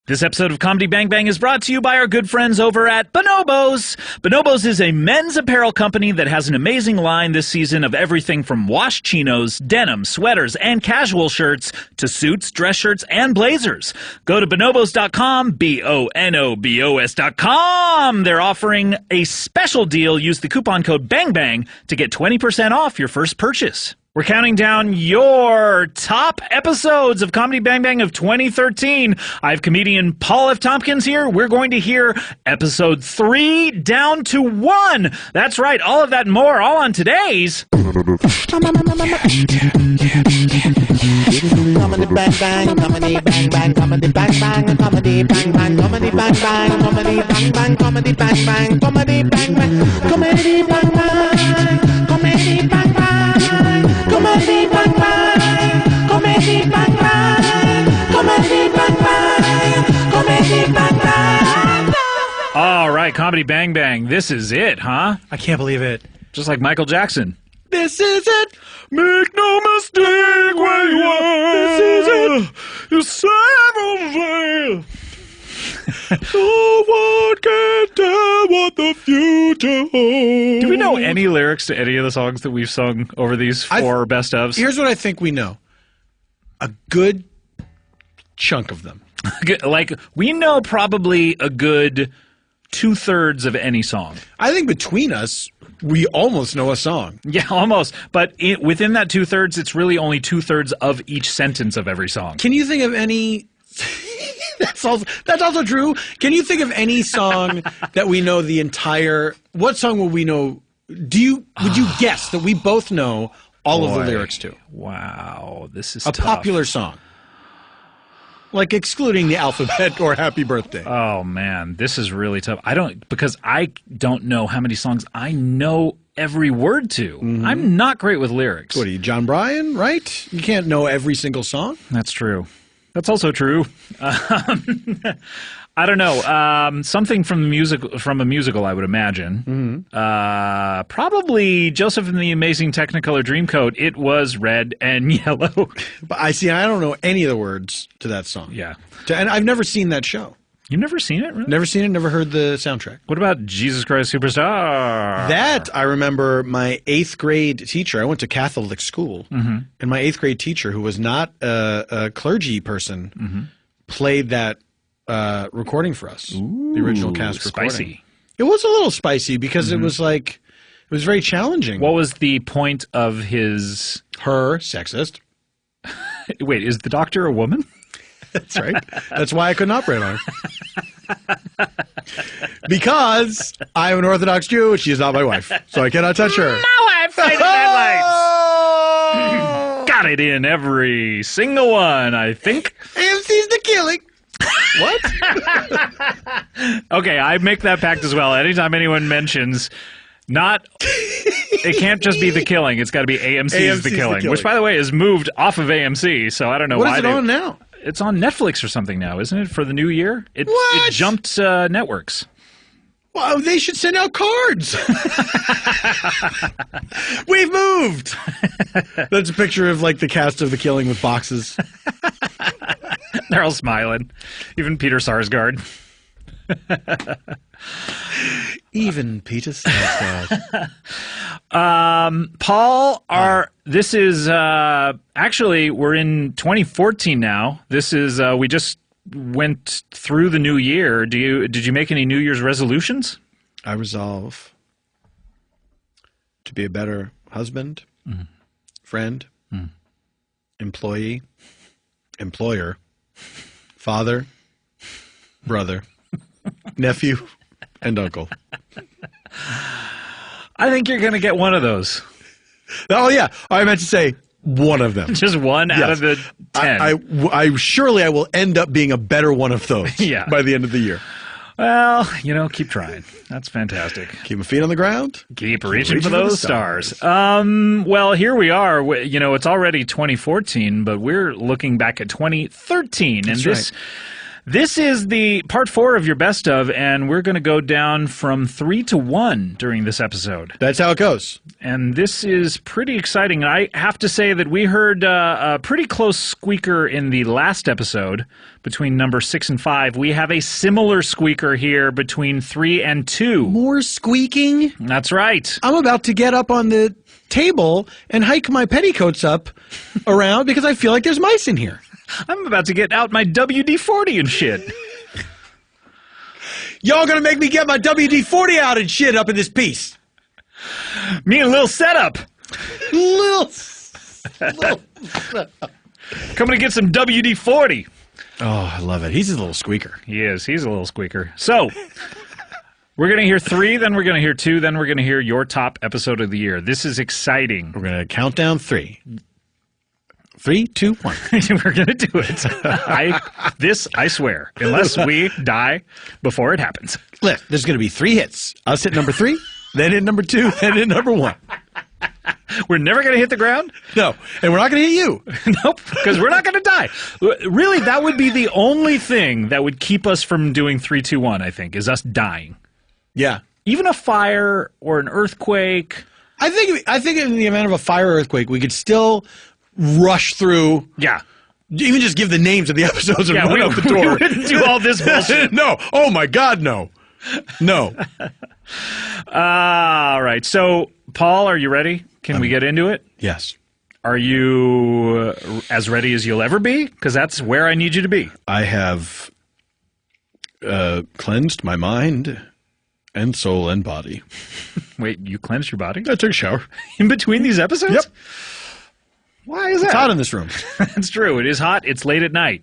This episode of Comedy Bang Bang is brought to you by our good friends over at Bonobos. Bonobos is a men's apparel company that has an amazing line this season of everything from wash chinos, denim, sweaters, and casual shirts to suits, dress shirts, and blazers. Go to bonobos.com, bonobos.com. They're offering a special deal. Use the coupon code BANGBANG to get 20% off your first purchase. We're counting down your top episodes of Comedy Bang Bang of 2013. I have comedian Paul F. Tompkins here. We're going to hear episode 3 down to 1. That's right, all of that and more, all on today's... Comedy bang bang, comedy bang bang, comedy bang bang, comedy bang bang, comedy bang bang, comedy bang bang, comedy bang bang, comedy bang bang, comedy bang bang, comedy bang bang, comedy bang bang, comedy bang bang, comedy bang bang, comedy bang bang. All right, Comedy Bang Bang, this is it, huh? I can't believe it. Just like Michael Jackson. This is it. Make no mistake where you are. This is it. You say No one can tell what the future holds. Do we know any lyrics to any of the songs that we've sung over these 4 best ofs? Here's what I think we know. A good chunk of them. Like, we know probably a good 2/3 of any song. I think between us, we almost know a song. Yeah, almost. But within that 2/3, it's really only 2/3 of each sentence of every song. Can you think of any... That's also true. Can you think of any song that we know the entire... What song will we know... Would you guess that we both know all of the lyrics to? Wow, this is a tough. popular song. Like excluding the alphabet or Happy Birthday. Oh, man, this is really tough. Because I don't know how many songs I know every word to. Mm-hmm. I'm not great with lyrics. What are you, John Bryan, right? You can't know every single song? That's true. That's also true. I don't know. Something from a musical, I would imagine. Mm-hmm. Probably Joseph and the Amazing Technicolor Dreamcoat. It was red and yellow. But I don't know any of the words to that song. Yeah. And I've never seen that show. You've never seen it, really? Never seen it, never heard the soundtrack. What about Jesus Christ Superstar? That, I remember my 8th grade teacher, I went to Catholic school, mm-hmm. and my 8th grade teacher, who was not a clergy person, mm-hmm. played that recording for us. Ooh, the original cast recording. Spicy. It was a little spicy because mm-hmm. it was very challenging. What was the point of his... Her, sexist. Wait, is the doctor a woman? That's right. That's why I couldn't operate on her. Because I am an Orthodox Jew and she is not my wife. So I cannot touch her. My wife fighting headlights. Got it in every single one, I think. AMC's the killing. What? Okay, I make that pact as well. Anytime anyone mentions it can't just be The Killing. It's got to be AMC's The Killing, which, by the way, is moved off of AMC, so I don't know why. What is it on now? It's on Netflix or something now, isn't it, for the new year? It jumped networks. Well, they should send out cards. We've moved. That's a picture of, like, the cast of The Killing with boxes. They're all smiling. Even Peter Sarsgaard. Even Peter Sarsgaard. Paul, this is actually we're in 2014 now. This is we just went through the new year. Did you make any New Year's resolutions? I resolve to be a better husband, friend, employee, employer, father, brother, nephew, and uncle. I think you're going to get one of those. Oh, yeah. I meant to say one of them. Just one out of the 10. I surely I will end up being a better one of those by the end of the year. Well, keep trying. That's fantastic. Keep my feet on the ground. Keep reaching for those stars. Well, here we are. It's already 2014, but we're looking back at 2013. That's and This is the part 4 of your best of, and we're going to go down from 3 to 1 during this episode. That's how it goes. And this is pretty exciting. I have to say that we heard a pretty close squeaker in the last episode between number 6 and 5. We have a similar squeaker here between 3 and 2. More squeaking? That's right. I'm about to get up on the table and hike my petticoats up around because I feel like there's mice in here. I'm about to get out my WD-40 and shit. Y'all gonna make me get my WD-40 out and shit up in this piece. Me and Lil Setup. Little. Coming to get some WD-40. Oh, I love it. He's a little squeaker. He is. He's a little squeaker. So, we're going to hear 3, then we're going to hear 2, then we're going to hear your top episode of the year. This is exciting. We're gonna count down 3. 3, 2, 1. We're going to do it. I swear. Unless we die before it happens. Look, there's gonna be 3 hits. Us hit number 3, then hit number 2, then hit number 1. We're never going to hit the ground? No, and we're not gonna hit you. Nope, because we're not going to die. Really, that would be the only thing that would keep us from doing 3, 2, 1, I think, is us dying. Yeah. Even a fire or an earthquake. I think in the event of a fire or earthquake, we could still rush through. Yeah. Even just give the names of the episodes and run out the We door. wouldn't do all this bullshit. No. Oh my God, no. No. All right. So, Paul, are you ready? Can we get into it? Yes. Are you as ready as you'll ever be? Because that's where I need you to be. I have cleansed my mind and soul and body. Wait, you cleansed your body? I took a shower. In between these episodes? Yep. Why is that? It's hot in this room. That's true. It is hot. It's late at night.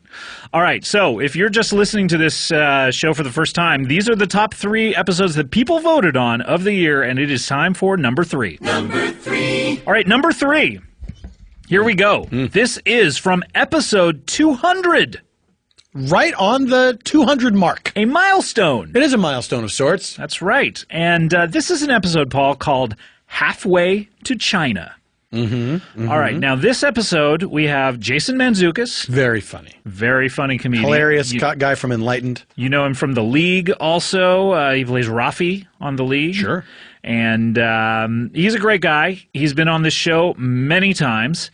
All right. So if you're just listening to this show for the first time, these are the top 3 episodes that people voted on of the year, and it is time for number 3. Number 3. All right, number 3. Here we go. This is from episode 200. Right on the 200 mark. A milestone. It is a milestone of sorts. That's right. And this is an episode, Paul, called Halfway to China. All right. Now, this episode, we have Jason Mantzoukas. Very funny. Very funny comedian. Hilarious guy from Enlightened. You know him from The League also. He plays Rafi on The League. Sure. And he's a great guy. He's been on this show many times.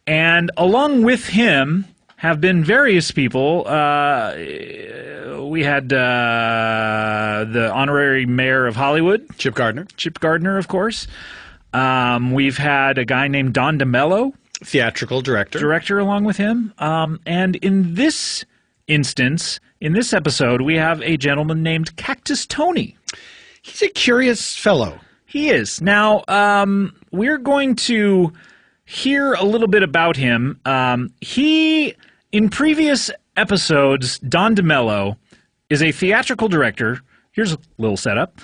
And along with him have been various people. We had the honorary mayor of Hollywood. Chip Gardner, of course. We've had a guy named Don DeMello. Theatrical director along with him. And in this instance, in this episode, we have a gentleman named Cactus Tony. He's a curious fellow. He is. Now, we're going to hear a little bit about him. In previous episodes, Don DeMello is a theatrical director. Here's a little setup.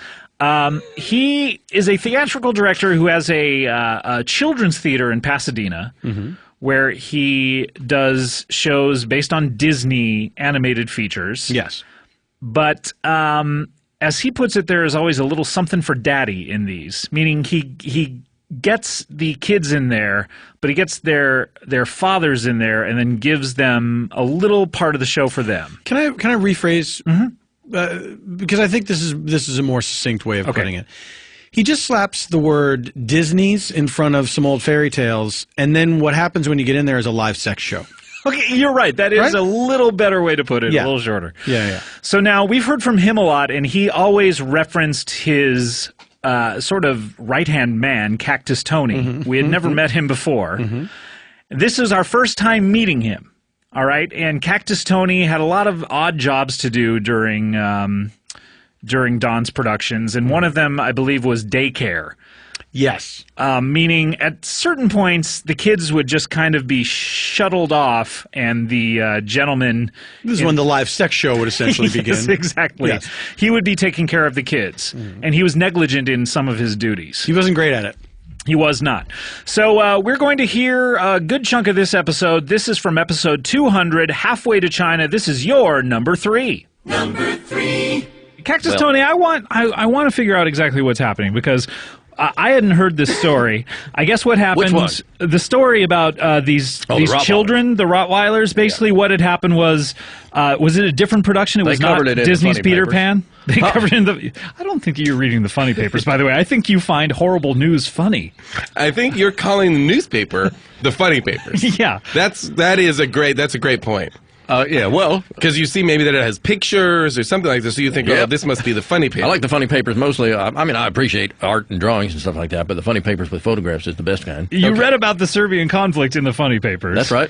He is a theatrical director who has a children's theater in Pasadena, where he does shows based on Disney animated features. Yes. But as he puts it, there is always a little something for daddy in these, meaning he gets the kids in there, but he gets their fathers in there and then gives them a little part of the show for them. Can I rephrase? Because I think this is a more succinct way of putting it. He just slaps the word Disney's in front of some old fairy tales, and then what happens when you get in there is a live sex show. Okay, you're right. That is a little better way to put it, a little shorter. Yeah. So now we've heard from him a lot, and he always referenced his sort of right-hand man, Cactus Tony. We had never met him before. This is our first time meeting him. All right, and Cactus Tony had a lot of odd jobs to do during Don's productions, and one of them, I believe, was daycare. Yes. Meaning at certain points, the kids would just kind of be shuttled off, and the gentleman... This is when the live sex show would essentially begin. Yes, exactly. Yes. He would be taking care of the kids, and he was negligent in some of his duties. He wasn't great at it. He was not. So we're going to hear a good chunk of this episode. This is from episode 200, Halfway to China. This is your number 3. Number 3. Cactus Tony, I want to figure out exactly what's happening because I hadn't heard this story. I guess what happened. Which one? The story about these Rottweilers. children, the Rottweilers. Basically, what had happened was it a different production? It They was not covered it in the Disney's funny Peter papers. Pan. They covered it in the. I don't think you're reading the funny papers, by the way. I think you find horrible news funny. I think you're calling the newspaper the funny papers. Yeah, That's a great point. Yeah, well, Because you see maybe that it has pictures or something like this, so you think, Yep. oh, this must be the funny paper. I like the funny papers mostly. I mean, I appreciate art and drawings and stuff like that, but the funny papers with photographs is the best kind. you read about the Serbian conflict in the funny papers. That's right.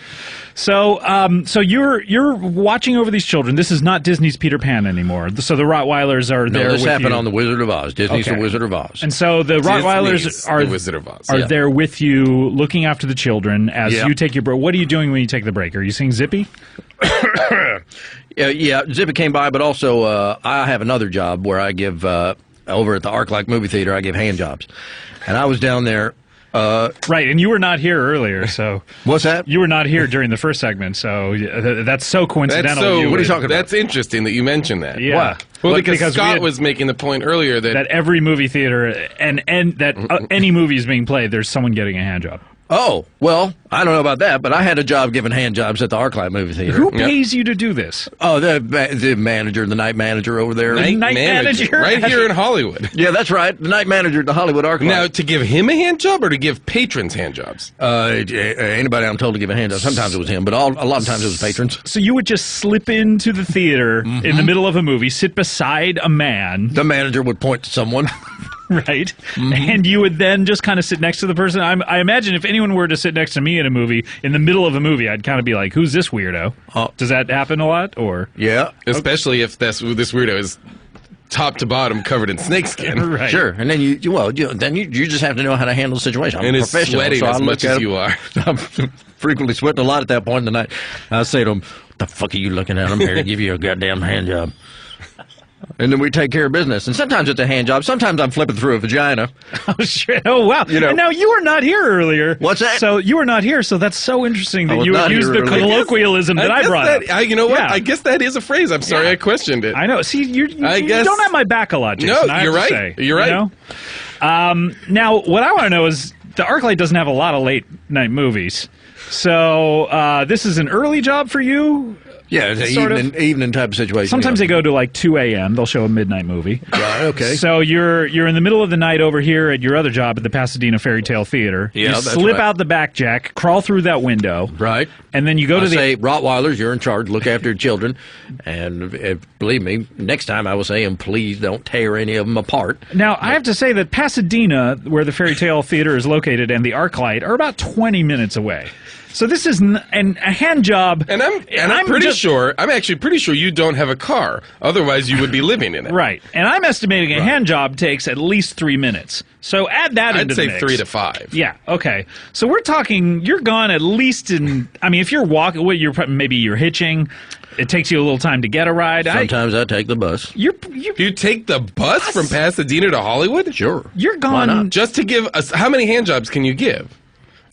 So, so you're watching over these children. This is not Disney's Peter Pan anymore. So the Rottweilers are there No, this with happened you. on The Wizard of Oz. Disney's Okay. The Wizard of Oz. And so the Rottweilers Disney's are The Wizard of Oz. are Yeah. there with you, looking after the children as Yeah. you take your break. What are you doing when you take the break? Are you seeing Zippy? Yeah, Zippy came by, but also I have another job where I give, over at the ArcLight movie theater, I give hand jobs. And I was down there. Right, and you were not here earlier, so What's that? you were not here during the first segment. So that's so coincidental. That's so. you What are you would- talking about? That's interesting that you mentioned that. Yeah. Why? Well, But because we Scott had- was making the point earlier that every movie theater and that any movie is being played, there's someone getting a hand job. Oh, well, I don't know about that, but I had a job giving hand jobs at the ArcLight movie theater. Who pays you to do this? Oh, the manager, the night manager over there. Night manager? right here in Hollywood. Yeah, that's right. The night manager at the Hollywood ArcLight. Now, to give him a hand job or to give patrons hand jobs? Anybody I'm told to give a hand job. Sometimes it was him, but a lot of times it was patrons. So you would just slip into the theater in the middle of a movie, sit beside a man, The manager would point to someone. right? And you would then just kind of sit next to the person. I imagine if anyone were to sit next to me in a movie, in the middle of a movie, I'd kind of be like, who's this weirdo? Does that happen a lot? Or Yeah. Especially if this weirdo is top to bottom covered in snakeskin. Right. Sure, and then you just have to know how to handle the situation. I'm And a is professional, sweating so I as look much at as him. you are. I'm frequently sweating a lot at that point in the night. I say to him, "What the fuck are you looking at? I'm here to give you a goddamn hand job." And then we take care of business. And sometimes it's a hand job. Sometimes I'm flipping through a vagina. Oh, shit. Oh, wow. You know- And now you were not here earlier. What's that? So you were not here, so that's so interesting I that was you not would use here the earlier. colloquialism that I guess brought up. You know what? Yeah. I guess that is a phrase. I'm sorry I questioned it. I know. See, you I guess- don't have my back a lot, Jason. No, I have you're to right. say, You're right. you know? Now, what I want to know is the ArcLight doesn't have a lot of late night movies. So this is an early job for you? Yeah, it's Sort an evening type of situation. Sometimes they go to like 2 a.m. They'll show a midnight movie. Right, okay. So you're in the middle of the night over here at your other job at the Pasadena Fairy Tale Theater. Yeah, you that's slip right. out the back, Jack, crawl through that window. Right. And then you go to I the say, Rottweilers, you're in charge. Look after your children. And believe me, next time I will say, and please don't tear any of them apart. Now, I have to say that Pasadena, where the Fairy Tale Theater is located, and the ArcLight are about 20 minutes away. So this is a hand job. And I'm actually pretty sure you don't have a car. Otherwise, you would be living in it. Right. And I'm estimating a hand job takes at least 3 minutes. So add that I'd into the say mix. 3 to 5. Yeah, okay. So we're talking, you're gone at least in, I mean, if you're walking, maybe you're hitching, it takes you a little time to get a ride. Sometimes I take the bus. You take the bus from Pasadena to Hollywood? Sure. You're gone. Why not? Just to give us, how many hand jobs can you give?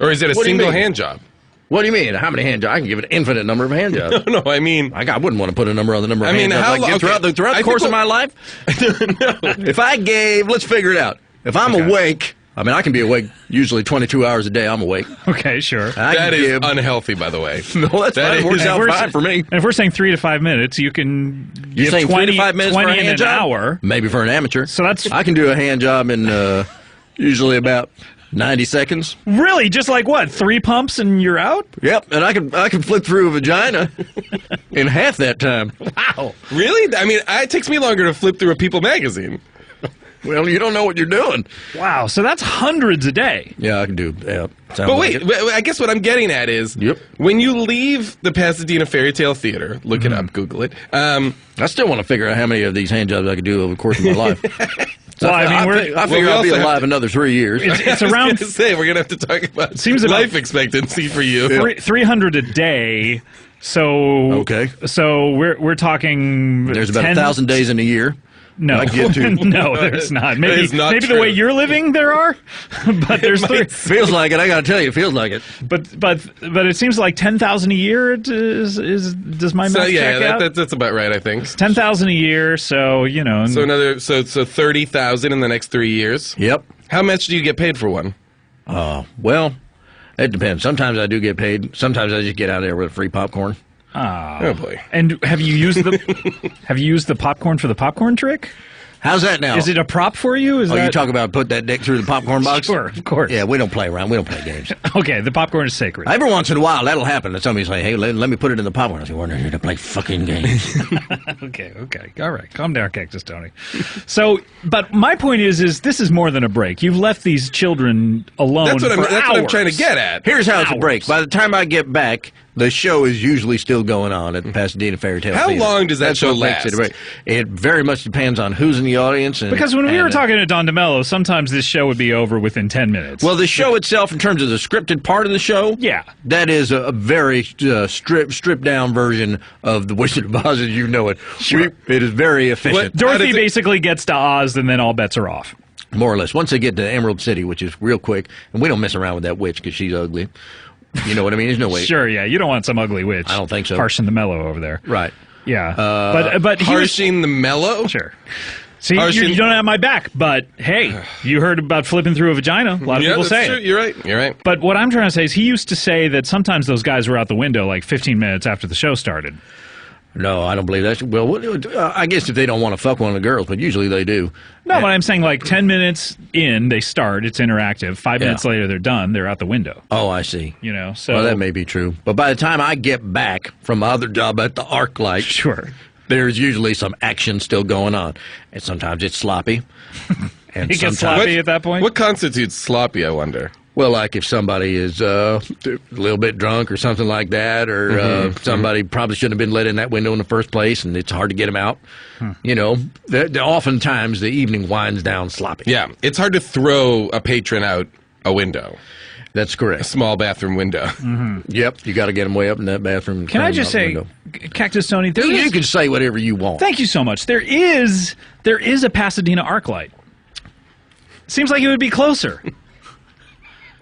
Or is it a What do you single mean? hand job? What do you mean? How many hand jobs? I can give an infinite number of hand jobs. No, I mean... I wouldn't want to put a number on the number of I mean, hand jobs. how I lo- give throughout okay. the I think course of what- my life? If I gave, let's figure it out. If I'm Okay. awake, I mean, I can be awake usually 22 hours a day. I'm awake. Okay, sure. I That can is give, unhealthy, by the way. no, that's that fine. It is- works and out we're- fine for me. And if we're saying 3 to 5 minutes, you can You're give saying 20, 3 to 5 minutes 20 for a in hand an job? hour. Maybe for an amateur. So that's- I can do a hand job in usually about 90 seconds. Really? Just like what? 3 pumps and you're out? Yep, and I can flip through a vagina in half that time. Wow. Really? I mean, it takes me longer to flip through a People magazine. Well, you don't know what you're doing. Wow. So that's hundreds a day. Yeah, I can do. Yeah, But wait, I guess what I'm getting at is, Yep. when you leave the Pasadena Fairy Tale Theater, look it up, Google it. I still want to figure out how many of these hand jobs I could do over the course of my life. Well, I mean, I figure we I'll be also have alive to- another 3 years. it's I was around gonna say, we're going to have to talk about Seems about- life expectancy for you. 300 a day. So Okay. So we're talking. There's about 10 1,000 days in a year. No, I get to. no, there's not. Maybe is not maybe true. the way you're living there are, but there's three. Feels like it. I got to tell you, it feels like it. But it seems like 10,000 a year is does my So math yeah, check out? that's about right, I think. 10,000 a year. So you know. So 30,000 in the next 3 years. Yep. How much do you get paid for one? Well, it depends. Sometimes I do get paid. Sometimes I just get out there with free popcorn. Oh boy! And have you used the popcorn for the popcorn trick? How's that now? Is it a prop for you? You talk about put that dick through the popcorn box? Sure, of course. Yeah, we don't play around. We don't play games. Okay, the popcorn is sacred. Every once in a while, that'll happen. Somebody say, hey, let me put it in the popcorn. I say, we're not here to play fucking games. Okay. All right. Calm down, Cactus Tony. So, but my point is this is more than a break. You've left these children alone That's what I'm trying to get at. Here's how it's a break. By the time I get back, the show is usually still going on at the Pasadena Fairy Tale How Theater. long does that That's show what makes last? it a break. It very much depends on who's in the audience. Because when we were talking to Don DeMello, sometimes this show would be over within 10 minutes. Well, the show itself, in terms of the scripted part of the show, yeah, that is a very stripped down version of The Wizard of Oz as you know it. Sure. It is very efficient. Dorothy basically gets to Oz, and then all bets are off. More or less. Once they get to Emerald City, which is real quick, and we don't mess around with that witch because she's ugly. You know what I mean? There's no way. Sure, yeah. You don't want some ugly witch. I don't think so. Harshing the mellow over there. Right. Yeah. But Harshing the mellow? Sure. See, you don't have my back, but hey, you heard about flipping through a vagina. A lot of people say true. it. You're right. But what I'm trying to say is he used to say that sometimes those guys were out the window like 15 minutes after the show started. No, I don't believe that. Well, I guess if they don't want to fuck one of the girls, but usually they do. No, but I'm saying like 10 minutes in, they start, it's interactive. 5 minutes later, they're done, they're out the window. Oh, I see. You know, so. Well, that may be true. But by the time I get back from my other job at the ArcLight, sure, there's usually some action still going on. And sometimes it's sloppy. And it gets sloppy at that point? What constitutes sloppy, I wonder? Well, like if somebody is a little bit drunk or something like that, or somebody probably shouldn't have been let in that window in the first place, and it's hard to get them out. You know, oftentimes the evening winds down sloppy. Yeah, it's hard to throw a patron out a window. That's correct. A small bathroom window. Yep, you got to get them way up in that bathroom. Can I just say, Cactus Tony, you can say whatever you want. Thank you so much. There is a Pasadena ArcLight. Seems like it would be closer.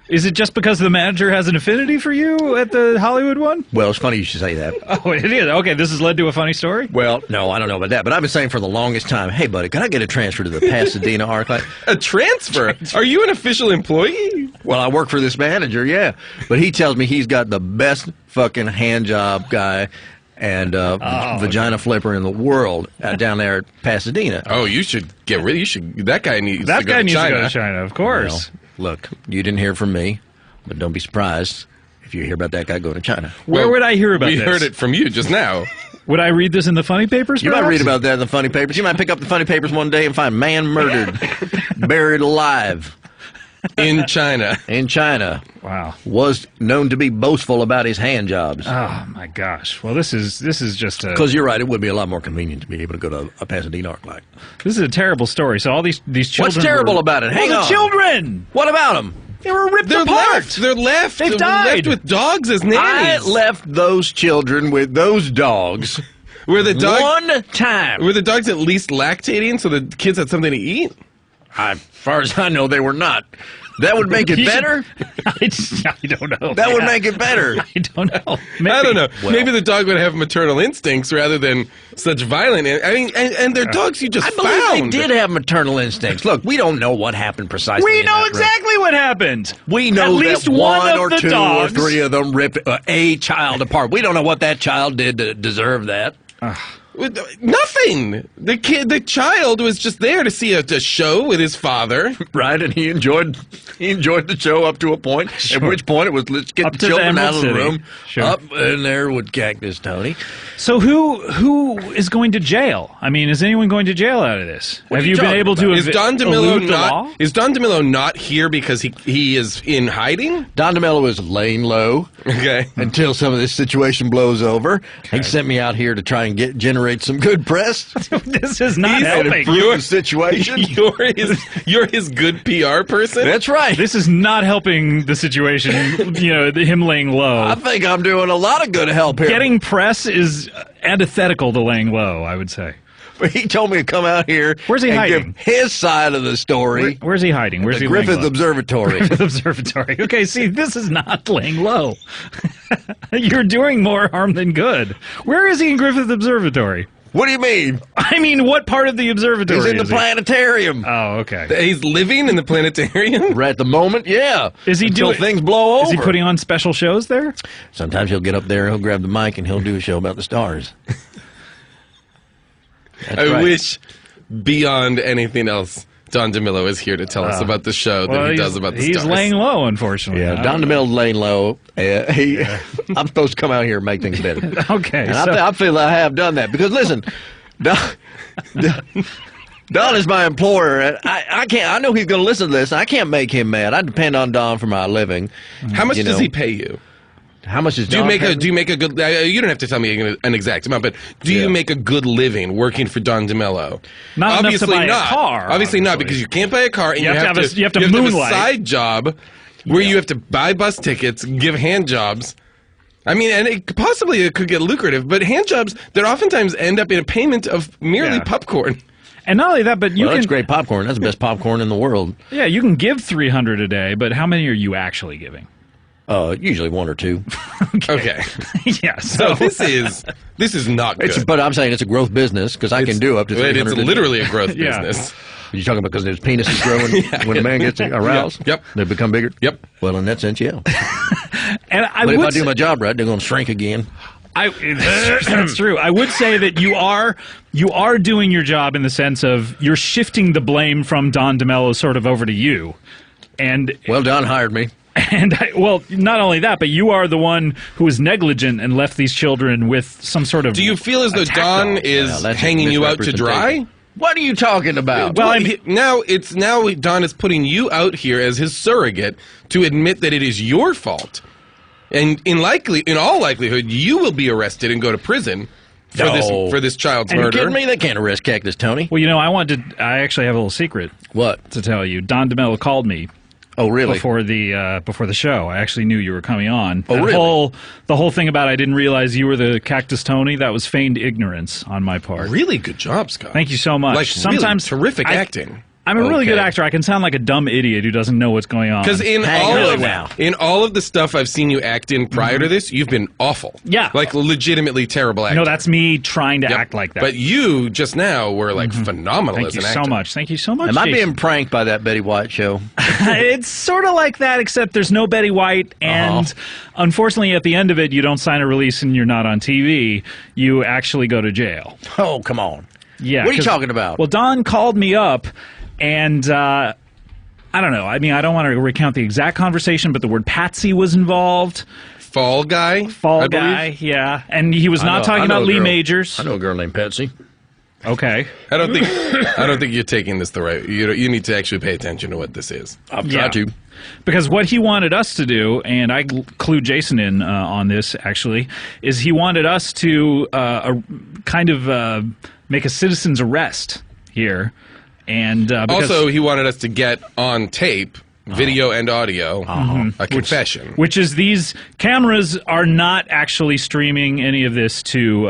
Is it just because the manager has an affinity for you at the Hollywood one? Well, it's funny you should say that. Oh, it is? Okay, this has led to a funny story? Well, no, I don't know about that, but I've been saying for the longest time, hey, buddy, can I get a transfer to the Pasadena ArcLight? A transfer? Are you an official employee? Well, I work for this manager, yeah. But he tells me he's got the best fucking hand job guy and vagina flipper in the world down there at Pasadena. Oh, you should get rid of that guy needs that to go guy to needs China. to go to China, of course. Well, look, you didn't hear from me, but don't be surprised if you hear about that guy going to China. Where would I hear about this? We heard it from you just now. Would I read this in the funny papers, You perhaps? might read about that in the funny papers. You might pick up the funny papers one day and find man murdered, buried alive. In China. In China. Wow. Was known to be bothful about his hand jobs. Oh, my gosh. Well, this is just a... Because you're right, it would be a lot more convenient to be able to go to a Pasadena ArcLight. This is a terrible story. So all these children... What's terrible about it? Hang on. The children! What about them? They were ripped They're apart! left. They're left. They've They're died! left with dogs as I nannies. left those children with those dogs Were the dog, one time. Were the dogs at least lactating so the kids had something to eat? As far as I know, they were not. That would make it better? I don't know. That would make it better. I don't know. Maybe. I don't know. Well. Maybe the dog would have maternal instincts rather than such violent. I mean, and they're dogs you just I believe found. they did have maternal instincts. Look, we don't know what happened precisely. We in know that room. exactly what happened. We know At least that one or of the two dogs, or three of them ripped a child apart. We don't know what that child did to deserve that. Nothing. The child was just there to see a show with his father. Right, and he enjoyed the show up to a point. At which point it was, let's get Up the to the children out Emerald of the City. room. Sure. Up in there with Cactus Tony. So who is going to jail? I mean, is anyone going to jail out of this? What Have are you you been talking able to about? Is Don elude DeMello the law? not here because he is in hiding? Don DeMello is laying low Okay. until some of this situation blows over. He sent me out here to try and generate some good press. This is not He's helping. Improve the situation. You're his good PR person? That's right. This is not helping the situation. You know, him laying low. I think I'm doing a lot of good help here. Getting press is antithetical to laying low, I would say. He told me to come out here. Where's he and hiding? give his side of the story. Where's he hiding? Where's the he laying Griffith low? Observatory. Griffith Observatory. Okay, see, this is not laying low. You're doing more harm than good. Where is he in Griffith Observatory? What do you mean? I mean, what part of the observatory He's in the is he? planetarium. Oh, okay. He's living in the planetarium? Right at the moment, yeah. Is he Until doing things blow over? Is he putting on special shows there? Sometimes he'll get up there, he'll grab the mic, and he'll do a show about the stars. I wish, beyond anything else, Don DeMillo is here to tell us about the show that he does about the stars. He's laying low, unfortunately. Yeah, Don DeMille's laying low. I'm supposed to come out here and make things better. Okay. And So, I feel I have done that. Because, listen, Don is my employer. And I can't. I know he's going to listen to this. I can't make him mad. I depend on Don for my living. How much does he pay you? How much is Do you Don make pay a me? Do you make a good? You don't have to tell me an exact amount, but do you make a good living working for Don DeMillo? Not enough to buy a car, Obviously not, obviously. because you can't buy a car, and You you have to have a- you have to have a moonlight. side job where you have to buy bus tickets, give hand jobs. I mean, and it could get lucrative, but hand jobs that oftentimes end up in a payment of merely Yeah. popcorn. and not only that, but you Well, can that's great popcorn. That's the best popcorn in the world. Yeah, you can give 300 a day, but how many are you actually giving? Usually one or two. Okay, Yeah. so this is not good. But I'm saying it's a growth business because I can do up to 300. It's literally a growth Yeah. business. You're talking about because his penis is growing when a man gets aroused? Yep. They become bigger? Yep. Well, in that sense, yeah. And I But if would I do say- my job right, they're going to shrink again. That's true. I would say that you are doing your job in the sense of you're shifting the blame from Don DeMello sort of over to you. And Well, Don hired me. well, not only that, but you are the one who was negligent and left these children with some sort of. Do you feel as though attack Don dog. is Well, that's hanging you out to dry? What are you talking about? Well, Now Don is putting you out here as his surrogate to admit that it is your fault, and in all likelihood, you will be arrested and go to prison for this child's Are you murder. kidding me? They can't arrest Cactus Tony. Well, I actually have a little secret What? to tell you. Don DeMello called me Oh, really? before the show. I actually knew you were coming on. Oh, really? The whole thing about I didn't realize you were the Cactus Tony, that was feigned ignorance on my part. Really good job, Scott. Thank you so much. Like Sometimes terrific acting. I'm a really good Okay. actor. I can sound like a dumb idiot who doesn't know what's going on. Because in Hang all on of now. in all of the stuff I've seen you act in prior to this, you've been awful. Yeah. Like legitimately terrible acting. No, that's me trying to Yep. act like that. But you just now were like phenomenal Thank as you an so actor. much. Thank you so much. Am I Jason. being pranked by that Betty White show? It's sort of like that, except there's no Betty White, and unfortunately, at the end of it, you don't sign a release and you're not on TV. You actually go to jail. Oh, come on. Yeah. What are you 'cause- talking about? Well, Don called me up, and I don't know. I mean, I don't want to recount the exact conversation, but the word patsy was involved. Fall guy. Fall I believe. guy, yeah. And he was not talking about Lee Majors. I know a girl named Patsy. Okay. I don't think you're taking this the right. You need to actually pay attention to what this is. I've Yeah. tried to. Because what he wanted us to do, and I clued Jason in on this actually, is he wanted us to make a citizen's arrest here. And because, Also, he wanted us to get on tape, video and audio, a confession. which is these cameras are not actually streaming any of this to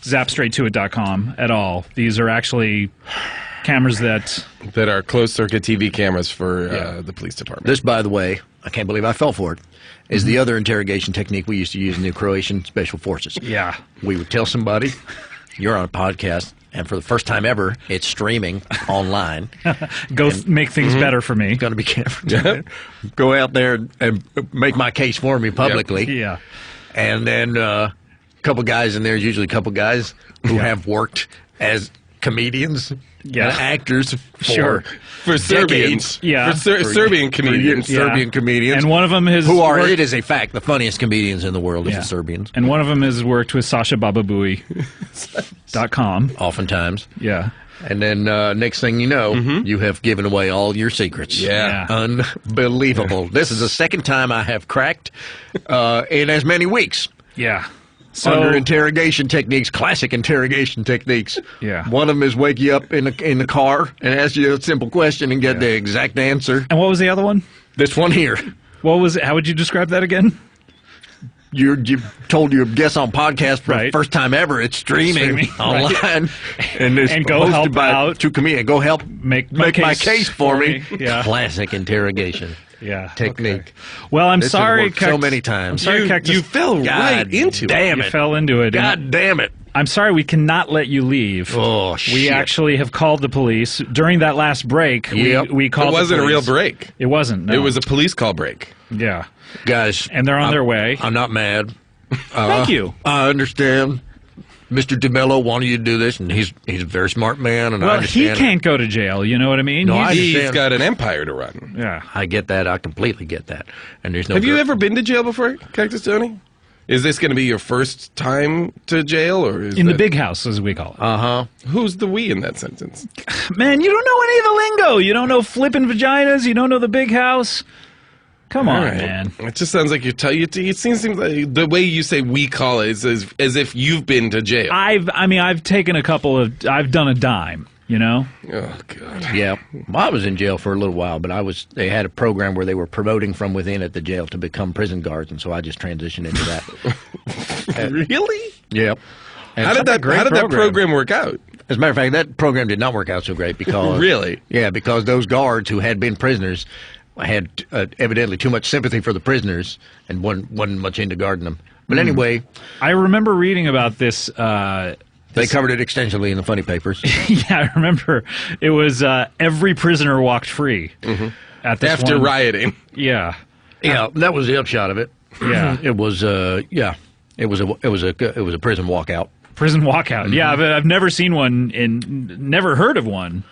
zapstraighttoit.com at all. These are actually cameras that that are closed-circuit TV cameras for the police department. This, by the way, I can't believe I fell for it, is the other interrogation technique we used to use in the Croatian Special Forces. Yeah. We would tell somebody, you're on a podcast, and for the first time ever, it's streaming online. make things better for me. Got to be careful. Go out there and make my case for me publicly. Yeah. And then a couple guys in there, usually a couple guys who have worked as comedians and actors For Serbians. decades. Yeah. For Serbian comedians. Yeah. Serbian comedians. And one of them has who are, worked- it is a fact, the funniest comedians in the world is Yeah. the Serbians. And one of them has worked with SashaBababooey.com. Oftentimes. Yeah. And then next thing you know, you have given away all your secrets. Yeah. Unbelievable. This is the second time I have cracked in as many weeks. Yeah. So Under interrogation techniques, classic interrogation techniques. Yeah. One of them is wake you up in the car and ask you a simple question and get the exact answer. and what was the other one? This one here. What was it? How would you describe that again? You told your guest on podcast for the Right. first time ever. It's streaming Right. online, and it's And go hosted help by out. two comedians. Go help Make my case for me. Yeah. Classic interrogation Yeah. technique. Okay. Well, I'm This has sorry, worked so many times. I'm sorry, Cactus. You fell right into it. Damn You it! fell into it. God damn it! I'm sorry, we cannot let you leave. Oh, shit. We actually have called the police. During that last break, Yep. we called It wasn't the a police. real break. It wasn't, no. It was a police call break. Yeah. Guys. And they're on their way. I'm not mad. Thank you. I understand. Mr. DeMello wanted you to do this, and he's a very smart man, and I Well, he understand. can't go to jail, you know what I mean? No, He's- I He's understand. got an empire to run. yeah. I get that. I completely get that. And there's no. Have you ever been to jail before, Cactus Tony? Is this going to be your first time to jail, or is In the that- big house, as we call it. Who's the we in that sentence? Man, you don't know any of the lingo. You don't know flipping vaginas. You don't know the big house. Come on, All right. man. It just sounds like it seems like the way you say we call it is as if you've been to jail. I've taken I've done a dime, you know? Oh God. Yeah, well, I was in jail for a little while, but they had a program where they were promoting from within at the jail to become prison guards, and so I just transitioned into that. Really? Yep. And How did that program work out? As a matter of fact, that program did not work out so great because Really? Yeah, because those guards who had been prisoners had evidently too much sympathy for the prisoners and wasn't much into guarding them. But anyway, I remember reading about this. they covered it extensively in the funny papers. Yeah, I remember. It was every prisoner walked free at this After one- rioting. Yeah. Yeah, that was the upshot of it. Yeah. It was it was a prison walkout. Prison walkout. Yeah, I've never seen one and never heard of one.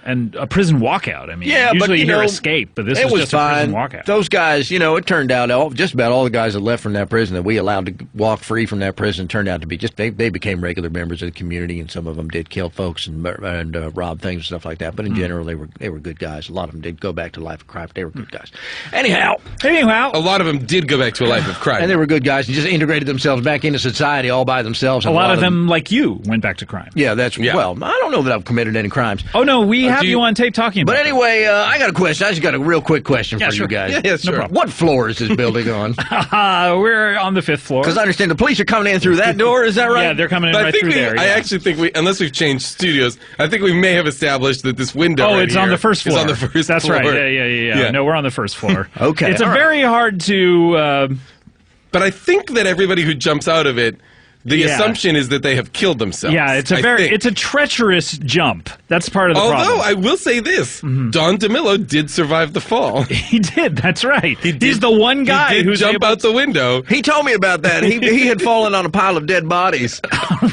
And a prison walkout. I mean, Yeah, but, usually you hear know, escape, but this it was just fine. a prison walkout. Those guys, it turned out just about all the guys that left from that prison that we allowed to walk free from that prison turned out to be they became regular members of the community, and some of them did kill folks and rob things and stuff like that. But in general, they were good guys. A lot of them did go back to life of crime. But they were good guys. Anyhow, A lot of them did go back to a life of crime. and they were good guys and just integrated themselves back into society all by themselves. a And lot of them, like you, went back to crime. Yeah, well, I don't know that I've committed any crimes. Oh, no, we have do you you- on tape talking about But anyway, I got a question. I just got a real quick question Yeah, for sure. you guys. Yeah, sure. problem. What floor is this building on? it. We're on the 5th floor. Because I understand the police are coming in through that door. Is that right? Yeah, they're coming in But right through there. I yeah. actually think unless we've changed studios, I think we may have established that this window. Oh, right it's on here the first floor. Is on the first That's floor. right. Yeah. No, we're on the first floor. Okay, It's all right. very hard to. But I think that everybody who jumps out of it, the Yeah. assumption is that they have killed themselves. Yeah, it's I think. it's a treacherous jump. That's part of the Although problem. I will say this, Don DeMillo did survive the fall. He did. That's right. He did- He's the one guy he did who's jump able out the window. He told me about that. He had fallen on a pile of dead bodies.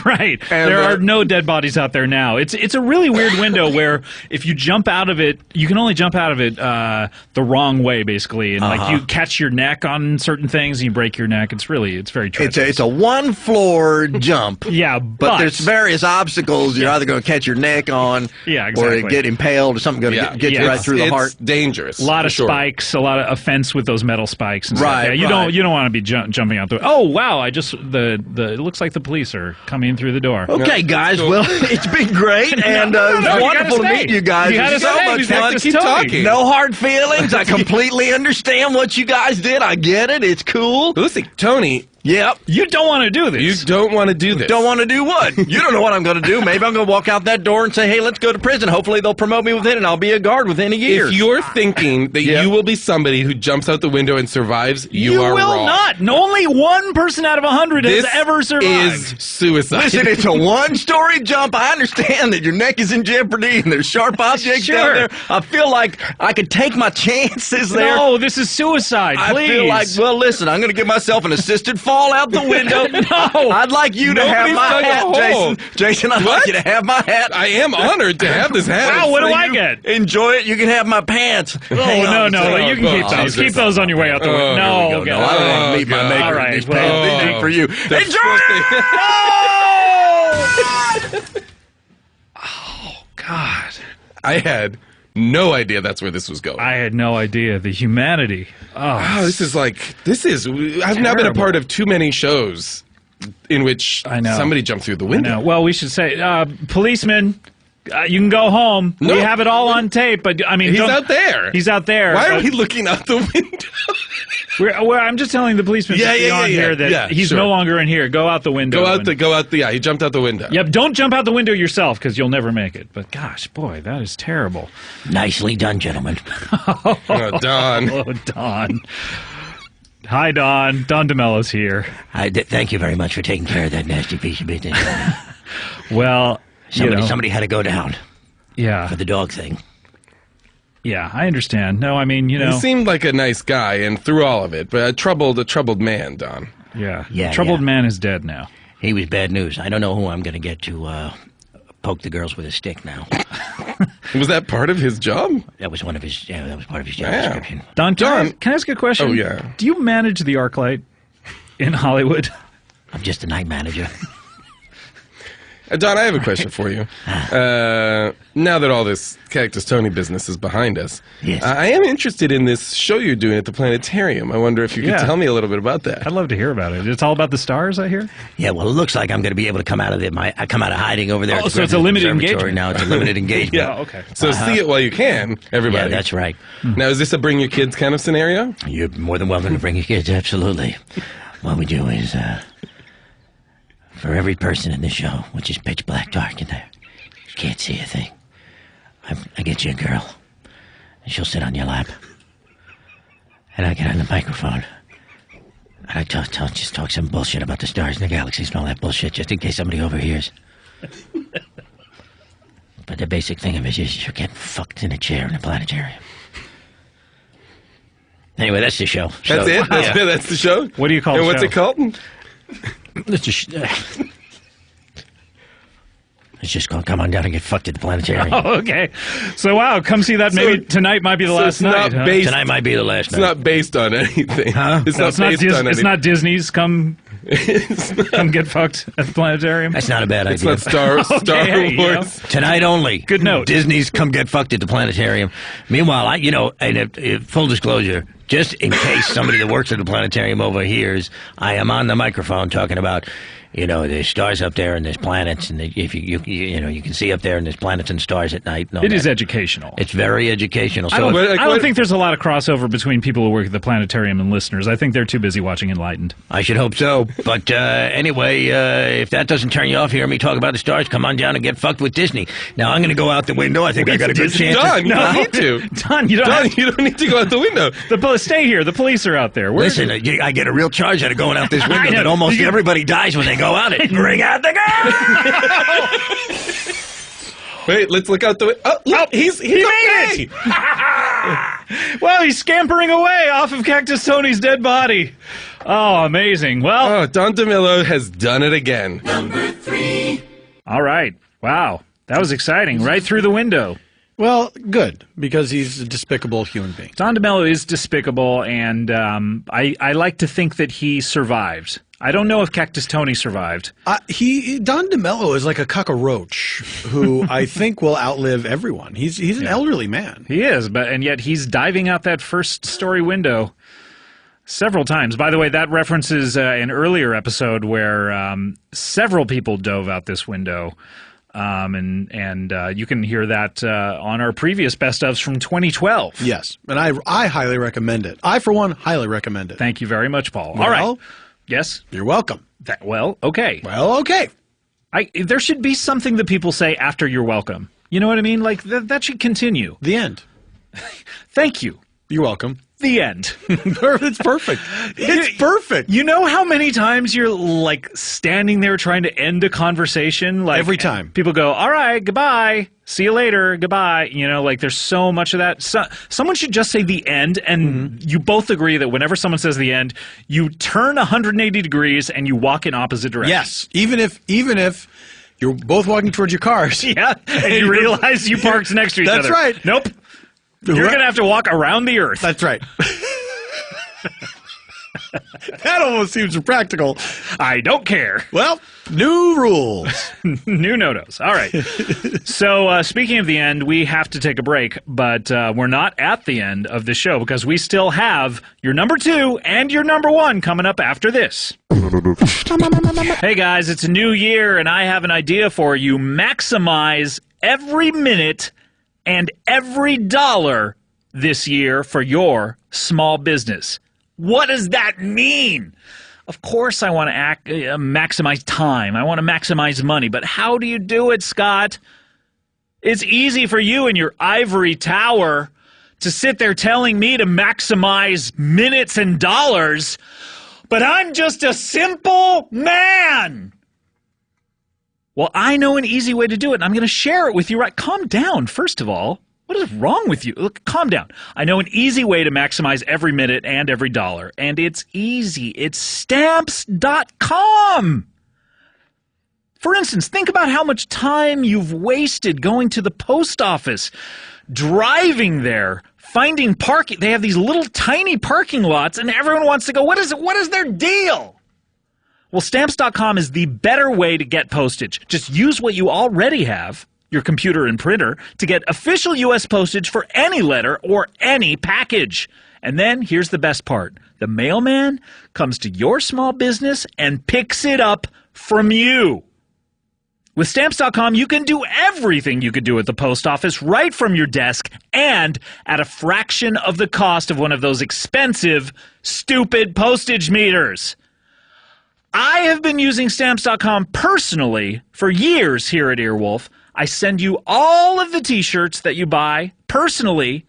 Right. And, There are no dead bodies out there now. It's a really weird window where if you jump out of it, you can only jump out of it the wrong way, basically, and like you catch your neck on certain things, and you break your neck. It's very treacherous. It's a one floor jump. Yeah, But there's various obstacles you're either going to catch your neck on, Yeah, or exactly. get impaled, or something going to get you right through the heart. It's dangerous. a lot of for sure. spikes, a lot of offense with those metal spikes and stuff. Right, Yeah, right. you don't want to be jumping out the. Oh wow! It looks like the police are coming in through the door. Okay, guys. cool. Well, it's been great, and no, it's you gotta wonderful to stay. meet you guys. You gotta It's so stay. much We have fun. to Keep Tony. talking. No hard feelings. I completely understand what you guys did. I get it. It's cool. Listen, Tony, Yep. You don't want to do this. you don't want to do this. Don't want to do what? You don't know what I'm going to do. Maybe I'm going to walk out that door and say, hey, let's go to prison. Hopefully they'll promote me within, and I'll be a guard within a year. If you're thinking that Yeah. you will be somebody who jumps out the window and survives, you are will wrong. not. No, only one person out of 100 has This ever survived. is suicide. Listen, it's a one-story jump. I understand that your neck is in jeopardy and there's sharp objects Sure. down there. I feel like I could take my chances there. No, this is suicide. I Please. feel like, well, listen, I'm going to give myself an assisted fall out the window. No. I'd like you to have Nobody's my dug a hat, hole. Jason. Jason, I'd What? like you to have my hat. I am honored to have this hat. Wow, what do So I you get? Enjoy it. You can have my pants. Oh, no, you can keep Oh, those. Jesus. Keep those on your way out the window. Oh, No, here we okay. go. No, I don't want to meet my God. maker All in right, these well, pants. These ain't for you. They're Enjoy it! Oh, God. I had no idea that's where this was going. I had no idea. The humanity. Wow, this is I've now been a Terrible. part of too many shows in which I know. somebody jumped through the I window. know. Well, we should say, policeman, you can go home. No. We have it all on tape, but I mean, He's don't- out there. He's out there. Why are but we looking out the window? I'm just telling the policeman Yeah, yeah, beyond yeah, here that yeah, he's sure. no longer in here. Go out the window. Yeah, he jumped out the window. Yep, don't jump out the window yourself because you'll never make it. But gosh, boy, that is terrible. Nicely done, gentlemen. Oh, Don. Oh, Don. Hi, Don. Don DeMello's here. Thank you very much for taking care of that nasty piece of business. Well, Somebody had to go down yeah, for the dog thing. yeah, I understand. No, I mean, He seemed like a nice guy, and through all of it, but a troubled man, Don. Yeah, troubled yeah. man is dead now. He was bad news. I don't know who I'm going to get to poke the girls with a stick now. Was that part of his job? That was one of his. Yeah, that was part of his job Wow. description. Don, Don. can I ask you a question? Oh, yeah. Do you manage the ArcLight in Hollywood? I'm just a night manager. Don, I have a question for you. Now that all this Cactus Tony business is behind us, Yes. I am interested in this show you're doing at the planetarium. I wonder if you could Yeah. tell me a little bit about that. I'd love to hear about it. It's all about the stars, I hear? Yeah, well, it looks like I'm going to be able to come out of I come out of hiding over there. Oh, at the so it's a Griffith limited Observatory engagement. now. It's a limited engagement. Yeah. okay. So see it while you can, everybody. Yeah, that's right. Now, is this a bring your kids kind of scenario? You're more than welcome to bring your kids. Absolutely. What we do is, for every person in the show, which is pitch black dark in there, you can't see a thing. I get you a girl, and she'll sit on your lap, and I get on the microphone, and I just talk some bullshit about the stars and the galaxies and all that bullshit, just in case somebody overhears. But the basic thing of it is you're getting fucked in a chair in a planetarium. Anyway, that's the show. That's So- it? That's the show? What do you call And the what's show? it called? It's just gonna come on down and get fucked at the planetarium. Oh, okay. So, wow, come see that. Maybe tonight might be the so last it's not night. Huh? based- Tonight might be the last It's night. not based on anything. Huh? It's No, not it's not based Dis- on anything. it's not Disney's come get fucked at the planetarium. That's not a bad It's idea. not Star hey, you know. Wars. Tonight only. Good note. Disney's come get fucked at the planetarium. Meanwhile, full disclosure, just in case somebody that works at the planetarium overhears, I am on the microphone talking about, there's stars up there and there's planets, and if you can see up there and there's planets and stars at night. It is educational. It's very educational. I So don't, I don't think there's a lot of crossover between people who work at the planetarium and listeners. I think they're too busy watching Enlightened. I should hope so. But anyway, if that doesn't turn you off, hearing me talk about the stars, come on down and get fucked with Disney. Now, I'm going to go out the window. I think I got a good chance. Don, you don't No. need to. Don, you don't. Don, have- you don't need to go out the window. stay here. The police are out there. Listen, I get a real charge out of going out this I window know. that almost You- everybody dies when they go out it. Bring out the gun! Wait, let's look out the window. Oh, look, he's he okay. made Well, he's scampering away off of Cactus Tony's dead body. Oh, amazing. Well, Oh, Don DeMillo has done it again. all right. Wow. That was exciting. Right through the window. Well, good, because he's a despicable human being. Don DeMello is despicable, and I like to think that he survived. I don't know if Cactus Tony survived. Don DeMello is like a cockroach who I think will outlive everyone. He's an elderly man. He is, and yet he's diving out that first-story window several times. By the way, that references an earlier episode where several people dove out this window. And you can hear that on our previous best ofs from 2012. Yes, and I highly recommend it. I, for one, highly recommend it. Thank you very much, Paul. Well, All right. Yes. You're welcome. Okay. Well, okay. There should be something that people say after you're welcome. You know what I mean? Like that should continue. The end. Thank you. You're welcome. The end. It's perfect. It's perfect. You know how many times you're like standing there trying to end a conversation? Like Every time. People go, all right, goodbye. See you later. Goodbye. There's so much of that. Someone should just say the end, and you both agree that whenever someone says the end, you turn 180 degrees and you walk in opposite directions. Yes. Even if you're both walking towards your cars. Yeah. And you realize you parked next to each other. That's right. Nope. You're going to have to walk around the earth. That's right. That almost seems impractical. I don't care. Well, new rules. New no-nos. All right. So speaking of the end, we have to take a break, but we're not at the end of the show because we still have your number 2 and your number 1 coming up after this. Hey guys, it's a new year and I have an idea for you. Maximize every minute and every dollar this year for your small business. What does that mean? Of course I want to maximize time. I want to maximize money. But how do you do it, Scott? It's easy for you in your ivory tower to sit there telling me to maximize minutes and dollars, but I'm just a simple man. Well, I know an easy way to do it, and I'm going to share it with you. Right? Calm down, first of all. What is wrong with you? Look, calm down. I know an easy way to maximize every minute and every dollar, and it's easy. It's Stamps.com. For instance, think about how much time you've wasted going to the post office, driving there, finding parking. They have these little tiny parking lots, and everyone wants to go, what is it? What is their deal? Well, Stamps.com is the better way to get postage. Just use what you already have, your computer and printer, to get official U.S. postage for any letter or any package. And then, here's the best part. The mailman comes to your small business and picks it up from you. With Stamps.com, you can do everything you could do at the post office right from your desk and at a fraction of the cost of one of those expensive, stupid postage meters. I have been using Stamps.com personally for years here at Earwolf. I send you all of the t-shirts that you buy personally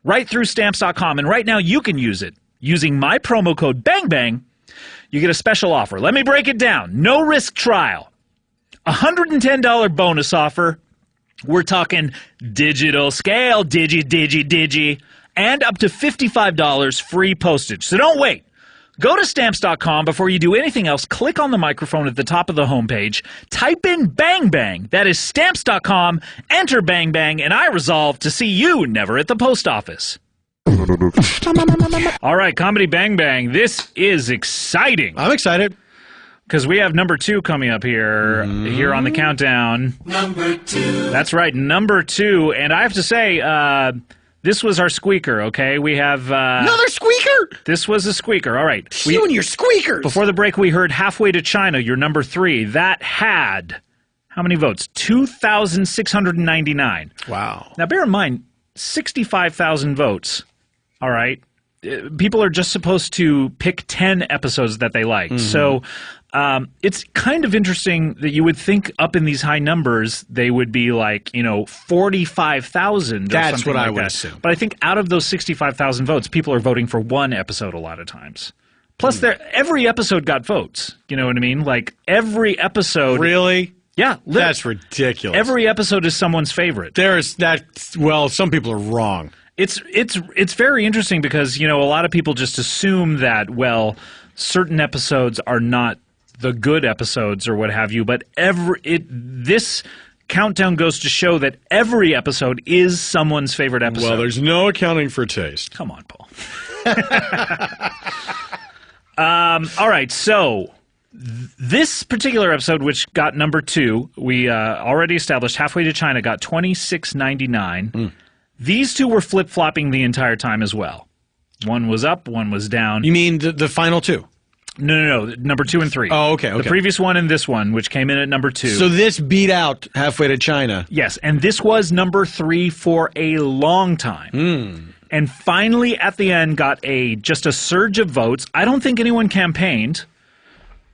right through Stamps.com, and right now you can use it. Using my promo code BANGBANG, you get a special offer. Let me break it down. No risk trial. $110 bonus offer. We're talking digital scale, digi, and up to $55 free postage. So don't wait. Go to Stamps.com before you do anything else. Click on the microphone at the top of the homepage. Type in Bang Bang. That is Stamps.com. Enter Bang Bang, and I resolve to see you never at the post office. All right, Comedy Bang Bang. This is exciting. I'm excited. Because we have number 2 coming up here on the countdown. Number 2. That's right, number 2. And I have to say, this was our squeaker, okay? We have... Another squeaker? This was a squeaker, all right. You and your squeakers! Before the break, we heard Halfway to China, your number 3. That had, how many votes? 2,699. Wow. Now, bear in mind, 65,000 votes, all right? People are just supposed to pick 10 episodes that they like. Mm-hmm. So it's kind of interesting that you would think up in these high numbers they would be like, 45,000. That's what I would assume. But I think out of those 65,000 votes, people are voting for one episode a lot of times. Plus, every episode got votes. You know what I mean? Like every episode. Really? Yeah. That's ridiculous. Every episode is someone's favorite. Well, some people are wrong. It's very interesting because, a lot of people just assume that, well, certain episodes are not the good episodes or what have you, but this countdown goes to show that every episode is someone's favorite episode. Well, there's no accounting for taste. Come on, Paul. All right, so this particular episode, which got number 2, we already established Halfway to China got 2699. These two were flip-flopping the entire time as well. One was up, one was down. You mean the final 2? No. Number 2 and 3. Oh, okay. The previous one and this one, which came in at number 2. So this beat out Halfway to China. Yes, and this was number 3 for a long time. And finally, at the end, got just a surge of votes. I don't think anyone campaigned,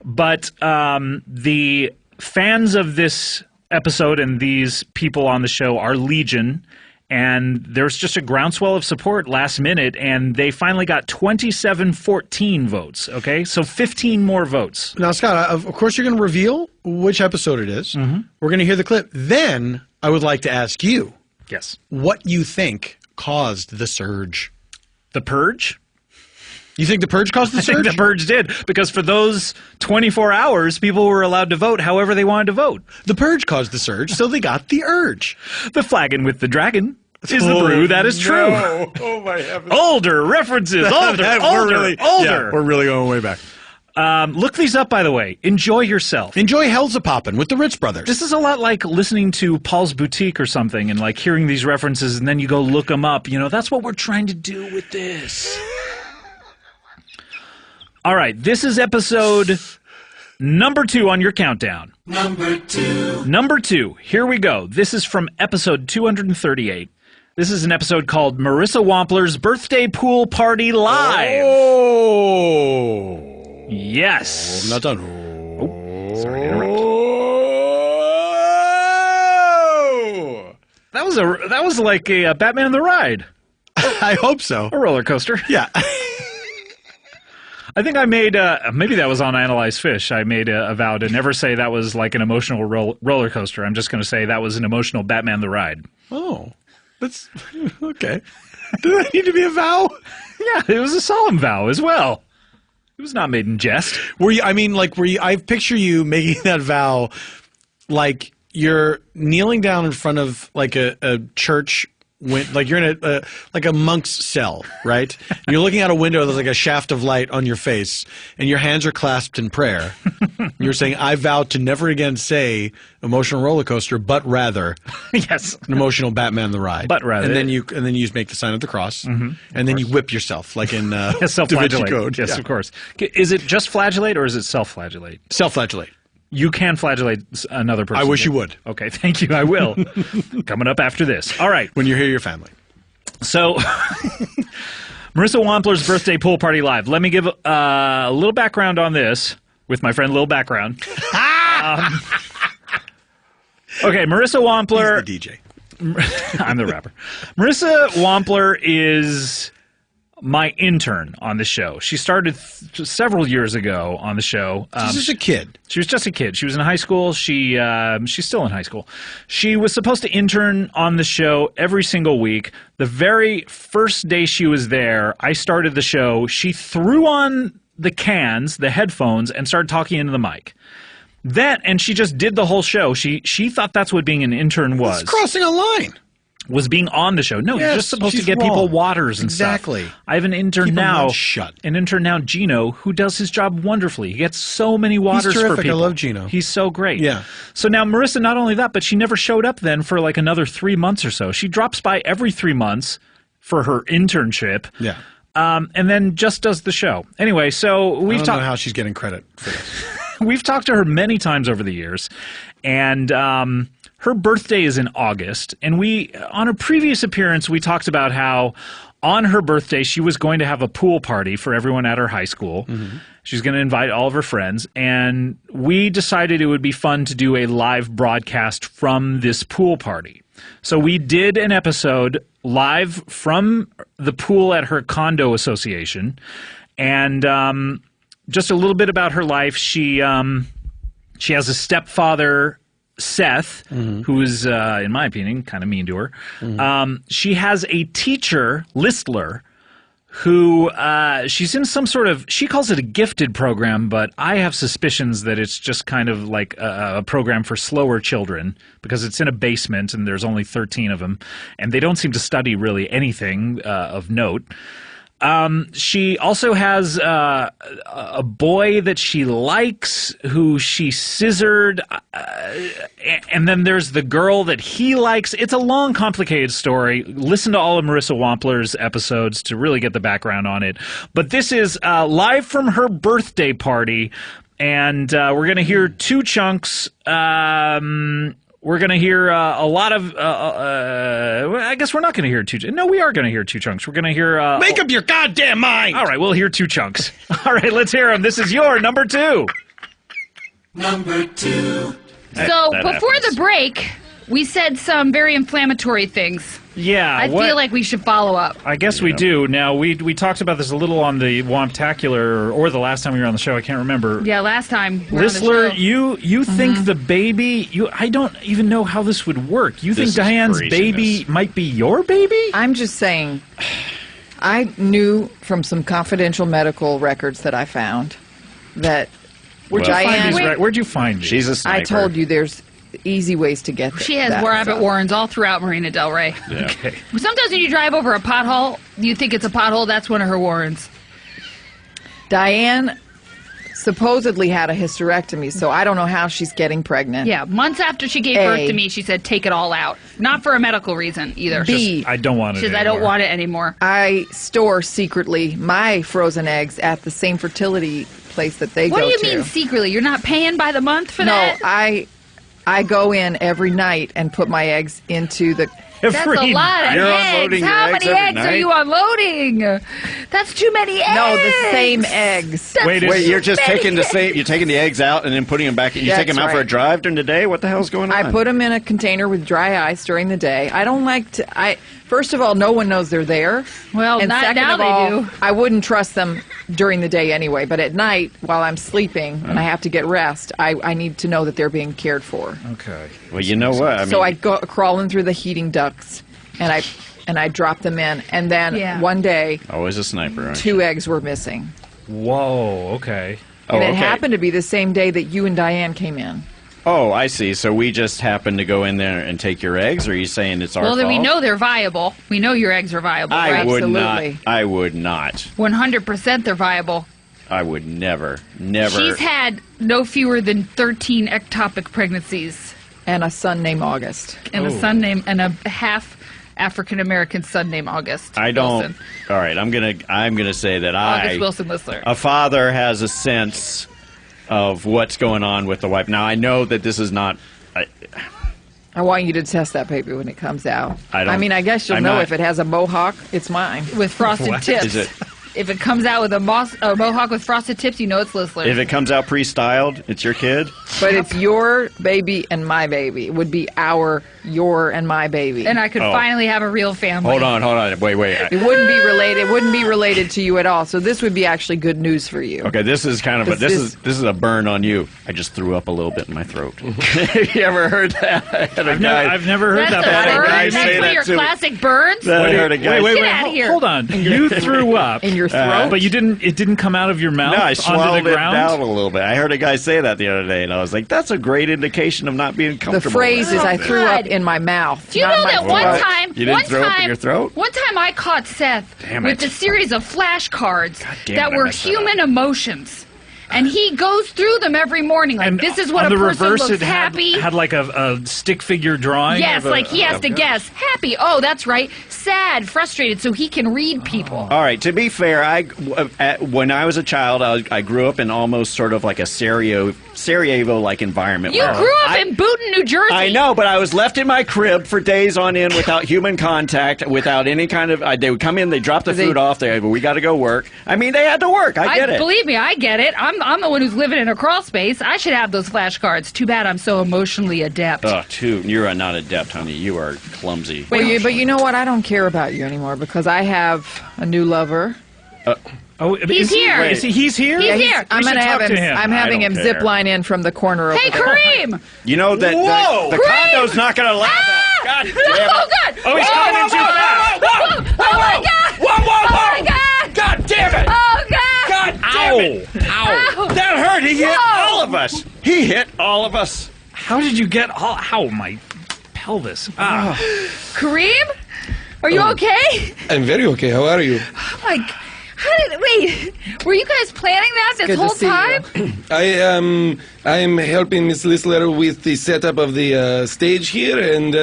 but the fans of this episode and these people on the show are legion. And there's just a groundswell of support last minute, and they finally got 2714 votes, okay? So 15 more votes. Now, Scott, of course you're going to reveal which episode it is. Mm-hmm. We're going to hear the clip. Then I would like to ask you what you think caused the surge. The purge? You think the purge caused the surge? I think the purge did, because for those 24 hours, people were allowed to vote however they wanted to vote. The purge caused the surge, so they got the urge. The flagon with the dragon is the brew that is true. No. Oh, my heavens. Older references. Older. Yeah, we're really going way back. Look these up, by the way. Enjoy yourself. Enjoy Hell's a Poppin' with the Ritz Brothers. This is a lot like listening to Paul's Boutique or something and like hearing these references and then you go look them up. That's what we're trying to do with this. All right, this is episode number 2 on your countdown. Number 2. Here we go. This is from episode 238. This is an episode called Marissa Wampler's Birthday Pool Party Live. Oh. Yes. I'm not done. Oh, sorry to interrupt. Oh. That was like a Batman the Ride. I hope so. A roller coaster. Yeah. I think I made, maybe that was on Analyze Fish. I made a vow to never say that was like an emotional roller coaster. I'm just going to say that was an emotional Batman the Ride. Oh, that's okay. Did that need to be a vow? Yeah, it was a solemn vow as well. It was not made in jest. I picture you making that vow like you're kneeling down in front of like a church. Like you're in a monk's cell, right? And you're looking out a window. There's like a shaft of light on your face, and your hands are clasped in prayer. You're saying, "I vow to never again say emotional roller coaster, but rather, yes, an emotional Batman the Ride." But rather, and then you make the sign of the cross, and then you whip yourself like in Da Vinci Code. Yes, of course. Is it just flagellate or is it self-flagellate? Self-flagellate. You can flagellate another person. I wish you would. Okay, thank you. I will. Coming up after this. All right. When you hear your family. So, Marissa Wampler's birthday pool party live. Let me give a little background on this with my friend Lil Background. Okay, Marissa Wampler. He's the DJ. I'm the rapper. Marissa Wampler is my intern on the show. She started several years ago on the show. She's just a kid. She was just a kid. She was in high school. She's still in high school. She was supposed to intern on the show every single week. The very first day she was there, I started the show. She threw on the headphones, and started talking into the mic. And she just did the whole show. She thought that's what being an intern was. It's crossing a line. Was being on the show. No, Yes, you're just supposed to she's get wrong. people waters and Exactly. stuff. I have an intern Keep 'em now. mouths shut. An intern now, Gino, who does his job wonderfully. He gets so many waters for terrific. I people. love Gino. He's so great. Yeah. So now Marissa, not only that, but she never showed up then for like another 3 months or so. She drops by every 3 months for her internship. Yeah. And then just does the show. Anyway, so we've I don't talked. know how she's getting credit for this. We've talked to her many times over the years, and her birthday is in August. And on a previous appearance, we talked about how on her birthday she was going to have a pool party for everyone at her high school. Mm-hmm. She's going to invite all of her friends, and we decided it would be fun to do a live broadcast from this pool party. So we did an episode live from the pool at her condo association, and just a little bit about her life. She has a stepfather, Seth, who is, in my opinion, kind of mean to her. She has a teacher, Listler, who she's in some sort of, she calls it a gifted program, but I have suspicions that it's just kind of like a program for slower children, because it's in a basement and there's only 13 of them, and they don't seem to study really anything of note. She also has a boy that she likes, who she scissored, and then there's the girl that he likes. It's a long, complicated story. Listen to all of Marissa Wampler's episodes to really get the background on it. But this is live from her birthday party, and we're going to hear two chunks. We're going to hear a lot of, I guess we're not going to hear two. No, we are going to hear two chunks. We're going to hear. Make up your goddamn mind! All right, we'll hear two chunks. All right, let's hear them. This is your number two. Number two. So before the break, we said some very inflammatory things. Yeah. I feel like we should follow up. I guess we do. Now, we talked about this a little on the Womptacular, or the last time we were on the show. I can't remember. Yeah, last time. we were on the Whistler, show. you think the baby, I don't even know how this would work. You think This is Diane's craziness. baby might be your baby? I'm just saying, I knew from some confidential medical records that I found that Diane, Where'd you find these? She's a sniper. I told you there's easy ways to get there. She has rabbit warrens all throughout Marina Del Rey. Yeah. Okay. Sometimes when you drive over a pothole, you think it's a pothole, that's one of her warrens. Diane supposedly had a hysterectomy, so I don't know how she's getting pregnant. Yeah, months after she gave birth to me, she said, take it all out. Not for a medical reason, either. B, I don't want it She says, I anymore. don't want it anymore. I store secretly my frozen eggs at the same fertility place that they What go do you to. mean secretly? You're not paying by the month for No, that? I go in every night and put my eggs into the That's a lot of You're eggs. unloading your How eggs many every eggs are night? you unloading? That's too many eggs. No, the same eggs. That's Wait, Wait, you're just many taking you're taking the eggs out and then putting them back. You take them out for a right. drive during the day. What the hell's going on? I put them in a container with dry ice during the day. I don't like to. First of all, no one knows they're there. Well, and not second now of they all, do. I wouldn't trust them during the day anyway. But at night, while I'm sleeping and I have to get rest, I need to know that they're being cared for. Okay. Well, you know what? I mean, So I go crawling through the heating ducts, and I drop them in, and then one day, always a sniper. Aren't 2 eggs were missing, Whoa. Okay. Oh, and it okay. happened to be the same day that you and Diane came in. Oh, I see. So we just happened to go in there and take your eggs, or are you saying it's our Well, fault? then we know they're viable. We know your eggs are viable, I right? would Absolutely. not. I would not. 100% they're viable. I would never. She's had no fewer than 13 ectopic pregnancies And a son named August. and a half African American son named August. I don't. Wilson. All right, I'm gonna say that August Wilson Whistler. a father has a sense of what's going on with the wife. Now I know that this is not. I want you to test that baby when it comes out. I don't- mean, I guess you'll I'm know not- if it has a mohawk. It's mine. With frosted tips. Is it? If it comes out with a mohawk with frosted tips, you know it's Whistler. If it comes out pre-styled, it's your kid. But it's your baby and my baby. It would be your and my baby. and I could Oh. finally have a real family. Hold on, wait. It wouldn't be related. It wouldn't be related to you at all. So this would be actually good news for you. Okay, this is kind of a, this is a burn on you. I just threw up a little bit in my throat. You ever heard that? I had a guy- I've never heard That's that a before. burn. guy That's say one of that your too. classic burns. I heard a guy. Wait, Get outta here. hold on. You threw up In your throat? but you didn't. It didn't come out of your mouth No, I onto swallowed the it ground. down a little bit. I heard a guy say that the other day, and I was like, "That's a great indication of not being The comfortable." phrase is I threw up God. in my mouth. Do you not know my that throat. one time? You didn't throw up in your throat? One time I caught Seth Damn with it. a series of flashcards damn that it, I were messed that human emotions. And he goes through them every morning. Like, And this is what on a the person reverse, looks it happy. had like a stick figure drawing. Yes, of a- like he has to guess. Happy. Oh, that's right. Sad, frustrated, so he can read people. All right. To be fair, when I was a child, I grew up in almost sort of like a Sarajevo-like environment. You where grew up in Booton, New Jersey. I know, but I was left in my crib for days on end without human contact, without any kind of. They would come in, they drop the food off. We got to go work. I mean, they had to work. I get it. Believe me, I get it. I'm the one who's living in a crawl space. I should have those flashcards. Too bad I'm so emotionally adept. Oh, you're not adept, honey. You are clumsy. But you know what? I don't care about you anymore because I have a new lover. Oh, He's here. Wait, he's here. He's here. I'm We should gonna have talk him. to him. I'm I having don't him care. zip line in from the corner over Hey, there. Kareem! You know that Whoa! the condo's not going to allow that. God damn it. Oh, God! Oh, he's coming in too fast. Oh, my God! Whoa! Oh, my God! God damn it! Oh, God! God damn it! Ow! That hurt. He hit Whoa. all of us. He hit all of us. How did you get all? How my pelvis? Ah. Kareem? Are you okay? I'm very okay. How are you? Oh, my God. Wait, were you guys planning that this Good to whole see you. time? I'm helping Miss Listler with the setup of the stage here, and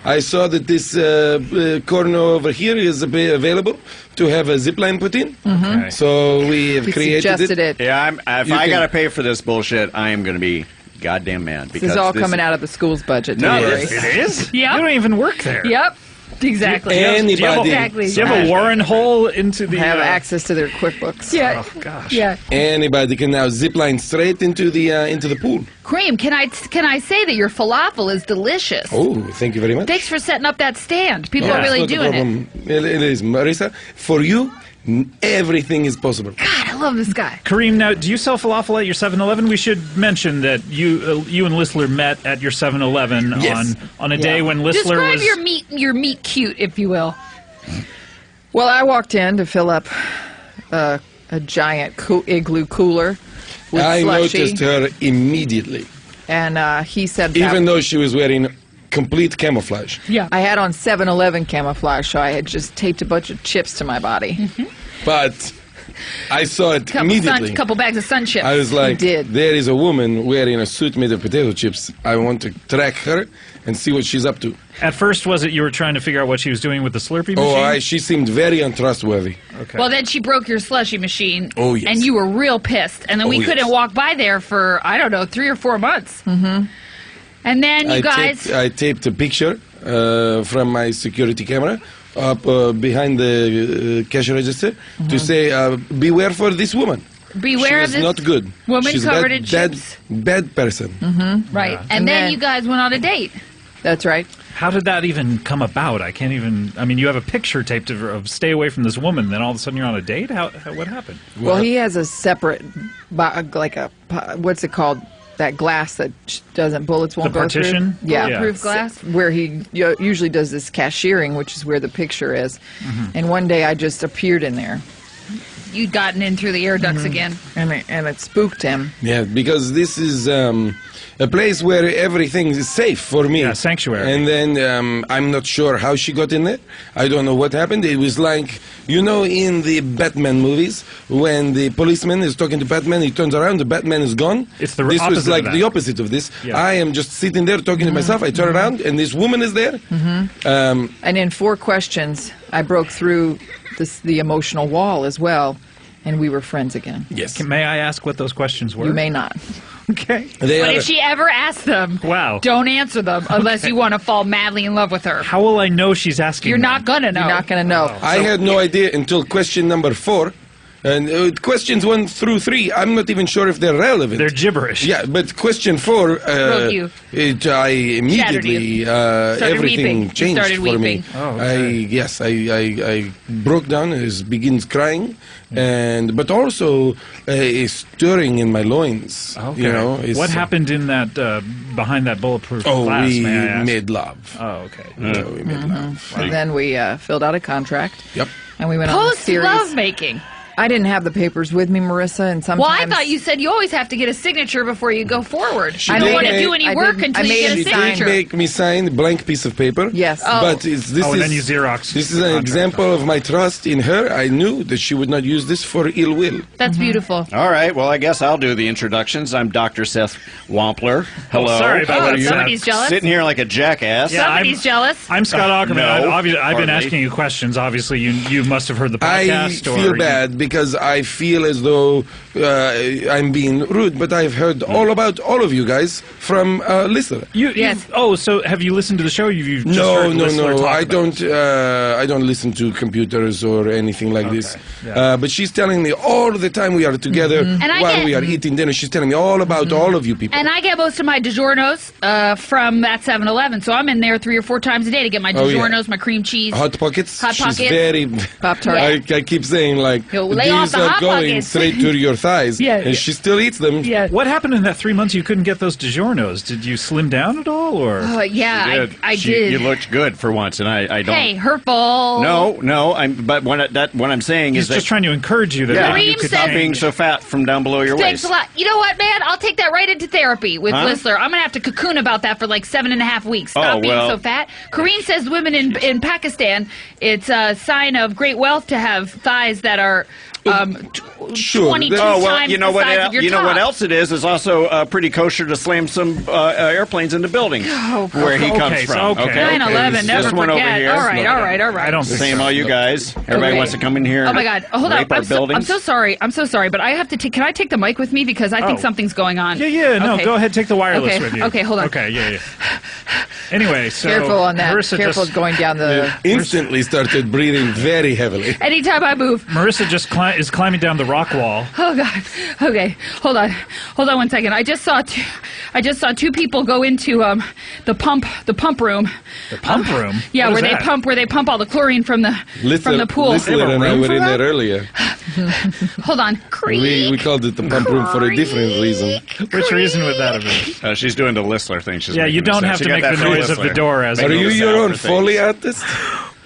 I saw that this corner over here is available to have a zipline put in. Okay. So we have He created suggested it. Yeah, if You I can- got to pay for this bullshit, I am going to be goddamn mad. This is all coming out of the school's budget. No, don't worry. this- It is. Yep. You don't even work there. Yep. Exactly. Anybody, Exactly. Do you have a Warren hole into the? Have access to their QuickBooks. Yeah. Oh gosh. Yeah. anybody can now zipline straight into the pool. Kareem, can I say that your falafel is delicious? Oh, thank you very much. Thanks for setting up that stand. People Yeah. are really Not a doing it. problem. It is, Marisa. For you, everything is possible. God, I love this guy. Kareem, now, do you sell falafel at your 7-Eleven? We should mention that you and Listler met at your 7-Eleven Yes. on a day when Listler Describe was. your meat cute, if you will. Well, I walked in to fill up a giant igloo cooler with I slushy, noticed her immediately, and he said that even though she was wearing complete camouflage. Yeah. I had on 7-Eleven camouflage, so I had just taped a bunch of chips to my body. Mm-hmm. But I saw it immediately. Couple bags of sun chips. I was like, did. there is a woman wearing a suit made of potato chips. I want to track her and see what she's up to. At first, was it you were trying to figure out what she was doing with the Slurpee machine? Oh, she seemed very untrustworthy. Okay. Well, then she broke your slushy machine. Oh, yes. And you were real pissed. And then we Oh, couldn't yes. walk by there for, I don't know, 3 or 4 months. Mm-hmm. And then you guys... I taped a picture from my security camera up behind the cash register to say, beware for this woman. Beware of She's this not good. woman She's covered a in bad, chips. bad person. Right. Yeah. And then you guys went on a date. That's right. How did that even come about? I can't even. I mean, you have a picture taped of stay away from this woman. Then all of a sudden you're on a date. What happened? Well, he has a separate, what's it called? That glass that doesn't bullets won't The go through. partition? Yeah, Bulletproof glass? where he usually does this cashiering, which is where the picture is. And one day I just appeared in there, You'd gotten in through the air ducts again. and it spooked him. Yeah, because this is a place where everything is safe for me. Yeah, sanctuary. And then I'm not sure how she got in there. I don't know what happened. It was like, you know, in the Batman movies, when the policeman is talking to Batman, he turns around, the Batman is gone. It's the This was opposite of like that. the opposite of this. Yeah. I am just sitting there talking to myself. I turn around, and this woman is there. And in 4 questions, I broke through the emotional wall as well, and we were friends again. Yes. May I ask what those questions were? You may not. Okay. They But are- if she ever asks them, Wow. don't answer them unless you want to fall madly in love with her. How will I know she's asking? You're them? not going to know. You're not going to know. I had no idea until question number 4. And questions 1 through 3, I'm not even sure if they're relevant. They're gibberish. Yeah, but question 4, Broke you. I immediately everything weeping. changed Started for weeping. me. Oh, okay. I broke down, begins crying, but also a stirring in my loins. Okay. You know, what happened in that behind that bulletproof Oh, glass? we may I ask? made love. Oh, okay. We made love. And then we filled out a contract. Yep. And we went on a Post series. love making. I didn't have the papers with me, Marissa, and sometimes... Well, I thought you said you always have to get a signature before you go forward. She I don't did want to make- do any I work didn't- until I you made get a him She sign. signature. did make me sign a blank piece of paper. Yes. Oh. But this Oh, and is then you Xerox. This is an contract. example of my trust in her. I knew that she would not use this for ill will. That's beautiful. All right, well, I guess I'll do the introductions. I'm Dr. Seth Wampler. Hello. sorry about Oh, that, Seth. somebody's jealous. Sitting here like a jackass. Yeah, Somebody's jealous. I'm Scott Aukerman. No, I've been hardly. asking you questions. Obviously, you must have heard the I podcast. feel or bad because I feel as though I'm being rude, but I've heard all about all of you guys from listener. Yes. So have you listened to the show? You've just No, heard no, Whistler no. talk I about it. don't. I don't listen to computers or anything like this. yeah. But she's telling me all the time we are together And I while get- we are eating dinner. She's telling me all about all of you people. And I get most of my DiGiorno's from that 7-Eleven, so I'm in there 3 or 4 times a day to get my Oh, yeah. DiGiorno's, my cream cheese. Hot Pockets. Hot She's Pockets. very. Pop-Tart. I keep saying like He'll lay off these the are Hot going Pockets. straight to your thighs, Yeah. and she still eats them. Yeah. What happened in that 3 months you couldn't get those DiGiorno's? Did you slim down at all, or? Yeah, I did. You looked good for once, and I don't. Hey, hurtful. No. But what I'm saying He's is that just trying to encourage you that yeah, maybe you Kareem could said- stop being change. so fat from down below your Thanks waist. a lot. You know what, man? I'll take that right into therapy with Huh? Whistler. I'm going to have to cocoon about that for like 7.5 weeks. Stop Oh, being well. so fat. Kareem says women in Pakistan, it's a sign of great wealth to have thighs that are Sure. 22 Oh well, times you know the what? size of your You know what top. else it is? It's also pretty kosher to slam some airplanes into buildings where he comes Okay, so- from. okay. 9/11, never This one over forget. here. All right. I don't think Same, so. all you guys. Everybody Okay. wants to come in here. Oh and my God! Hold on. rape our I'm buildings. so sorry. I'm so sorry, but I have to. Can I take the mic with me because I think Oh. something's going on? Yeah, no, Okay. go ahead, take the wireless Okay, with you. okay, hold on. Okay, yeah. Anyway, so Careful on that. Marissa Careful just, going down the... Instantly started breathing very heavily. Anytime I move. Marissa just is climbing down the rock wall. Oh God. Okay. Hold on 1 second. I just saw two people go into the pump room. The pump room? Yeah, What where is they that? pump all the chlorine from the pool. Littler and I room were for in that? there earlier. Hold on. We called it the pump room for a different reason. Which reason would that have been? She's doing the Listler thing. She's Yeah, making you don't this have up. She to got make that the from noise of the Whistler. door as Are it you goes your out. own Foley artist?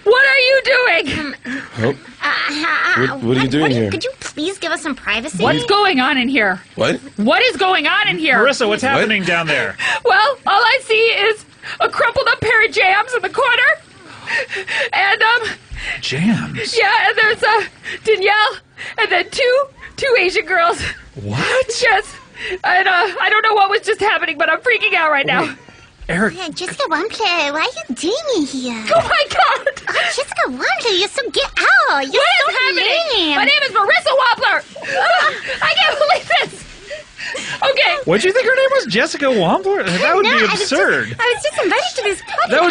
What are you doing? Oh, what are you doing here? Could you please give us some privacy? What's going on in here? What? What is going on in here? Marissa, what's happening down there? Well, all I see is a crumpled up pair of jams in the corner. And Jams. yeah, and there's Danielle and then two Asian girls. What? Yes. And I don't know what was just happening, but I'm freaking out right now. Eric. Yeah, Jessica Wampler, why are you doing here? Oh my God! Jessica Wampler, you're so get out. You're What so is happening? lame. My name is Marissa Wampler. I can't believe this. Okay, What'd you think her name was? Jessica Wampler? That would be absurd. I was just invited to this podcast. That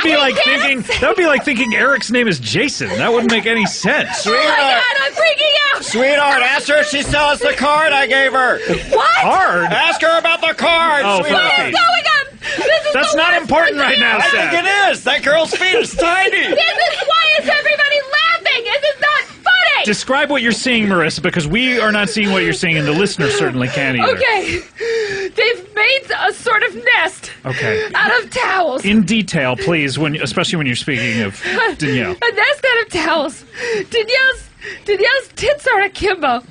would be like thinking Eric's name is Jason. That wouldn't make any sense. Oh my God, I'm freaking out. Sweetheart, ask her if she still has the card I gave her. What? Card? Ask her about the card, Oh, sweetheart. What is going on? This is That's the not worst important right now, I Seth. think it is. That girl's feet is tiny. Why is everybody laughing? This is not funny. Describe what you're seeing, Marissa, because we are not seeing what you're seeing, and the listeners certainly can't either. Okay. They've made a sort of nest Okay. out of towels. In detail, please, especially when you're speaking of Danielle. A nest out of towels. Danielle's tits are akimbo.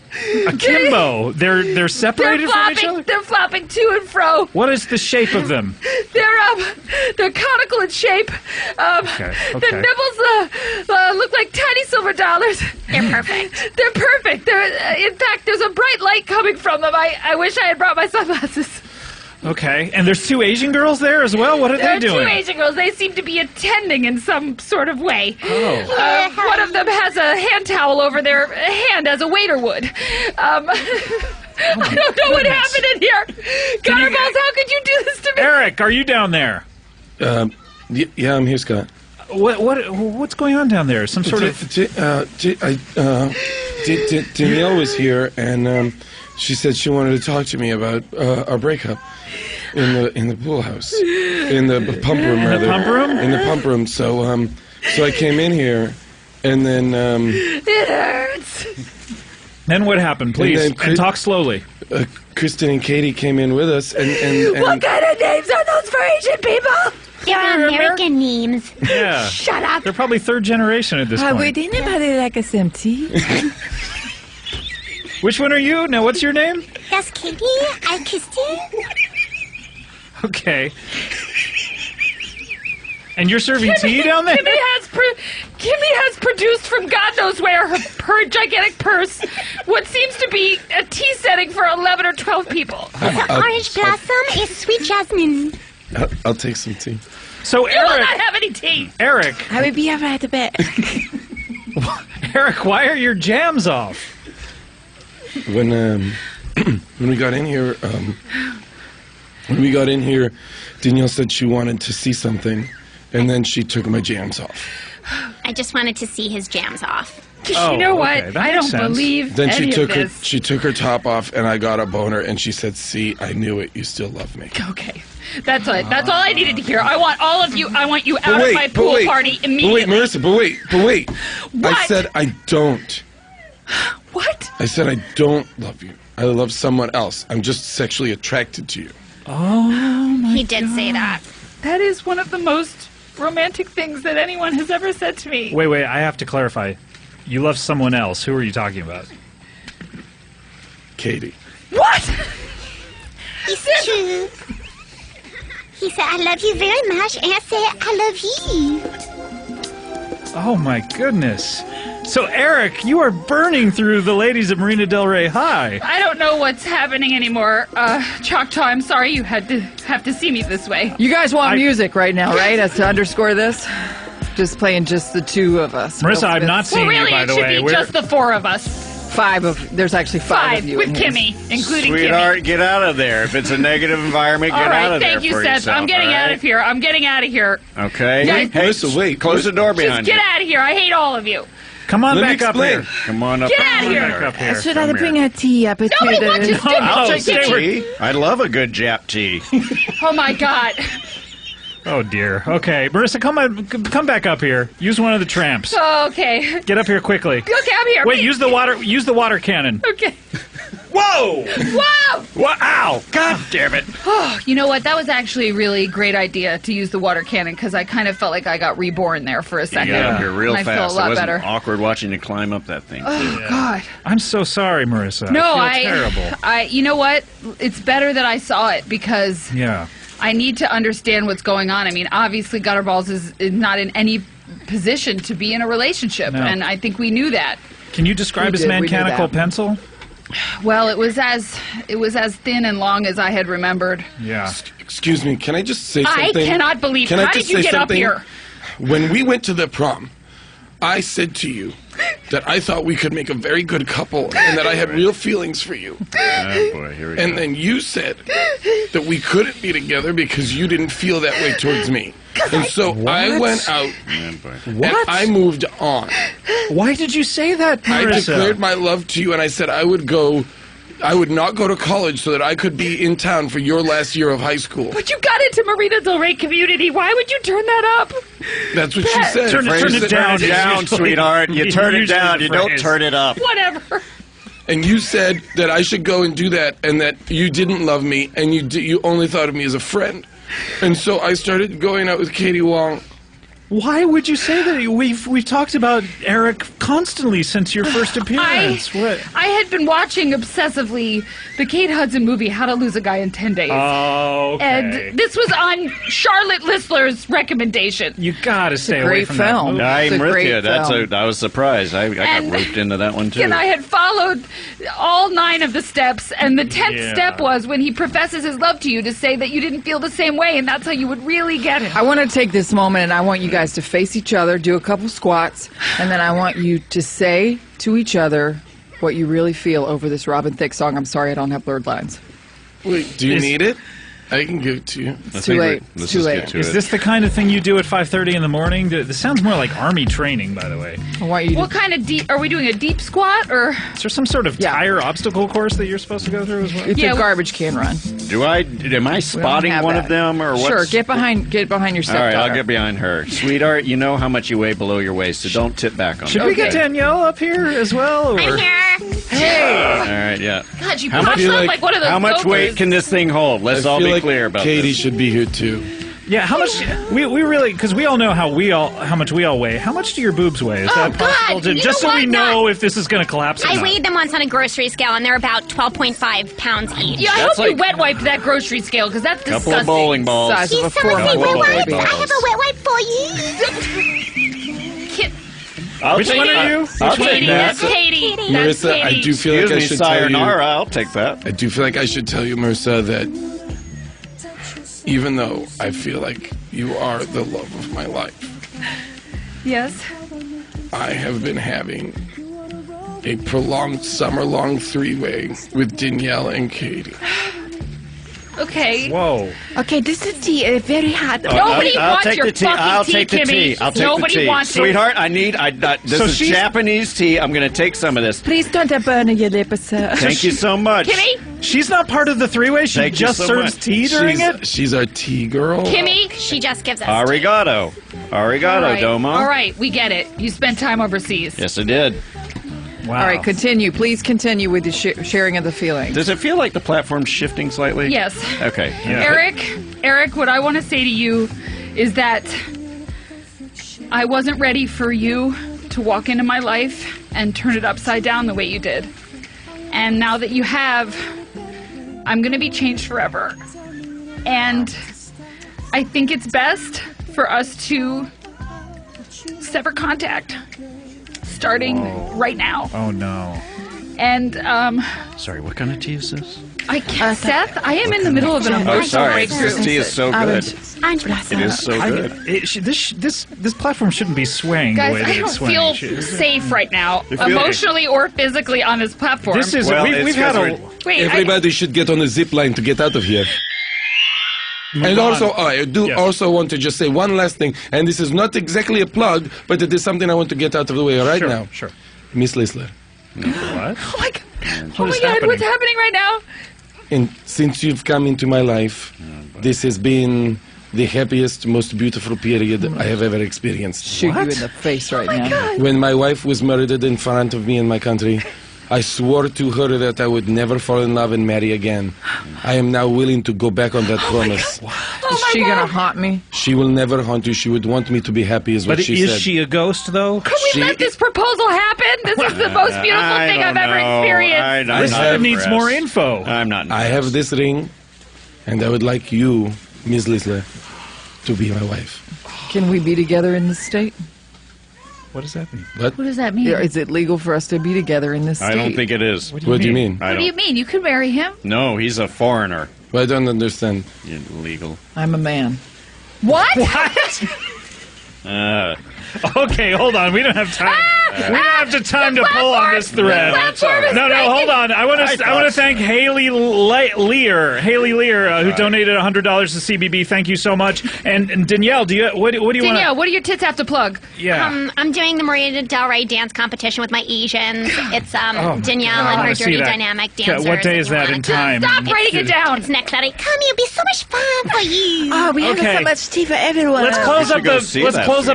Akimbo. They're separated from each other? They're flopping to and fro. What is the shape of them? They're conical in shape. Okay. The nipples look like tiny silver dollars. They're perfect. They're perfect. In fact, there's a bright light coming from them. I wish I had brought my sunglasses. Okay. And there's two Asian girls there as well? What are There they are doing? two Asian girls. They seem to be attending in some sort of way. Oh. One of them has a hand towel over their hand as a waiter would. I don't know what happened in here. Gutterballs, how could you do this to me? Eric, are you down there? Yeah, I'm here, Scott. What's going on down there? Some sort of... Danielle was here, and she said she wanted to talk to me about our breakup in the pool house, in the pump room, rather. pump room? In the pump room. So I came in here, and then It hurts. Then what happened? Please, and talk slowly. Kristen and Katie came in with us, and What kind of names are those for Asian people? They're American names. Yeah. Shut up. They're probably third generation at this point. anybody like a some tea? Which one are you? Now, what's your name? That's Katie. I kissed you. Okay. And you're serving tea down there? Kimmy has produced from God knows where her gigantic purse what seems to be a tea setting for 11 or 12 people. It's orange blossom. It's sweet jasmine. I'll take some tea. So, You will Eric, not have any tea. Eric, I will be right back. Eric, why are your jams off? When we got in here, Danielle said she wanted to see something, and then she took my jams off. I just wanted to see his jams off. Oh, You know what? okay, that I makes don't sense. believe Then any of this. she took her top off, and I got a boner, and she said, "See, I knew it. You still love me." Okay. That's it. That's all I needed to hear. I want all of you. I want you out of my But pool wait, party But immediately. wait, Marissa, but wait. What? I said I don't. What? I said I don't love you. I love someone else. I'm just sexually attracted to you. He did say that. That is one of the most romantic things that anyone has ever said to me. Wait, I have to clarify. You love someone else. Who are you talking about? Katie. What? It's true. He said, I love you very much, and I said, I love you. Oh, my goodness. So, Eric, you are burning through the ladies of Marina Del Rey High. I don't know what's happening anymore. Choctaw, I'm sorry you have to see me this way. You guys want music right now, right? As to underscore this? Just playing just the two of us. Marissa, I'm not seeing Well, really, you, by it the should way. be just the four of us. There's actually five of you. With in here. Kimmy, including Sweetheart, Kimmy. get out of there. If it's a negative environment, get All right, out of there thank you, for Seth. yourself, I'm getting all out right? of here. I'm getting out of here. Okay. Yeah, Hey, Marissa, wait. Close the door Just behind get you. out of here. I hate all of you. Come on Let me back up explain. here. Come on up. Get out of Come here. back up here. Should Come I bring here. a tea up to Nobody wants the... to do I'll Oh, take the stay with- tea. I love a good Jap tea. Oh my God. Oh, dear. Okay, Marissa, come back up here. Use one of the tramps. Okay. Get up here quickly. Okay, I'm here. Wait, use the water cannon. Okay. Whoa! Wow! Ow! God damn it! Oh, you know what? That was actually a really great idea to use the water cannon because I kind of felt like I got reborn there for a You second. got up here real I fast. felt a lot it wasn't better. awkward watching you climb up that thing. Oh God! I'm so sorry, Marissa. No, I feel terrible. you know what? It's better that I saw it because Yeah. I need to understand what's going on. I mean, obviously, Gutterballs is not in any position to be in a relationship, No. and I think we knew that. Can you describe We his did, we knew mechanical that. pencil? Well, it was as thin and long as I had remembered. Yeah. Excuse me, can I just say I something? cannot believe. Can I How just did you say get up something? here? When we went to the prom, I said to you that I thought we could make a very good couple and that I had real feelings for you. Oh, boy, here we go. And then you said that we couldn't be together because you didn't feel that way towards me. And so I went out and I moved on. Why did you say that, Marissa? I declared my love to you and I said I would not go to college so that I could be in town for your last year of high school. But you got into Marina Del Rey community. Why would you turn that up? That's what she said. Turn it down, sweetheart. You turn it down. You don't turn it up. Whatever. And you said that I should go and do that and that you didn't love me and you only thought of me as a friend. And so I started going out with Katie Wong. Why would you say that? We've talked about Eric constantly since your first appearance. I had been watching obsessively the Kate Hudson movie How to Lose a Guy in 10 Days. Oh, okay. And this was on Charlotte Listler's recommendation. You gotta stay away from that movie. I'm with you. I was surprised. I got roped into that one too. And I had followed all 9 of the steps, and the 10th step was when he professes his love to you to say that you didn't feel the same way, and that's how you would really get him. I want to take this moment and I want you guys to face each other, do a couple squats, and then I want you to say to each other what you really feel over this Robin Thicke song. I'm sorry I don't have blurred lines. Wait, do you need it? I can give it to you. It's too late. It's too late. Is this the kind of thing you do at 5:30 in the morning? This sounds more like army training, by the way. I want you to... What kind of deep... Are we doing a deep squat, or... Is there some sort of tire obstacle course that you're supposed to go through as well? It's a garbage can run. Am I spotting one of them, or what? Sure, get behind your stepdaughter. All right, I'll get behind her. Sweetheart, you know how much you weigh below your waist, so don't tip back on me. Should we get Danielle up here as well? Or? I'm here. Hey! All right, yeah. God, you popped up like one of those How much gophers. weight can this thing hold? Let's all be clear about Katie this. should be here too. Yeah, how much? We really, because we all know how much we all weigh. How much do your boobs weigh? Is that possible? God, Just so we know if this is going to collapse. Or I not. weighed them once on a grocery scale, and they're about 12.5 pounds each. Yeah, I hope you wet wiped that grocery scale, because that's disgusting. Couple of bowling balls. Size of a Can someone say wet wipe? baby. I have a wet wipe for you. Which one are you? I'll Katie, take that. that's Katie. That's Marissa, Katie. I do feel like I Excuse me, should tell you. sayonara. I'll take that. I do feel like I should tell you, Marissa, that even though I feel like you are the love of my life, Yes. I have been having a prolonged summer-long three-way with Danielle and Katie. Okay. Whoa. Okay, this is tea. Very hot. Nobody I'll wants take your the tea. fucking I'll tea, take the Kimmy. tea. I'll take Nobody the tea. wants it. Sweetheart, this So is she's- Japanese tea. I'm going to take some of this. Please don't burn your lips. Thank you so much. Kimmy? She's not part of the three-way. She Thank you just so serves much. tea during it. She's our tea girl. Kimmy? She just gives us Arigato. Arigato, All right. Doma. All right, we get it. You spent time overseas. Yes, I did. Wow. All right, continue. Please continue with the sharing of the feelings. Does it feel like the platform's shifting slightly? Yes. Okay. Eric, what I want to say to you is that I wasn't ready for you to walk into my life and turn it upside down the way you did. And now that you have, I'm going to be changed forever. And I think it's best for us to sever contact starting right now. Oh no. And Sorry, what kind of tea is this? Seth, I am in the middle of an Oh, emotional sorry. breakthrough. This tea is so good. Andrew. It is so good. This platform shouldn't be swaying the Guys, way that I it's don't swaying. feel safe right now, You feel- emotionally or physically on this platform. This is Well, we've had a. Wait, Everybody should get on a zip line to get out of here. And also, I do also want to just say one last thing, and this is not exactly a plug, but it is something I want to get out of the way right now. Sure. Miss Lisler, What? Oh my God! What is God! happening? What's happening right now? and since you've come into my life, this has been the happiest, most beautiful period I have ever experienced. Shoot you in the face right now. When my wife was murdered in front of me in my country, I swore to her that I would never fall in love and marry again. I am now willing to go back on that promise. Is she going to haunt me? She will never haunt you. She would want me to be happy, is what But she is said. she a ghost though? Can we let this proposal happen? This is the most beautiful thing I've ever experienced. Lisler needs more info. I'm not. I have this ring, and I would like you, Miss Lisler, to be my wife. Can we be together in this state? What does that mean? What? What does that mean? Is it legal for us to be together in this state? I don't think it is. What do you mean? What do you mean? You could marry him? No, he's a foreigner. I don't understand. Illegal. I'm a man. What? Okay, hold on. We don't have time. We don't have time to pull on this thread. No, hold on. I want to thank Haley Lear, who donated $100 to CBB. Thank you so much. And Danielle, what do you want? Danielle, what do your tits have to plug? Yeah. I'm doing the Maria Del Rey dance competition with my Asians. It's Danielle and her dirty dynamic dancers. What day is that in time? Stop writing it down. It's next Saturday. Come, it'll be so much fun for you. Oh, we have so much tea for everyone. Let's close up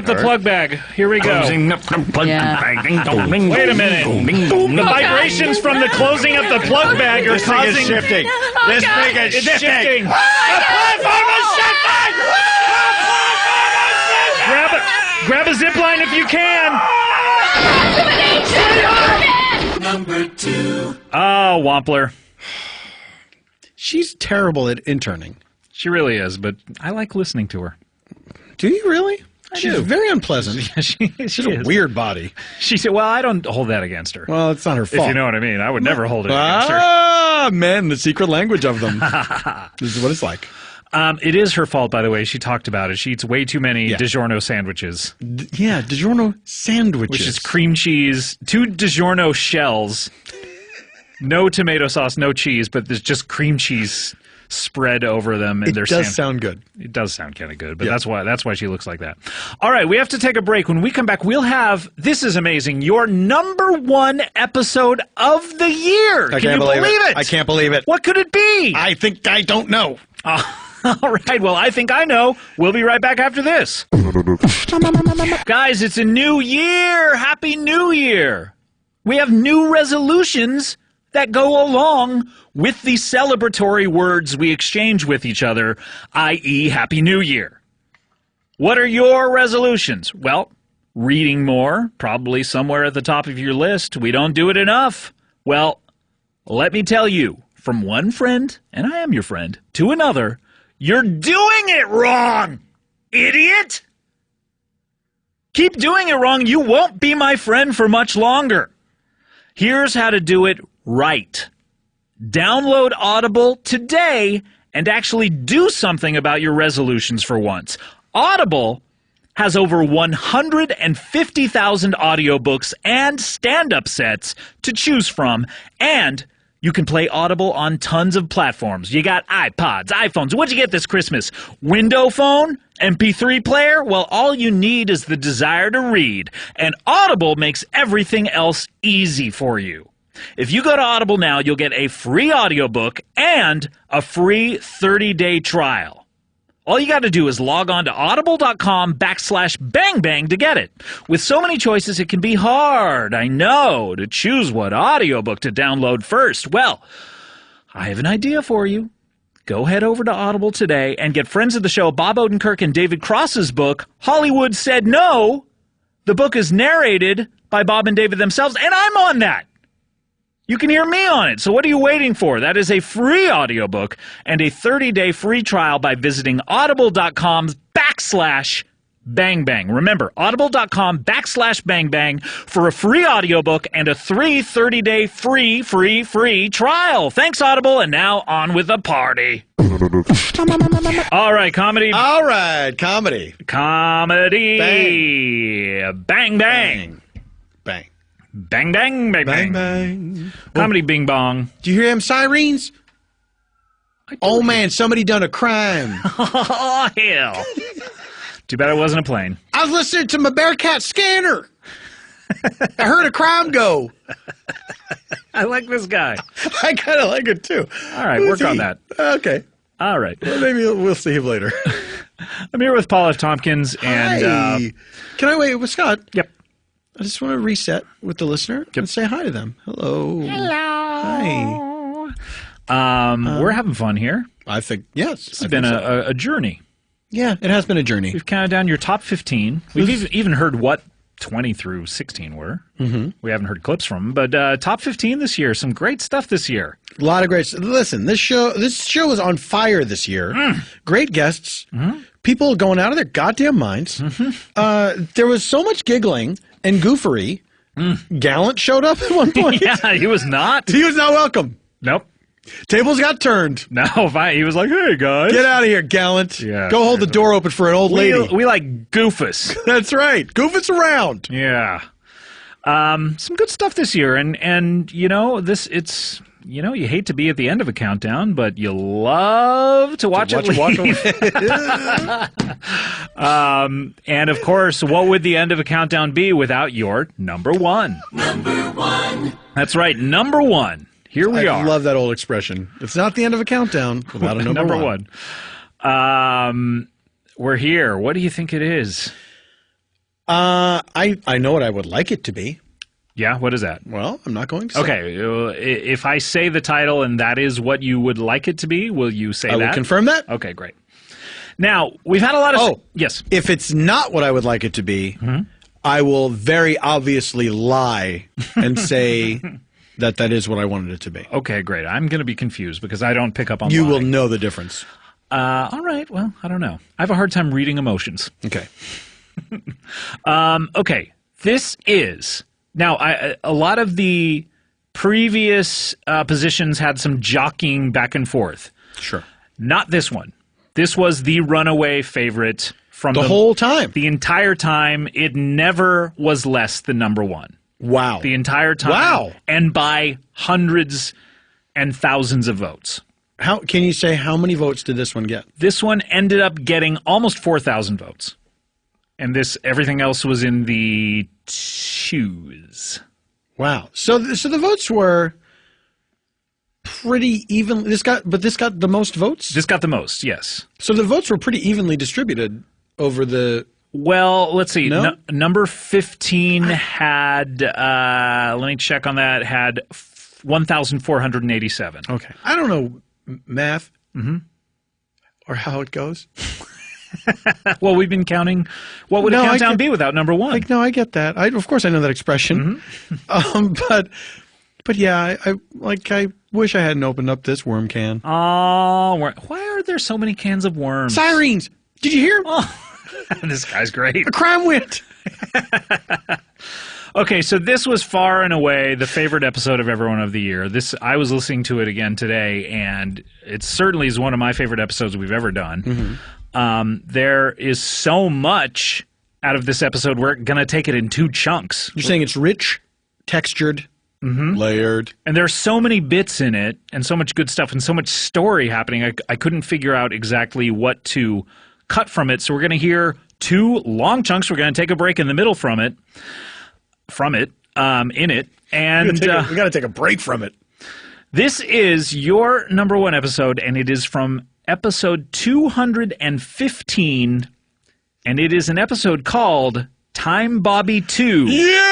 the plug bag. Here we go. Closing up the plug bag. Wait a minute. The vibrations from the closing of the plug bag are causing... This thing is shifting. This thing is shifting. The platform is shifting! Grab a zip line if you can. Number 2. Oh, Wampler. She's terrible at interning. She really is, but I like listening to her. Do you really? She's do. very unpleasant. Yeah, she She's a weird body. She said, well, I don't hold that against her. Well, it's not her fault. If you know what I mean. I would never hold it against her. Ah, man, the secret language of them. This is what it's like. It is her fault, by the way. She talked about it. She eats way too many DiGiorno sandwiches. DiGiorno sandwiches. Which is cream cheese, 2 DiGiorno shells, no tomato sauce, no cheese, but there's just cream cheese spread over them. And it does sound good. It does sound kind of good, but that's why she looks like that. All right, we have to take a break. When we come back, we'll have, this is amazing, your number 1 episode of the year. Can you believe it? I can't believe it. What could it be? I think I don't know. All right, well, I think I know. We'll be right back after this. Guys, it's a new year. Happy New Year. We have new resolutions that go along with the celebratory words we exchange with each other, i.e. Happy New Year. What are your resolutions? Well, reading more, probably somewhere at the top of your list. We don't do it enough. Well, let me tell you, from one friend, and I am your friend, to another, you're doing it wrong, idiot! Keep doing it wrong, you won't be my friend for much longer. Here's how to do it right. Download Audible today and actually do something about your resolutions for once. Audible has over 150,000 audiobooks and stand-up sets to choose from, and you can play Audible on tons of platforms. You got iPods, iPhones. What'd you get this Christmas? Window phone? MP3 player? Well, all you need is the desire to read, and Audible makes everything else easy for you. If you go to Audible now, you'll get a free audiobook and a free 30-day trial. All you got to do is log on to audible.com/bangbang to get it. With so many choices, it can be hard, I know, to choose what audiobook to download first. Well, I have an idea for you. Go head over to Audible today and get friends of the show Bob Odenkirk and David Cross's book, Hollywood Said No. The book is narrated by Bob and David themselves, and I'm on that. You can hear me on it, so what are you waiting for? That is a free audiobook and a 30-day free trial by visiting audible.com/bangbang. Remember, audible.com/bangbang for a free audiobook and a 30-day free trial. Thanks, Audible, and now on with the party. All right, comedy. All right, comedy. Comedy. Bang, bang. Bang. Bang. Bang, bang, bang, bang. Bang. Comedy bing bong. Do you hear them sirens? Oh, man, somebody done a crime. Oh, hell. Too bad it wasn't a plane. I was listening to my Bearcat scanner. I heard a crime go. I like this guy. I kind of like it, too. All right, work on that. Okay. All right. Well, maybe we'll see him later. I'm here with Paula Tompkins. And, hi. Can I wait with Scott? Yep. I just want to reset with the listener and say hi to them. Hello. Hello. Hi. We're having fun here. I think, yes. It's been a journey. Yeah, it has been a journey. We've counted down your top 15. We've even heard what 20 through 16 were. Mm-hmm. We haven't heard clips from them, but top 15 this year. Some great stuff this year. A lot of great stuff. Listen, this show is on fire this year. Great guests. Mm-hmm. People going out of their goddamn minds. Mm-hmm. There was so much giggling and goofery. Gallant showed up at one point. Yeah, he was not. He was not welcome. Nope. Tables got turned. No, he was like, "Hey guys, Get out of here, gallant. Yeah, Go hold the door open for an old lady." We like Goofus. That's right. Goofus around. Yeah. Some good stuff this year, and you know it's. You know, you hate to be at the end of a countdown, but you love to watch it leave. And of course, what would the end of a countdown be without your number one? Number one. That's right, number one. Here we are. I love that old expression. It's not the end of a countdown without a number one. We're here. What do you think it is? I know what I would like it to be. Yeah, what is that? Well, I'm not going to say. Okay, if I say the title and that is what you would like it to be, will you say that? I will confirm that. Okay, great. Now, we've had a lot of... Oh, yes. If it's not what I would like it to be, I will very obviously lie and say that is what I wanted it to be. Okay, great. I'm going to be confused because I don't pick up on You lying. will know the difference. All right, well, I don't know. I have a hard time reading emotions. Okay. Okay, this is... Now, a lot of the previous positions had some jockeying back and forth. Sure. Not this one. This was the runaway favorite from the whole time. The entire time. It never was less than number one. Wow. The entire time. Wow. And by hundreds and thousands of votes. How can you say how many votes did this one get? This one ended up getting almost 4,000 votes. And everything else was in the twos. Wow. So the votes were pretty even. This got the most votes? This got the most, yes. So the votes were pretty evenly distributed over the... Well, let's see. No? Number 15 had, let me check on that, had 1,487. Okay. I don't know math or how it goes. Well, we've been counting. What would a countdown be without number one? No, I get that. Of course, I know that expression. But yeah, I wish I hadn't opened up this worm can. Oh, why are there so many cans of worms? Sirens! Did you hear? Oh, this guy's great. A crime wit. Okay, so this was far and away the favorite episode of Everyone of the Year. I was listening to it again today, and it certainly is one of my favorite episodes we've ever done. There is so much out of this episode, we're going to take it in two chunks. You're saying it's rich, textured, layered. And there's so many bits in it, and so much good stuff, and so much story happening, I couldn't figure out exactly what to cut from it. So we're going to hear two long chunks. We're going to take a break in the middle in it. And we got to take a break from it. This is your number one episode, and it is from episode 215, and it is an episode called Time Bobby 2. Yeah!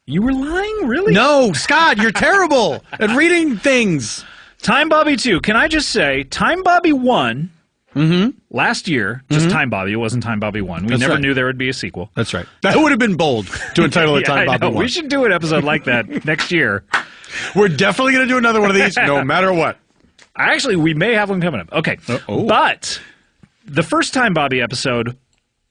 You were lying? Really? No, Scott, you're terrible at reading things. Time Bobby 2. Can I just say, Time Bobby 1 last year, just Time Bobby, it wasn't Time Bobby 1. We never knew there would be a sequel. That's right. That would have been bold to entitle it Time Bobby 1. We should do an episode like that next year. We're definitely going to do another one of these, no matter what. Actually, we may have one coming up. Okay. But the first Time Bobby episode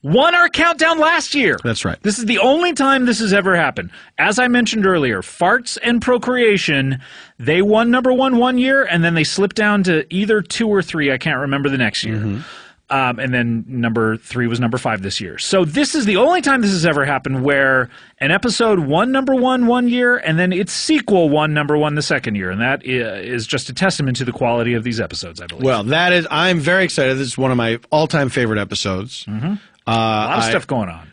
won our countdown last year. That's right. This is the only time this has ever happened. As I mentioned earlier, Farts and Procreation, they won number one year, and then they slipped down to either 2 or 3. I can't remember the next year. And then number 3 was number 5 this year. So this is the only time this has ever happened where an episode won number one year, and then its sequel won number 1 the second year. And that is just a testament to the quality of these episodes, I believe. Well, I'm very excited. This is one of my all-time favorite episodes. A lot of stuff going on.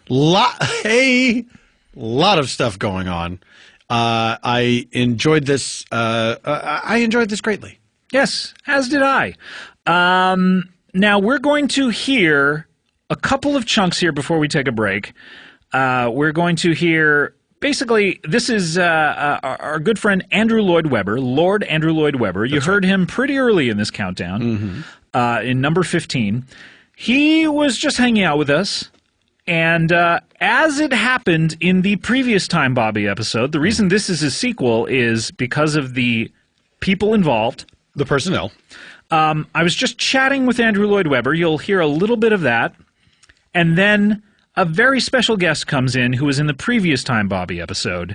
Lot of stuff going on. I enjoyed this. I enjoyed this greatly. Yes, as did I. Now, we're going to hear a couple of chunks here before we take a break. We're going to hear, basically, this is our good friend Andrew Lloyd Webber, Lord Andrew Lloyd Webber. You heard him pretty early in this countdown, in number 15. He was just hanging out with us, and as it happened in the previous Time Bobby episode, the reason this is a sequel is because of the people involved. The personnel. I was just chatting with Andrew Lloyd Webber. You'll hear a little bit of that. And then a very special guest comes in who was in the previous Time Bobby episode.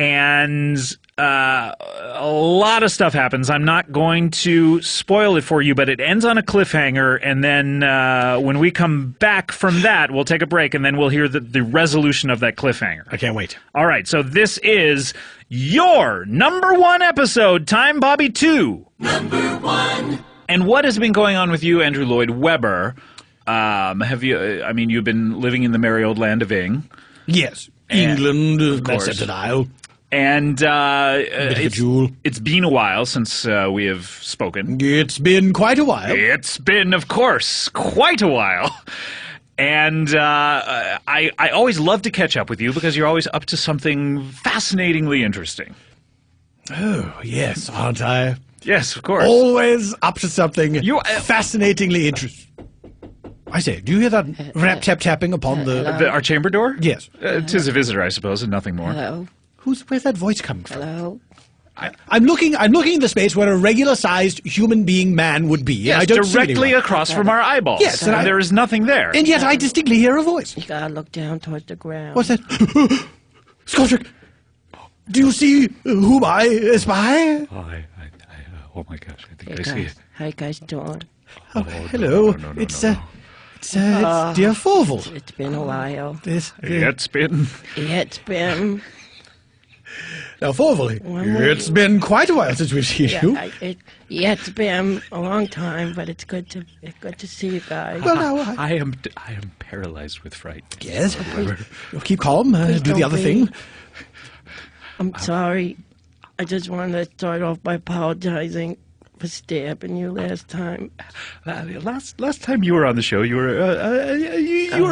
and a lot of stuff happens. I'm not going to spoil it for you, but it ends on a cliffhanger, and then when we come back from that, we'll take a break, and then we'll hear the resolution of that cliffhanger. I can't wait. All right, so this is your number one episode, Time Bobby 2. Number 1. And what has been going on with you, Andrew Lloyd Webber? Have you? I mean, you've been living in the merry old land of Ing. Yes, England, of course. that's denial. And it's been a while since we have spoken. It's been quite a while. It's been, of course, quite a while. And I always love to catch up with you because you're always up to something fascinatingly interesting. Oh, yes, aren't I? Yes, of course. Always up to something fascinatingly interesting. I say, do you hear that rap-tap-tapping upon our chamber door? Yes. 'Tis a visitor, I suppose, and nothing more. Hello. Where's that voice coming from? Hello. I'm looking in the space where a regular-sized human being man would be. Yes, I don't see directly anyone. across from our eyeballs. Yes, and there is nothing there. And yet I distinctly hear a voice. You gotta look down towards the ground. What's that? Scott, do you see whom I espy? Oh my gosh, I think I see it. How you guys doing? Oh, hello. It's dear Forval. It's been a while. It's been. Now, Forval, it's been quite a while since we've seen you. It's been a long time, but it's good to see you guys. Well, now, I am paralyzed with fright. Yes. You'll keep calm. Do the other thing. I'm sorry. I just wanted to start off by apologizing for stabbing you last time. Last time you were on the show, you were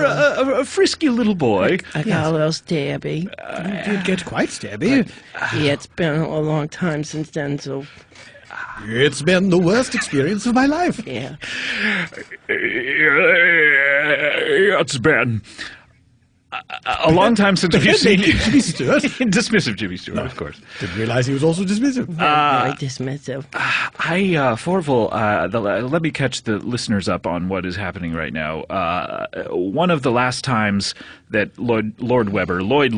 a frisky little boy. I got a little stabby. You did get quite stabby. Yeah, it's been a long time since then, so... It's been the worst experience of my life. Yeah. It's been a long time since we've seen Jimmy Stewart. Dismissive Jimmy Stewart, of course. Didn't realize he was also dismissive. Very dismissive. Forval, let me catch the listeners up on what is happening right now. One of the last times that Lloyd Webber, Lloyd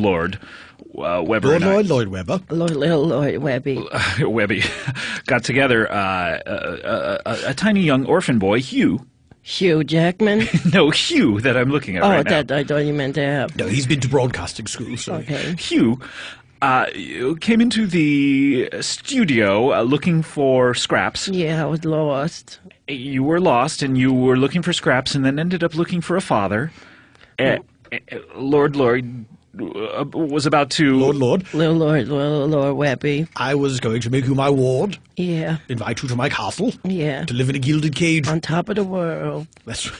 Webby got together, a tiny young orphan boy, Hugh Jackman? No, Hugh, that I'm looking at right now. I thought you meant that. No, he's been to broadcasting school, so... Okay. Hugh came into the studio looking for scraps. Yeah, I was lost. You were lost, and you were looking for scraps, and then ended up looking for a father. Lord was about to... Lord Webby. I was going to make you my ward. Yeah. Invite you to my castle. Yeah. To live in a gilded cage. On top of the world. That's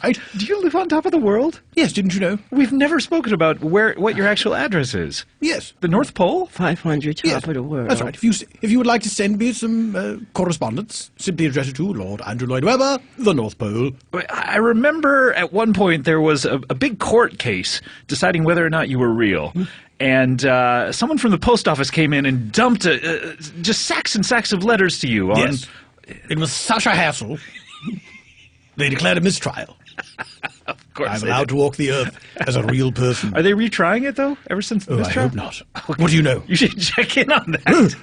right. Do you live on top of the world? Yes, didn't you know? We've never spoken about what your actual address is. Yes. The North Pole? 500 top of the world. That's right. If you would like to send me some correspondence, simply address it to Lord Andrew Lloyd Webber, the North Pole. I remember at one point there was a big court case deciding whether or not you were real. And someone from the post office came in and dumped just sacks and sacks of letters to you. Yes. It was such a hassle. They declared a mistrial. Of course. I'm allowed to walk the earth as a real person. Are they retrying it, though, ever since the mistrial? I hope not. Okay. What do you know? You should check in on that.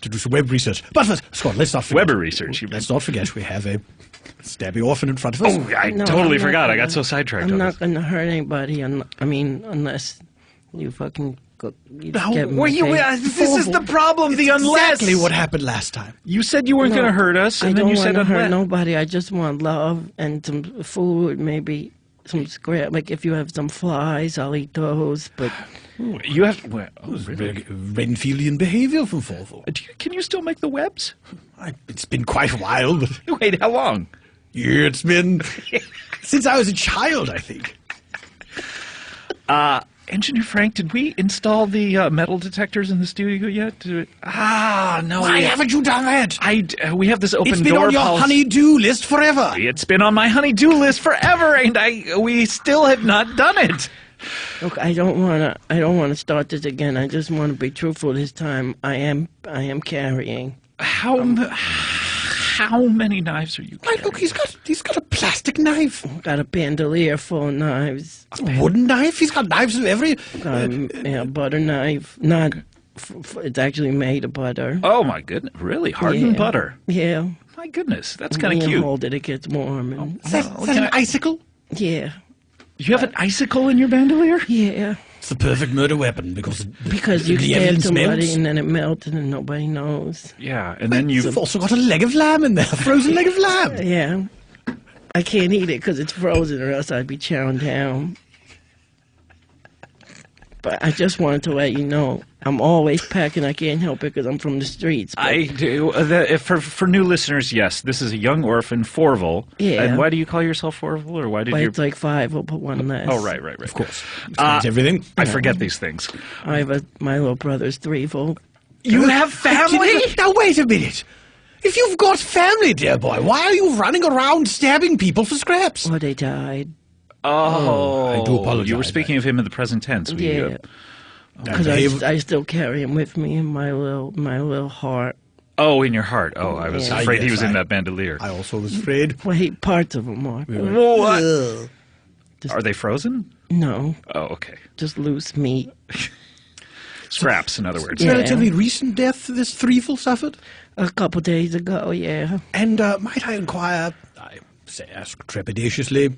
To do some web research. But first, Scott, let's not forget. Webber research. Let's not forget we have a stabby orphan in front of us. Oh, I totally forgot. I got so sidetracked. I'm not going to hurt anybody. Unless you fucking... This is the problem. It's exactly what happened last time. You said you weren't going to hurt us, and then you said I don't want to hurt nobody. I just want love and some food, maybe some scrap. Like if you have some flies, I'll eat those. But you have really? Renfieldian behavior from Forval. Can you still make the webs? It's been quite a while. But wait, how long? It's been since I was a child, I think. Engineer Frank, did we install the metal detectors in the studio yet? No. Why haven't you done that? We have this open door It's been on your honey-do list forever. It's been on my honey-do list forever, and we still have not done it. Look, I don't want to start this again. I just want to be truthful this time. I am carrying. How How many knives are you Right, carrying? look, he's got a plastic knife. Got a bandolier full of knives. A wooden knife. He's got knives of every. Yeah, butter knife. Not. It's actually made of butter. Oh my goodness! Really, hardened Yeah. butter. Yeah. My goodness, that's kind of You cute. hold it gets warm. And, Is that an icicle? yeah. You have an icicle in your bandolier? Yeah. It's the perfect murder weapon because You the stab evidence somebody melts. and then it melted and nobody knows. Yeah, and then you. You've also got a leg of lamb in there, a frozen leg of lamb. Yeah. I can't eat it because it's frozen or else I'd be chowing down. But I just wanted to let you know, I'm always packing. I can't help it because I'm from the streets. But I do. For new listeners, yes, this is a young orphan, Forval. Yeah. And why do you call yourself Forval, or why did but you? it's like 5, we'll put one less. Oh, right. Of course. Explains everything. I forget these things. I have my little brother's 3 full. You have family? Now wait a minute. If you've got family, dear boy, why are you running around stabbing people for scraps? Well, they died. Oh, I do apologize. You were speaking of him in the present tense. were you? Yeah. Because I still carry him with me in my little heart. Oh, in your heart. Oh, I was Yeah. afraid he Yes, was in that bandolier. I also was afraid. Well, parts of them are. What? Are they frozen? No, Oh, okay. just loose meat. Scraps, in other words. Yeah. Relatively recent death this threefold suffered. A couple days ago, yeah. And might I inquire, ask trepidatiously,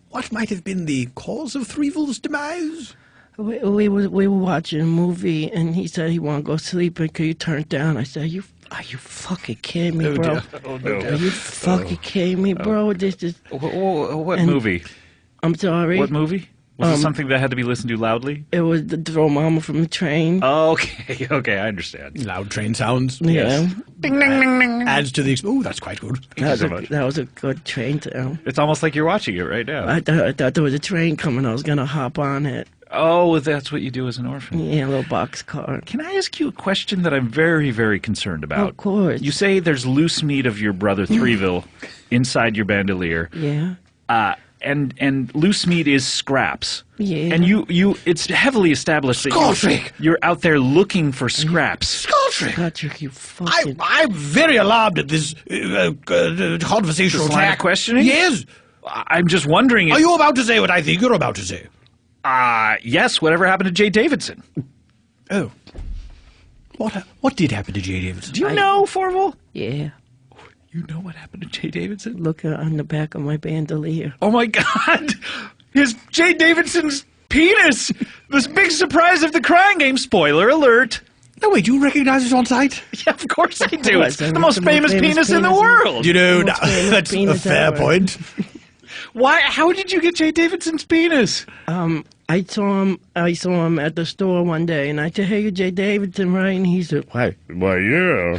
what might have been the cause of Threevel's demise? We were watching a movie, and he said he wanted to go sleep, and could you turn it down? I said, are you fucking kidding me, bro? Oh, no. Are you fucking kidding me, bro? This is... What And- movie? I'm sorry. What movie? Was it something that had to be listened to loudly? It was the throw mama from the train. Oh, okay, I understand. Loud train sounds. Yeah. Ding, ding, ding, ding. Adds to the... Oh, that's quite good. That was a good train sound. It's almost like you're watching it right now. I thought there was a train coming. I was going to hop on it. Oh, that's what you do as an orphan. Yeah, a little box car. Can I ask you a question that I'm very, very concerned about? Of course. You say there's loose meat of your brother Threeville inside your bandolier. Yeah. And loose meat is scraps. Yeah. And you it's heavily established that Scottrick! you're out there looking for scraps. Scottrick! Patrick, you fucking... I'm very alarmed at this conversational This line of track. questioning? Yes. I'm just wondering if... Are you about to say what I think you're about to say? Yes, whatever happened to Jay Davidson? Oh. What did happen to Jay Davidson? Do you know, Forval? Yeah. You know what happened to Jay Davidson? Look on the back of my bandolier. Oh my God! His Jay Davidson's penis! This big surprise of the crying game. Spoiler alert! No, wait, you recognize it on sight? Yeah, of course I do. course, It's the most famous penis in the world. You know, Most famous that's a penis fair ever. point. Why? How did you get Jay Davidson's penis? I saw him at the store one day, and I said, "Hey, you're Jay Davidson, right?" And he said, "Why? Why, yeah.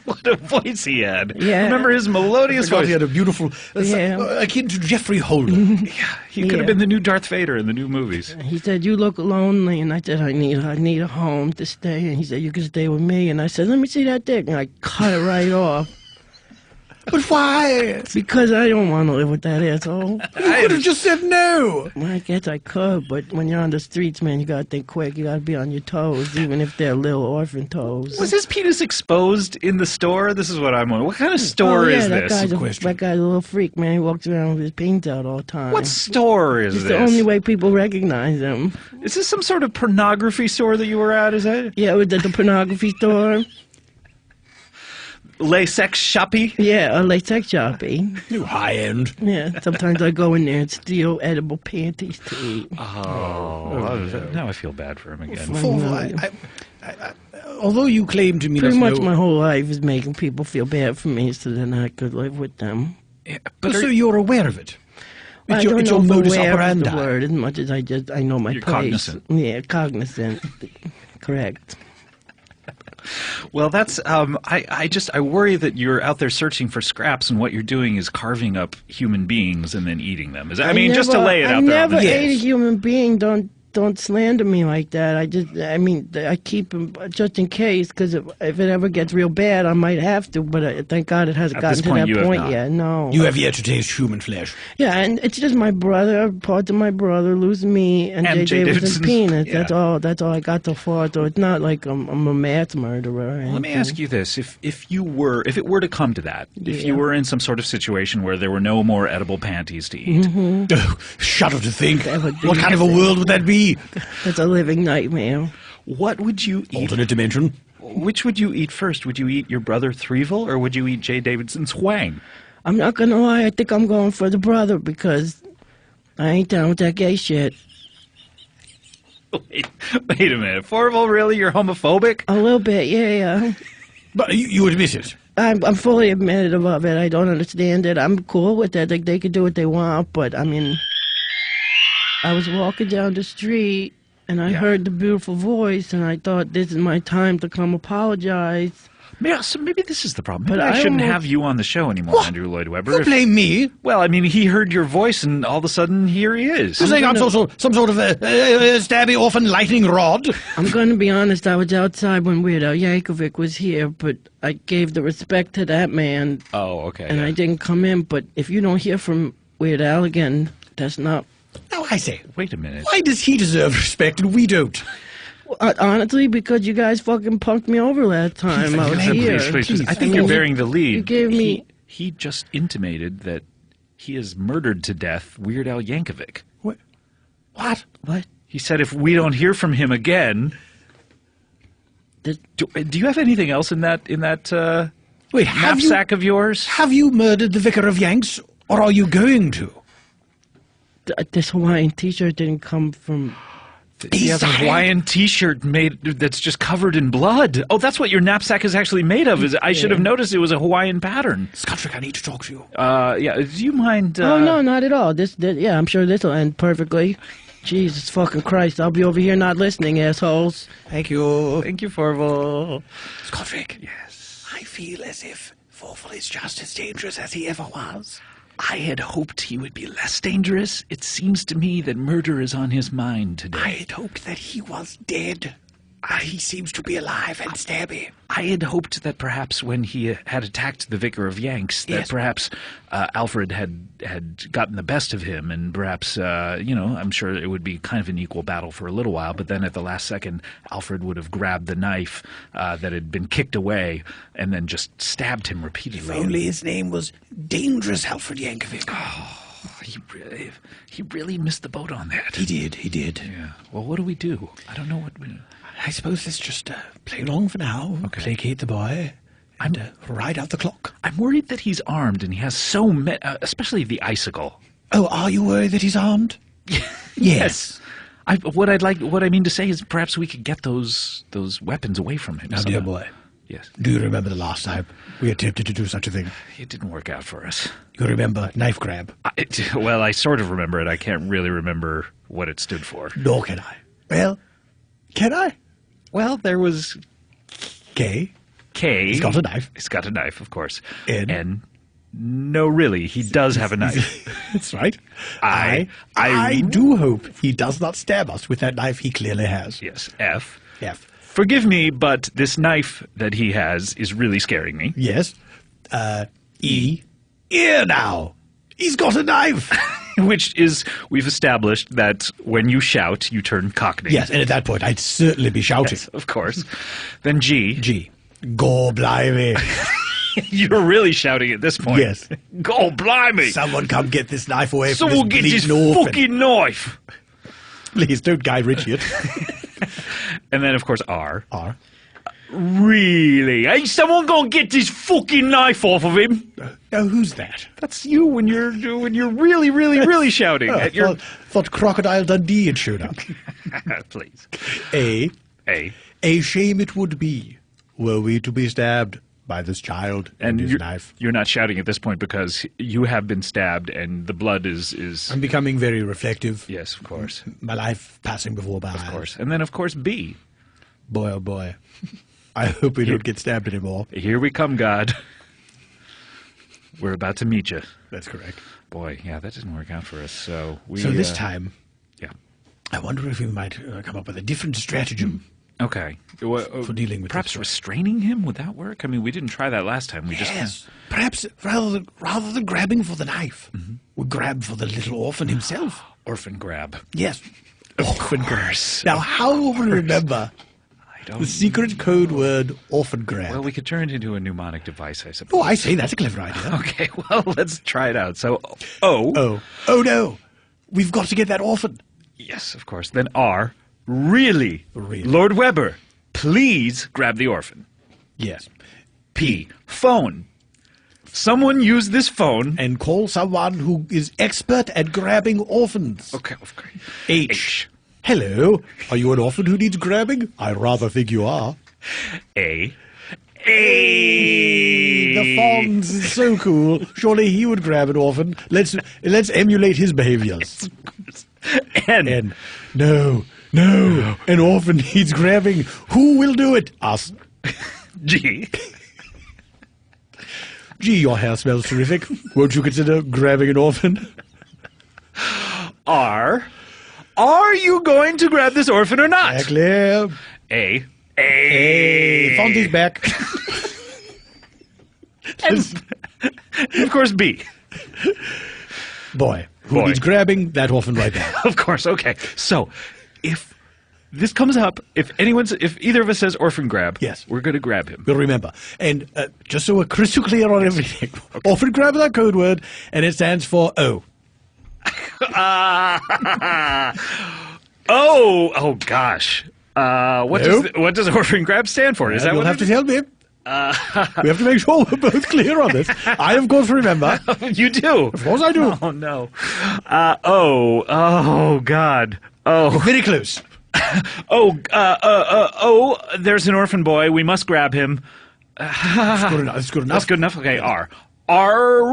What a voice he had. Yeah. Remember his melodious Forgot voice? he had a beautiful, Yeah. akin to Jeffrey Holden. He could have Yeah. been the new Darth Vader in the new movies. He said, "You look lonely," and I said, "I need a home to stay." And he said, "You can stay with me." And I said, "Let me see that dick." And I cut it right off But why? because I don't want to live with that asshole. You could have just said no. Well, I guess I could, but when you're on the streets, man, you gotta think quick. You gotta be on your toes, even if they're little orphan toes. Was his penis exposed in the store? This is what I'm wondering. What kind of store yeah, is that this? That guy's a little freak, man. He walks around with his penis out all the time. What store is It's this? the only way people recognize him. Is this some sort of pornography store that you were at? Is that Yeah, it was at the pornography store. Latex shoppy? Yeah, a latex shopping. You high end. Yeah, sometimes I go in there and steal edible panties to eat. Now I feel bad for him again. Although you claim to me Pretty that's much my whole life is making people feel bad for me so then I could live with them. But so you're aware of it. I It's your, don't it's know your if modus aware of operandi. the word as much as I know my You're place. cognizant. Yeah, cognizant. Correct. Well, that's I worry that you're out there searching for scraps, and what you're doing is carving up human beings and then eating them. Is that, just to lay it out there. I never on the ate a human being. Don't don't slander me like that. I mean, I keep them just in case, because if it ever gets real bad, I might have to. But thank God it hasn't gotten to that point yet. No. You have yet to taste human flesh. Yeah, and it's just my brother, parts of my brother, losing me, and J. Davidson's penis. Yeah. That's all I got so far. So it's not like I'm a mass murderer. Or Well, let me ask you this: if it were to come to that, if you were in some sort of situation where there were no more edible panties to eat, Oh, shudder to think. What kind of a world would that be? It's a living nightmare. what would you eat? Alternate dimension. Which would you eat first? Would you eat your brother Threeville, or would you eat J. Davidson's Wang? I'm not gonna lie, I think I'm going for the brother because I ain't down with that gay shit. Wait a minute, Forville, really? You're homophobic? A little bit, yeah. But you admit it. I'm fully admitted of it. I don't understand it. I'm cool with it. Like, they can do what they want, but I mean, I was walking down the street and I heard the beautiful voice, and I thought, this is my time to come apologize. Yeah, so maybe this is the problem. But Maybe I shouldn't almost- have you on the show anymore, Andrew Lloyd Webber. Don't blame me. Well, I mean, he heard your voice, and all of a sudden, here he is. You're saying I'm some sort of stabby orphan lightning rod. I'm going to be honest, I was outside when Weird Al Yankovic was here, but I gave the respect to that man. Oh, okay. And I didn't come in, but if you don't hear from Weird Al again, that's not... Now I say, wait a minute. Why does he deserve respect and we don't? Honestly, because you guys fucking punked me over last time I was here. Please. I think you're bearing the lead. You gave me... He just intimated that he has murdered to death Weird Al Yankovic. What? What? He said if we don't hear from him again... Do you have anything else in that Wait, have knapsack of yours? Have you murdered the Vicar of Yanks, or are you going to? This Hawaiian t-shirt didn't come from... He has a Hawaiian T-shirt made that's just covered in blood. Oh, that's what your knapsack is actually made of. I should have noticed it was a Hawaiian pattern. Scott, I need to talk to you. Yeah. Do you mind? Oh no, not at all. Yeah, I'm sure this will end perfectly. Jesus fucking Christ! I'll be over here not listening, assholes. Thank you. Thank you, Forville. Scott, Yes. I feel as if Forville is just as dangerous as he ever was. I had hoped he would be less dangerous. It seems to me that murder is on his mind today. I had hoped that he was dead. He seems to be alive and stabby. I had hoped that perhaps when he had attacked the Vicar of Yanks, that perhaps Alfred had gotten the best of him, and perhaps, I'm sure it would be kind of an equal battle for a little while, but then at the last second, Alfred would have grabbed the knife that had been kicked away and then just stabbed him repeatedly. If only his name was Dangerous Alfred Yankovic. Oh, he really missed the boat on that. He did. Yeah. Well, what do we do? I don't know what we... I suppose let's just play along for now, placate the boy, and ride out the clock. I'm worried that he's armed and he has so many, especially the icicle. Oh, are you worried that he's armed? Yes. What I mean to say is perhaps we could get those weapons away from him. Now, dear boy. Yes. Do you remember the last time we attempted to do such a thing? It didn't work out for us. You remember knife grab? Well, I sort of remember it. I can't really remember what it stood for. Nor can I. Well, can I? Well, there was... K. He's got a knife. He's got a knife, of course. N. No, really, he does have a knife. That's right. I do hope he does not stab us with that knife he clearly has. Yes, F. F. Forgive me, but this knife that he has is really scaring me. Yes. E. Here now. He's got a knife. Which is, we've established that when you shout, you turn cockney. Yes, and at that point, I'd certainly be shouting. Yes, of course. Then G. G. Go blimey. You're really shouting at this point. Yes. Go blimey. Someone come get this knife away from Someone this get this bleeding orphan. fucking knife. Please, don't Guy Ritchie it. And then, of course, R. R. Really? Ain't someone gonna get this fucking knife off of him? Now, who's that? That's you when you're really, really, really shouting at your... Thought Crocodile Dundee had showed up. Please. A. A. A shame it would be, were we to be stabbed by this child and his knife. You're not shouting at this point because you have been stabbed and the blood is... I'm becoming very reflective. Yes, of course. My life passing before my eyes. Of course. And then, of course, B. Boy, oh boy. I hope we don't get stabbed anymore. Here we come, God. We're about to meet you. That's correct. Boy, yeah, that didn't work out for us. So this time, yeah, I wonder if we might come up with a different stratagem. Okay. For dealing with perhaps this. restraining him, would that work? I mean, we didn't try that last time. We just Perhaps rather than grabbing for the knife, we grab for the little orphan himself. orphan grab. Yes. Of course. Now, how will we remember the secret code word orphan grab? Well, we could turn it into a mnemonic device, I suppose. Oh, I say that's a clever idea. Okay, well, let's try it out. So, Oh no. We've got to get that orphan. Yes, of course. Then R, really? Really. Lord Weber, please grab the orphan. Yes. P, phone. Someone use this phone. And call someone who is expert at grabbing orphans. Okay. H. Hello. Are you an orphan who needs grabbing? I rather think you are. A. The Fonz is so cool. Surely he would grab an orphan. Let's emulate his behaviors. N. No. An orphan needs grabbing. Who will do it? Us. G. Gee, your hair smells terrific. Won't you consider grabbing an orphan? R. Are you going to grab this orphan or not? Clear. A. Fonzie's back. And of course, B. Boy. Who needs grabbing? That orphan right there. Of course, okay. So, if this comes up, if either of us says orphan grab, yes, we're going to grab him. We'll remember. And just so we're crystal clear on everything, orphan grab is our code word, and it stands for O. Oh gosh. What does orphan grab stand for? Is that you'll what have to tell me? We have to make sure we're both clear on this. I, of course, remember. You do? Of course I do. Oh, no. Oh, God. Oh. Very close. There's an orphan boy. We must grab him. That's good enough. That's good enough? Okay, R.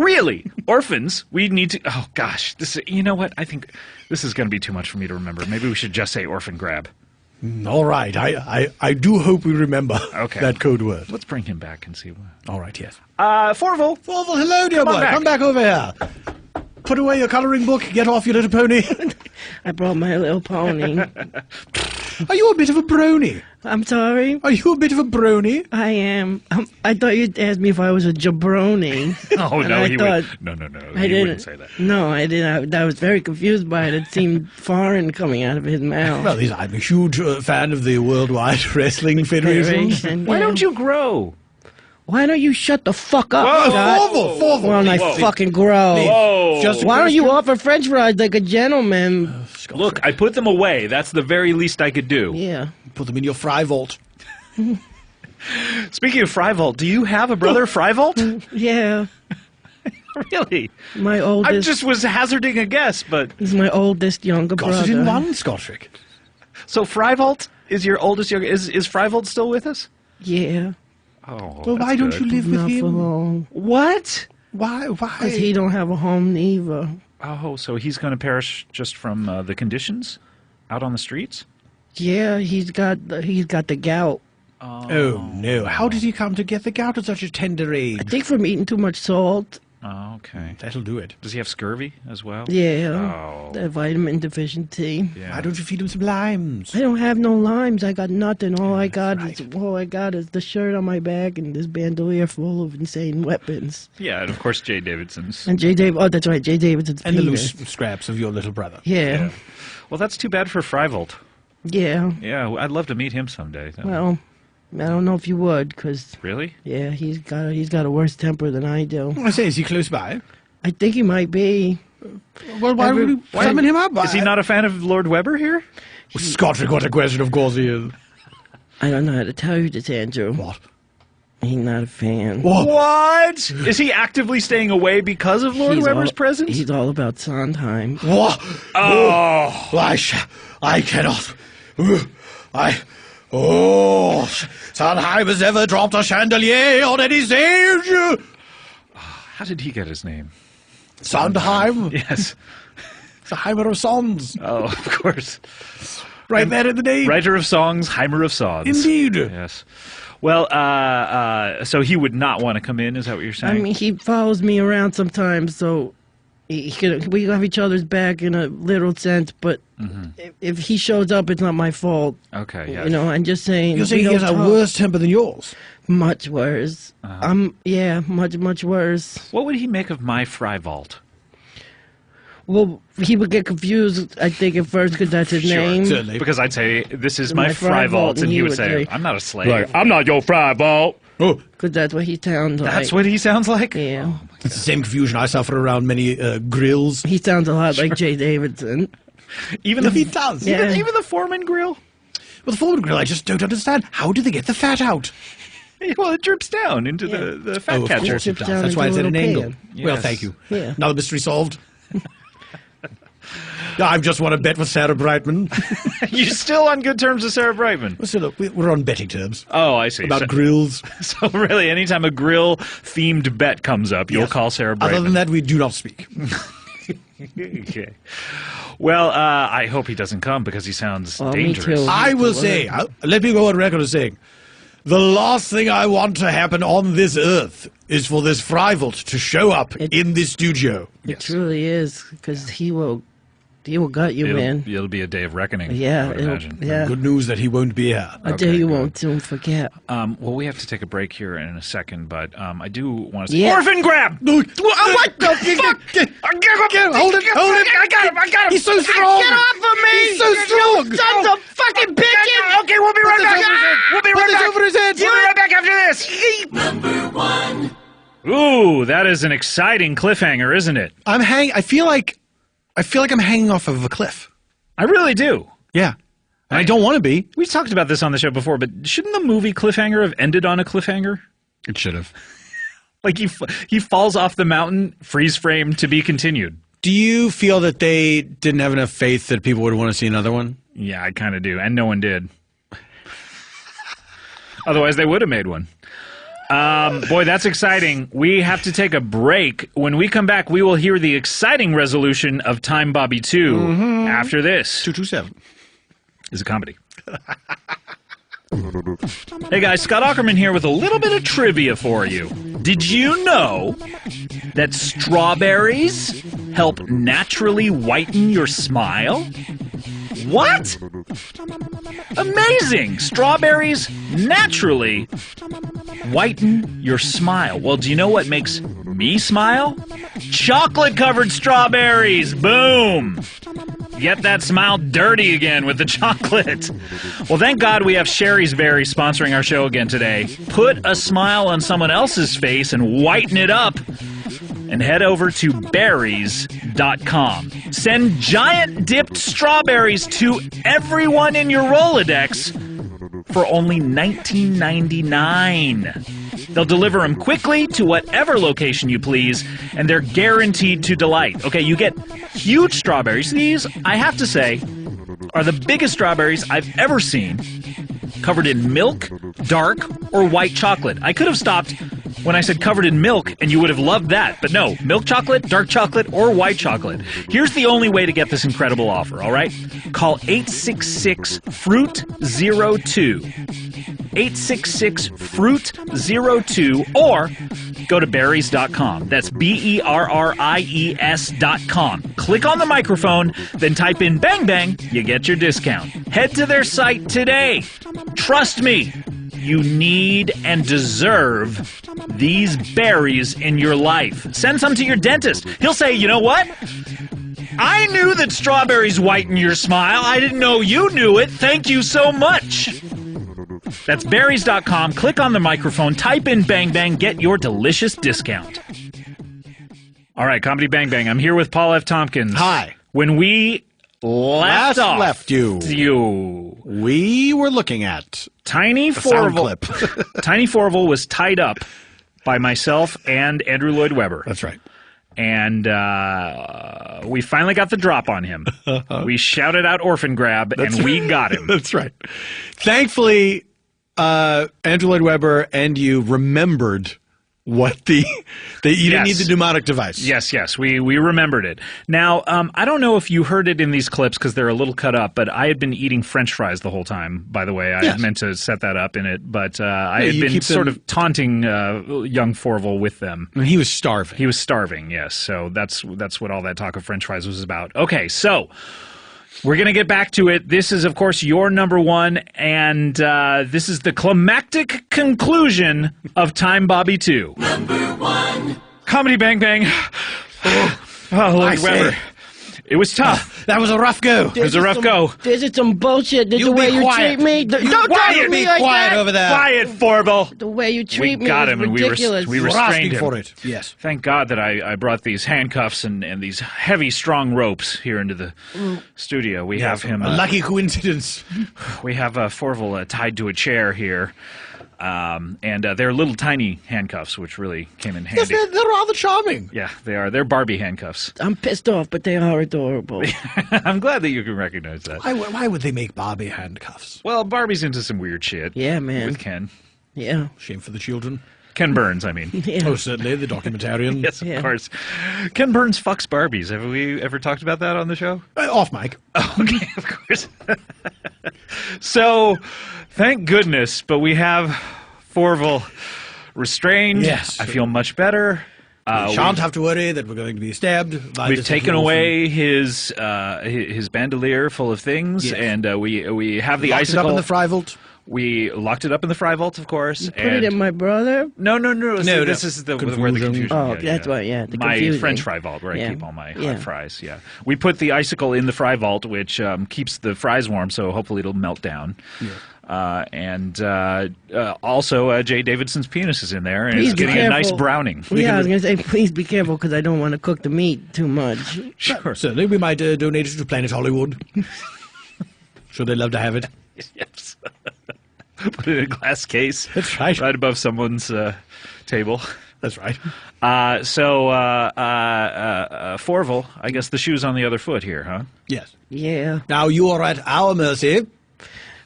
Really? Orphans? We need to... Oh, gosh. You know what? I think this is going to be too much for me to remember. Maybe we should just say orphan grab. All right. I do hope we remember that code word. Let's bring him back and see what... All right, yes. Forval, hello, dear boy. Come back over here. Put away your colouring book. Get off your little pony. I brought my little pony. Are you a bit of a brony? I'm sorry? Are you a bit of a brony? I am. I thought you'd ask me if I was a jabroni. Oh, no, I he thought, would. No, I he wouldn't say that. No, I didn't. I was very confused by it. It seemed foreign coming out of his mouth. Well, I'm a huge fan of the Worldwide Wrestling Federation. Why don't you grow? Why don't you shut the fuck up, Whoa, Scott? Forval, Why don't I fucking grow? Whoa. Why don't you offer french fries like a gentleman? Look, I put them away. That's the very least I could do. Yeah. Put them in your fry vault. Speaking of fry vault, do you have a brother fry vault? Yeah. Really? My oldest. I just was hazarding a guess, but... He's my oldest younger brother. Got it in one, Scottrick. So fry vault is your oldest younger... Is fry vault still with us? Yeah. Oh, well, why don't you live with Not him? for long. What? Why? Because he don't have a home neither. Oh, so he's going to perish just from the conditions out on the streets? Yeah, he's got the gout. Oh, no. How did he come to get the gout at such a tender age? I think from eating too much salt. Oh, okay. That'll do it. Does he have scurvy as well? Yeah. Oh. Vitamin deficiency. Yeah. Why don't you feed him some limes? I don't have no limes. I got nothing. All I got is the shirt on my back and this bandolier full of insane weapons. Yeah, and of course Jay Davidson's. And Jay David. Oh, that's right, Jay Davidson's. And the penis. loose scraps of your little brother. Yeah. Well, that's too bad for Fryvolt. Yeah. Yeah, I'd love to meet him someday. Well, I don't know if you would, because really, yeah, he's got a worse temper than I do. I say, is he close by? I think he might be. Well, why would we summon him up? Is he not a fan of Lord Weber here? Scottrick, what a question, of course he is. I don't know how to tell you this, Andrew. What? He's not a fan. What? Is he actively staying away because of Lord Weber's presence? He's all about Sondheim. What? Oh. I cannot. Sondheim has never dropped a chandelier on any stage. How did he get his name? Sondheim? Yes. The Heimer of songs. Oh, of course. Right there in the name. Writer of songs, Heimer of songs. Indeed. Yes. Well, so he would not want to come in, is that what you're saying? I mean, he follows me around sometimes, so we have each other's back in a literal sense, but if he shows up, it's not my fault. Okay, yeah. You know, I'm just saying. You're saying he has a worse temper than yours? Much worse. Yeah, much worse. What would he make of my fry vault? Well, he would get confused, I think, at first, because that's his name. Certainly. Because I'd say, this is my fry vault, and he would say, I'm not a slave. Like, I'm not your fry vault. Oh, Because that's what he sounds like. That's what he sounds like? Yeah. it's the same confusion I suffer around many grills. He sounds a lot like Jay Davidson. Even He does. Yeah. even the Foreman grill? Well, the Foreman grill, I just don't understand. How do they get the fat out? Well, it drips down into the fat Of catcher. course it Drips does. down That's why it's at into an a little angle. pan. Well, Yes. thank you. Yeah. Now the mystery solved. I've just won a bet with Sarah Brightman. You're still on good terms with Sarah Brightman. Well, so look, we're on betting terms. Oh, I see. About so, grills. so really, anytime a grill-themed bet comes up, you'll Yes. call Sarah Brightman. Other than that, we do not speak. Okay. Well, I hope he doesn't come because he sounds Oh, me dangerous. too. I will say, let me go on record as saying, the last thing I want to happen on this earth is for this fry vault to show up in this studio. It truly is, because he will gut you, man. It'll be a day of reckoning. Yeah, I would imagine. yeah. Good news that he won't be here. A day you won't soon forget. Well, we have to take a break here in a second, but I do want to say... Yeah. Orphan grab! What the fuck? Hold it! I got him! He's so strong! Get off of me! He's so strong! Sons of fucking bitches! Okay, we'll be right back! We'll be right back! over his head! We'll be right back after this! Number 1. Ooh, that is an exciting cliffhanger, isn't it? I feel like I'm hanging off of a cliff. I really do. Yeah. And I don't want to be. We've talked about this on the show before, but shouldn't the movie Cliffhanger have ended on a cliffhanger? It should have. Like he falls off the mountain, freeze frame, to be continued. Do you feel that they didn't have enough faith that people would want to see another one? Yeah, I kind of do, and no one did. Otherwise, they would have made one. Boy, that's exciting. We have to take a break. When we come back, we will hear the exciting resolution of Time Bobby 2 after this. 227. Is a comedy. Hey guys, Scott Aukerman here with a little bit of trivia for you. Did you know that strawberries help naturally whiten your smile? What? Amazing! Strawberries naturally whiten your smile. Well, do you know what makes me smile? Chocolate-covered strawberries! Boom! Get that smile dirty again with the chocolate. Well, thank God we have Sherry's Berry sponsoring our show again today. Put a smile on someone else's face and whiten it up. And head over to berries.com. Send giant dipped strawberries to everyone in your Rolodex for only $19.99. They'll deliver them quickly to whatever location you please, and they're guaranteed to delight. Okay, you get huge strawberries. These, I have to say, are the biggest strawberries I've ever seen, covered in milk, dark, or white chocolate. I could have stopped when I said covered in milk, and you would have loved that. But no, milk chocolate, dark chocolate, or white chocolate. Here's the only way to get this incredible offer, all right? Call 866-FRUIT-02. 866-FRUIT-02, or go to berries.com. That's BERRIES.com. Click on the microphone, then type in bang bang, you get your discount. Head to their site today. Trust me, you need and deserve these berries in your life. Send some to your dentist. He'll say, you know what? I knew that strawberries whiten your smile. I didn't know you knew it. Thank you so much. That's berries.com. Click on the microphone, type in bang bang, get your delicious discount. All right, Comedy Bang Bang. I'm here with Paul F. Tompkins. Hi. When we left you, we were looking at Tiny sound Forval. clip. Tiny Forval was tied up by myself and Andrew Lloyd Webber. That's right. And we finally got the drop on him. We shouted out orphan grab, and we got him. That's right. Thankfully, Andrew Lloyd Webber and you remembered what you didn't need Yes. the mnemonic device. Yes, we remembered it. Now, I don't know if you heard it in these clips because they're a little cut up, but I had been eating French fries the whole time, by the way. I had meant to set that up in it, but I had you been keep sort them- of taunting young Forval with them. And he was starving. He was starving, yes. So that's what all that talk of French fries was about. Okay, so we're going to get back to it. This is, of course, your number one, and this is the climactic conclusion of Time Bobby 2. Number 1. Comedy Bang Bang. Oh, Lord Weber. It was tough. That was a rough go. It was a rough go. This is some bullshit. The You way be you quiet. treat me. Don't talk to me Be like quiet that. over there. Quiet, Forval. The way you treat me got is him, and ridiculous. we We're restrained asking him. for it. Yes. Thank God that I brought these handcuffs and these heavy, strong ropes here into the studio. We have him. A lucky coincidence. We have Forval tied to a chair here. And they're little tiny handcuffs, which really came in Yes, handy. they're rather charming. Yeah, they are. They're Barbie handcuffs. I'm pissed off, but they are adorable. I'm glad that you can recognize that. Why would they make Barbie handcuffs? Well, Barbie's into some weird shit. Yeah, man. With Ken. Yeah. Shame for the children. Ken Burns, I mean. Yeah. Oh, certainly, the documentarian. Yes, of Yeah. course. Ken Burns fucks Barbies. Have we ever talked about that on the show? Off mic. Okay, of course. So, thank goodness, but we have Forval restrained. Yes. I feel much better. We shan't have to worry that we're going to be stabbed. By We've this taken little away his bandolier full of things, Yes. and we have the Locked it icicle. up in the fry vault. We locked it up in the fry vault, of course. Put it in my brother. No. This no. is the where the confusion. Oh, that's right, yeah, the my confusing. French fry vault, where I Yeah. keep all my Yeah. hot fries. Yeah, we put the icicle in the fry vault, which keeps the fries warm, so hopefully it'll melt down. Yeah. Also, Jay Davidson's penis is in there, and Please it's be getting a nice careful. browning. Yeah, I was going to say, please be careful because I don't want to cook the meat too much. Sure. Certainly, we might donate it to Planet Hollywood. Sure, they'd love to have it. Yes. Put it in a glass case. That's right. Right above someone's table. That's right. Forval, I guess the shoe's on the other foot here, huh? Yes. Yeah. Now you are at our mercy.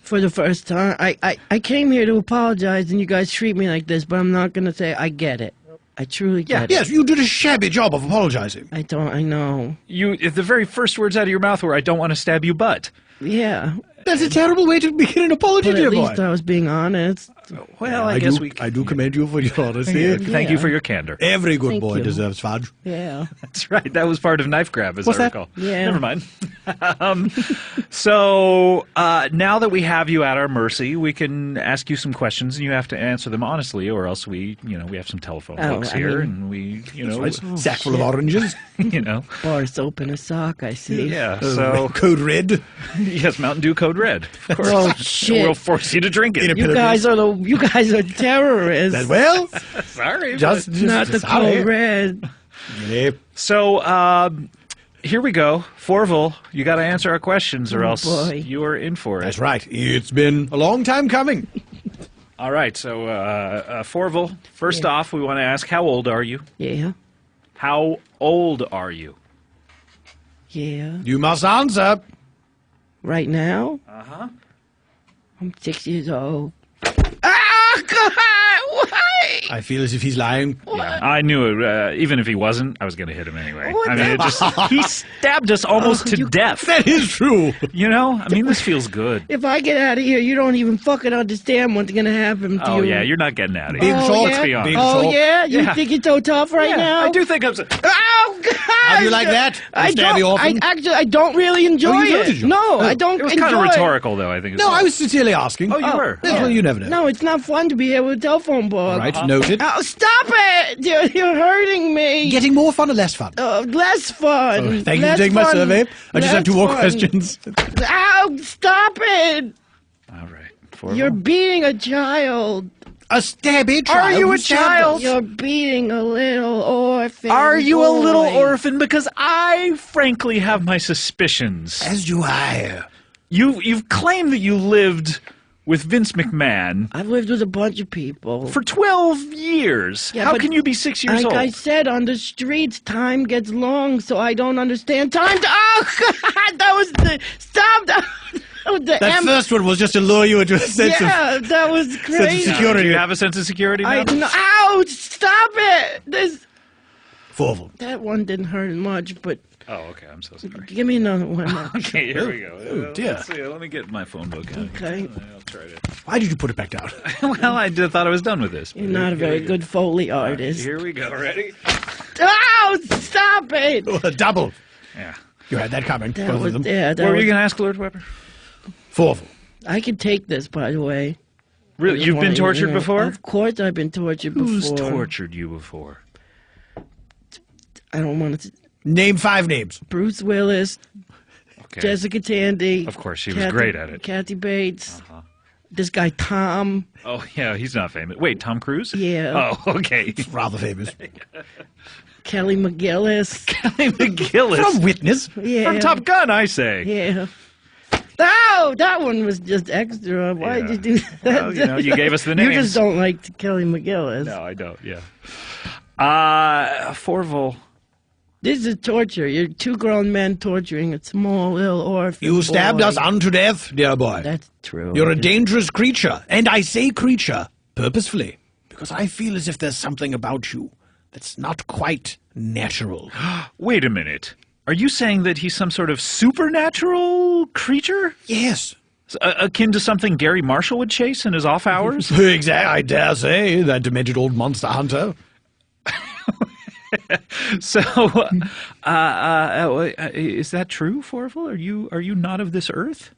For the first time, I came here to apologize and you guys treat me like this, but I'm not going to say I get it. I truly get it. Yes, you did a shabby job of apologizing. I know. The very first words out of your mouth were, "I don't want to stab you, but." Yeah. That's a terrible way to begin an apology, But dear at least boy. I was being honest. Well, I guess I do commend you for your honesty. Thank you for your candor. Every good Thank boy you. deserves fudge. Yeah. That's right. That was part of Knife Grab, as What's I that? recall. Yeah. Never mind. So now that we have you at our mercy, we can ask you some questions, and you have to answer them honestly, or else we have some telephone books I here, mean- and we, Sack full of oranges. Bar soap in a sock, I see. Yeah. So Code red. yes, Mountain Dew Code Red. Of course. Oh, shit. We'll force you to drink it. You guys are terrorists. Well, Sorry. just Not the sorry. Code Red. Yep. So here we go. Forval, you got to answer our questions, or else boy. you are in for it. That's right. It's been a long time coming. All right. So Forval, first off, we want to ask, how old are you? Yeah. How old are you? Yeah. You must answer. Right now? Uh-huh. I'm 6 years old. Ah, God! Why? I feel as if he's lying. Yeah, I knew it. Even if he wasn't, I was going to hit him anyway. What I mean, it just he stabbed us almost to death. That is true. You know, I mean, this feels good. If I get out of here, you don't even fucking understand what's gonna happen to Oh you. yeah, you're not getting out of Big here. Oh, talk. yeah? Be honest. Big Oh talk. yeah, you Yeah. think you're so tough right Yeah, now? I do think I'm. Oh God! How do you like that? I Stab you don't. often? I don't really enjoy you don't it. enjoy it? No, I don't It was enjoy kind of it. rhetorical, though. I think. as No, well. I was sincerely asking. Oh, you were. Well, you never know. No, it's not fun to be here with a telephone book. All right, noted. Oh, stop it! You're hurting me. Getting more fun or less fun? Less fun. Oh, thank you Less for taking my fun. survey. I just have two Less more fun. questions. Ow! Stop it! All right. Forval. You're beating a child. A stabby child. Are you a who stabbed child? us. You're beating a little orphan. Are you a little boy. orphan? Because I, frankly, have my suspicions. As do I. You've claimed that you lived with Vince McMahon I've lived with a bunch of people. for 12 years. Yeah, How but can you be 6 years Like old? I said, on the streets, time gets long, so I don't understand time. Oh, God, that was the... Stop! That was the That first one was just to lure you into a sense Yeah, that was of crazy. security. Do you have a sense of security now? Ow! Stop stop it! Forval. That one didn't hurt much, but Oh, okay. I'm so sorry. give me another one. Okay, here we go. Oh, dear. Let's see. Let me get my phone book out. Okay. I'll try to. Why did you put it back down? Well, I thought I was done with this. You're not a very good Foley artist. Here we go. Ready? Oh, stop it! Double. Yeah. You had that coming. That both of was, them. yeah, that What were was, you going to ask, Lord Weber? Forval. I can take this, by the way. Really? You've been tortured before? Of course I've been tortured Who's before. tortured you before? I don't want to... Name 5 names. Bruce Willis, Okay. Jessica Tandy. Of course, she was great at it. Kathy Bates. This guy, Tom. Oh, yeah, he's not famous. Wait, Tom Cruise? Yeah. Oh, okay. Rather famous. Kelly McGillis. Kelly McGillis. From Witness. Yeah. From Top Gun, I say. Yeah. Oh, that one was just extra. Why did you do that? Well, you gave us the names. You just don't like Kelly McGillis. No, I don't, yeah. Forval. This is torture. You're 2 grown men torturing a small little orphan. You stabbed boy. us unto death, dear boy. That's true. You're a dangerous creature. And I say creature purposefully, because I feel as if there's something about you that's not quite natural. Wait a minute. Are you saying that he's some sort of supernatural creature? Yes. Akin to something Gary Marshall would chase in his off hours? Exactly, I dare say, that demented old monster hunter. So, is that true, Forval? Are you not of this earth?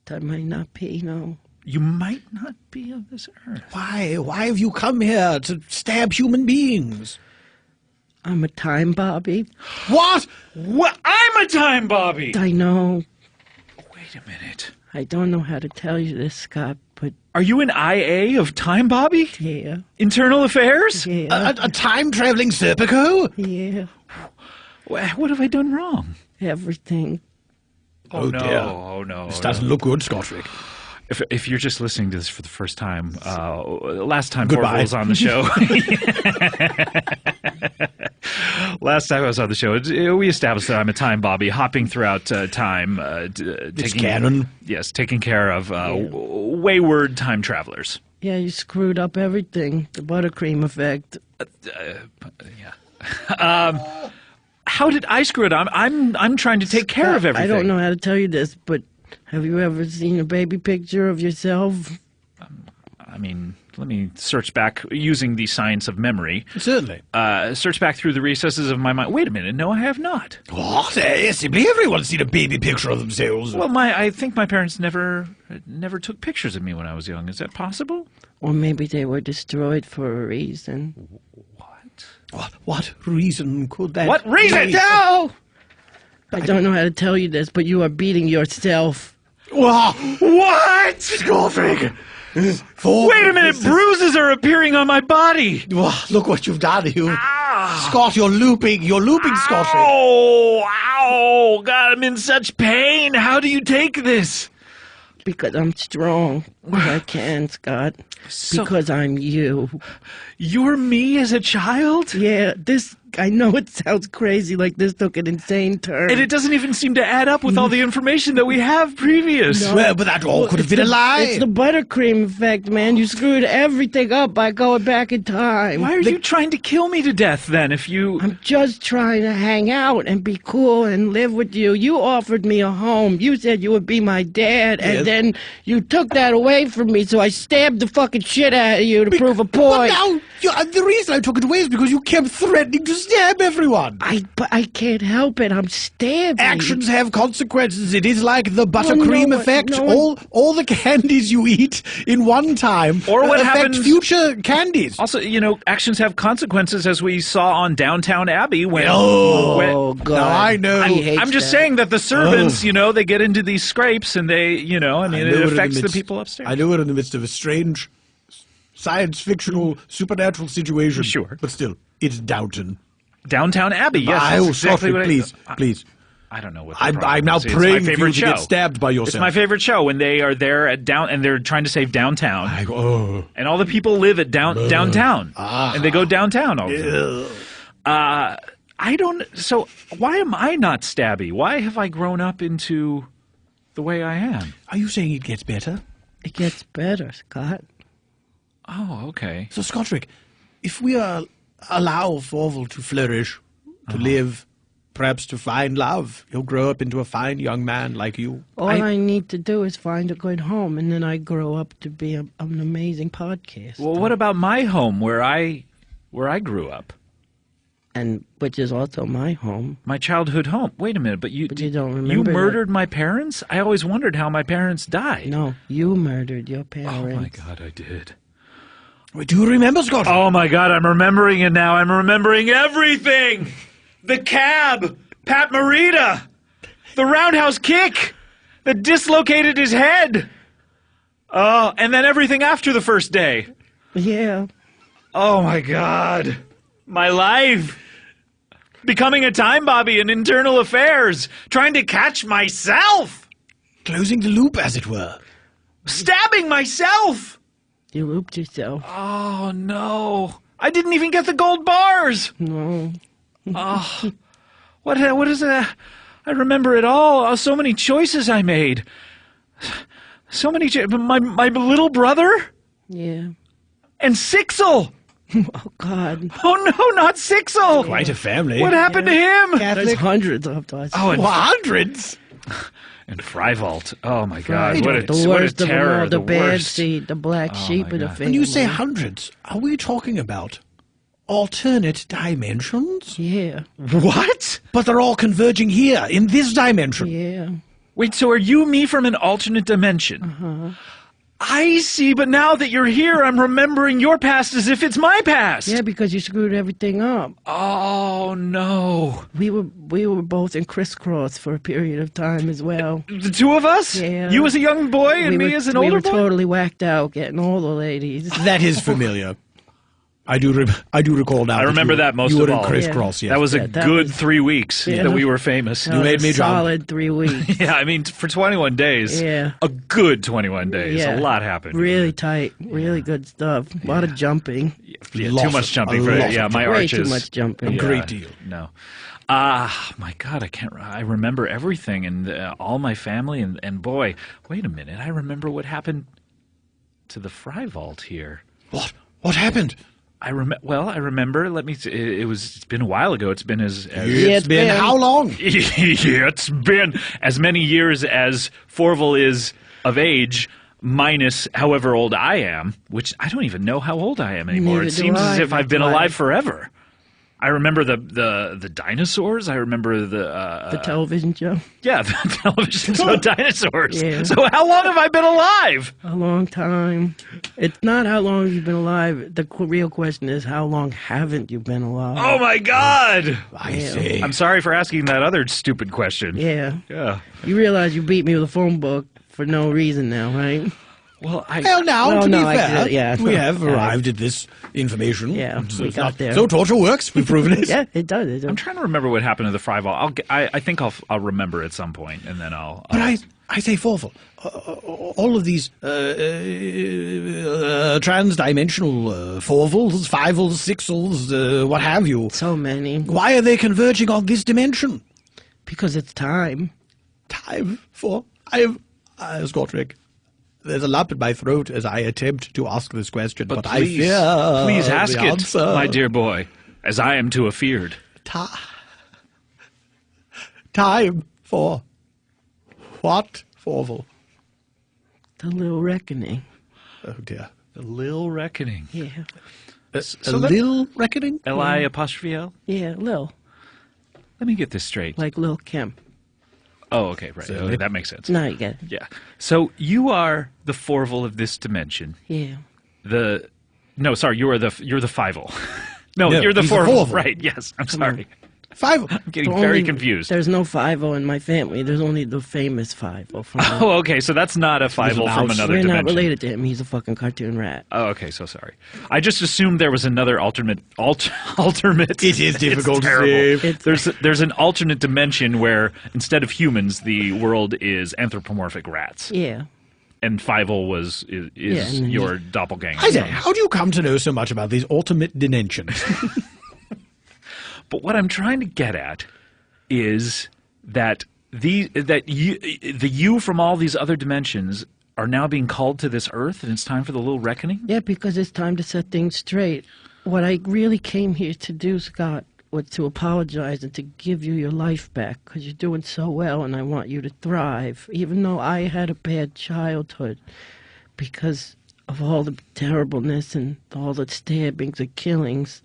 That might not be, no. You might not be of this earth. Why? Why have you come here to stab human beings? I'm a time Bobby. What? What? I'm a time Bobby! I know. Wait a minute. I don't know how to tell you this, Scott, but Are you an IA of Time Bobby? yeah. Internal Affairs? Yeah. A time-traveling Serpico? Yeah. What have I done wrong? Everything. Oh, no. dear. Oh, no. This doesn't look good, Scottrick. If you're just listening to this for the first time, last time Goodbye. Forval was on the show. Last time I was on the show, we established that I'm a time Bobby, hopping throughout time. It's canon. Yes, taking care of wayward time travelers. Yeah, you screwed up everything. The buttercream effect. How did I screw it up? I'm trying to take care of everything. I don't know how to tell you this, but have you ever seen a baby picture of yourself? I mean, let me search back using the science of memory. Certainly. Search back through the recesses of my mind. Wait a minute. No, I have not. What? Simply everyone's seen a baby picture of themselves. Well, I think my parents never took pictures of me when I was young. Is that possible? Or maybe they were destroyed for a reason. What reason could that What reason? be? No! I don't know how to tell you this, but you are beating yourself. What? Scottrick! Wait a minute! Bruises are appearing on my body! Look what you've done, you. Scott, you're looping. You're looping, Scottrick. Ow! God, I'm in such pain! How do you take this? Because I'm strong. I can, Scott. Because I'm you. You're me as a child? Yeah, I know it sounds crazy, like this took an insane turn. And it doesn't even seem to add up with all the information that we have previous. No. Well, but that all could have been a lie. It's the buttercream effect, man. You screwed everything up by going back in time. Why are you trying to kill me to death, then, if you... I'm just trying to hang out and be cool and live with you. You offered me a home. You said you would be my dad, and then you took that away from me, so I stabbed the fucking shit out of you to prove a point. But now, the reason I took it away is because you kept threatening to stab everyone. But I can't help it. I'm stabbing. Actions have consequences. It is like the buttercream effect. All the candies you eat in one time or what affect happens, future candies. Also, actions have consequences, as we saw on Downtown Abbey. When, God. Now, I know. I'm just saying that the servants, they get into these scrapes and they, it affects the people upstairs. I know we're in the midst of a strange science fictional supernatural situation. Sure. But still, it's Downton. Downtown Abbey, yes. That's exactly what please. I don't know what I'm now praying for you to get stabbed by yourself. It's my favorite show when they are there and they're trying to save downtown. And all the people live at downtown. And they go downtown all the time. So why am I not stabby? Why have I grown up into the way I am? Are you saying it gets better? It gets better, Scott. Oh, okay. So, Scottrick, if we are allow Forval to flourish, to live, perhaps to find love. He'll grow up into a fine young man like you. All I need to do is find a good home, and then I grow up to be an amazing podcast. Well, what about my home where I grew up? And which is also my home. My childhood home. Wait a minute, but you don't remember you that. murdered my parents? I always wondered how my parents died. No, you murdered your parents. Oh my God, I did. Do you remember, Scott? Oh my God, I'm remembering it now. I'm remembering everything. The cab, Pat Morita, the roundhouse kick that dislocated his head. Oh, and then everything after the first day. Yeah. Oh my God. My life. Becoming a time bobby in internal affairs. Trying to catch myself. Closing the loop, as it were. Stabbing myself. You looped yourself. Oh no. I didn't even get the gold bars. No. Oh. What is that? I remember it all. Oh, so many choices I made. So many my little brother? Yeah. And Sixel. Oh, God. Oh, no, not Sixel. Quite a family. What happened to him? There's hundreds of us. Oh, and hundreds? And Freiwald. Oh, my God. Right. What a The worst of them terror. all, the bad worst. seed, the black sheep of the family. When you say hundreds, are we talking about alternate dimensions? Yeah. What? But they're all converging here, in this dimension. Yeah. Wait, so are you me from an alternate dimension? Uh-huh. I see, but now that you're here, I'm remembering your past as if it's my past. Yeah, because you screwed everything up. Oh, no. We were both in crisscross for a period of time as well. The two of us? Yeah. You as a young boy and me as an older boy? We were totally whacked out getting all the ladies. That is familiar. I do recall now. I remember that most you of were all. in crisscross, yes. That was a that good was- 3 weeks that we were famous. That You made was me a jump. solid 3 weeks. Yeah, I mean, for 21 days, Yeah. a good 21 days. Yeah. A lot happened. Really tight, really good stuff. A lot of jumping. Yeah, Lot too much of- jumping a for lot yeah, of my Way arches. too much jumping. A great deal. No. My God, I remember everything and all my family and boy, wait a minute, I remember what happened to the Fry Vault here. What happened? I remember. Let me. It's been a while ago. It's been as It's been how long? it's been as many years as Forval is of age, minus however old I am, which I don't even know how old I am anymore. Neither It do seems I. as if I've been That's why. alive forever. I remember the dinosaurs. I remember The television show. yeah, the television show dinosaurs. Yeah. So how long have I been alive? A long time. It's not how long you've been alive. The real question is how long haven't you been alive? Oh my God! I see. I'm sorry for asking that other stupid question. Yeah. Yeah. You realize you beat me with a phone book for no reason now, right? Well, Well, now, Well, to no, be I fair, did, yeah. we have Yeah. arrived at this information. Yeah, So we it's got not- there. So torture works. We've proven it. Yeah, it does. It does. I'm trying to remember what happened to the Fry Vault. I think I'll remember at some point, and then I'll. But I say, Forval, all of these trans-dimensional Forvals, Fivals, Sixels, what have you. So many. Why are they converging on this dimension? Because it's time. Time for Scottrick. There's a lump in my throat as I attempt to ask this question, but I please, fear please ask the it, answer. my dear boy, as I am too afeared. Time for what, Forval? The little reckoning. Oh dear. The Lil Reckoning. Yeah. A little reckoning? L-I''L? Yeah, Lil. Let me get this straight. Like Lil Kim. Oh, okay, right. Okay, that makes sense. No, you get it. Yeah. So you are the Forval of this dimension. Yeah. No, sorry, you're the Fivel. No, No, you're the he's the Forval. Forval. Right, yes. I'm sorry. Five. I'm getting very confused. There's no 5-0 in my family. There's only the famous 5-0 from Oh, okay, so that's not a Fivel from another We're dimension. not related to him. He's a fucking cartoon rat. Oh, okay, so sorry. I just assumed there was another alternate. It is difficult to terrible. see. There's an alternate dimension where instead of humans, the world is anthropomorphic rats, Yeah. and Fivel is and then your doppelganger. I say, how do you come to know so much about these ultimate dimensions? But what I'm trying to get at is that the you from all these other dimensions are now being called to this earth, and it's time for the little reckoning. Yeah, because it's time to set things straight. what I really came here to do, Scott, was to apologize and to give you your life back because you're doing so well and I want you to thrive, even though I had a bad childhood because of all the terribleness and all the stabbings and killings.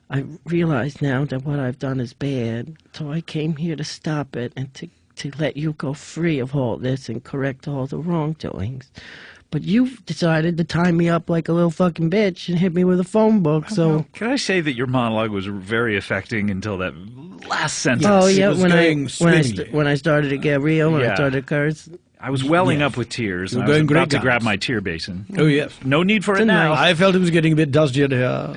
I realize now that what I've done is bad, so I came here to stop it and to let you go free of all this and correct all the wrongdoings. But you've decided to tie me up like a little fucking bitch and hit me with a phone book, so... Can I say that your monologue was very affecting until that last sentence? Oh, yeah, was when going I swimmingly. started to get real, when I started to curse... I was welling up with tears, You and were I was going great about to guns. grab my tear basin. Oh, yes. No need for it now. I felt it was getting a bit dusty in here.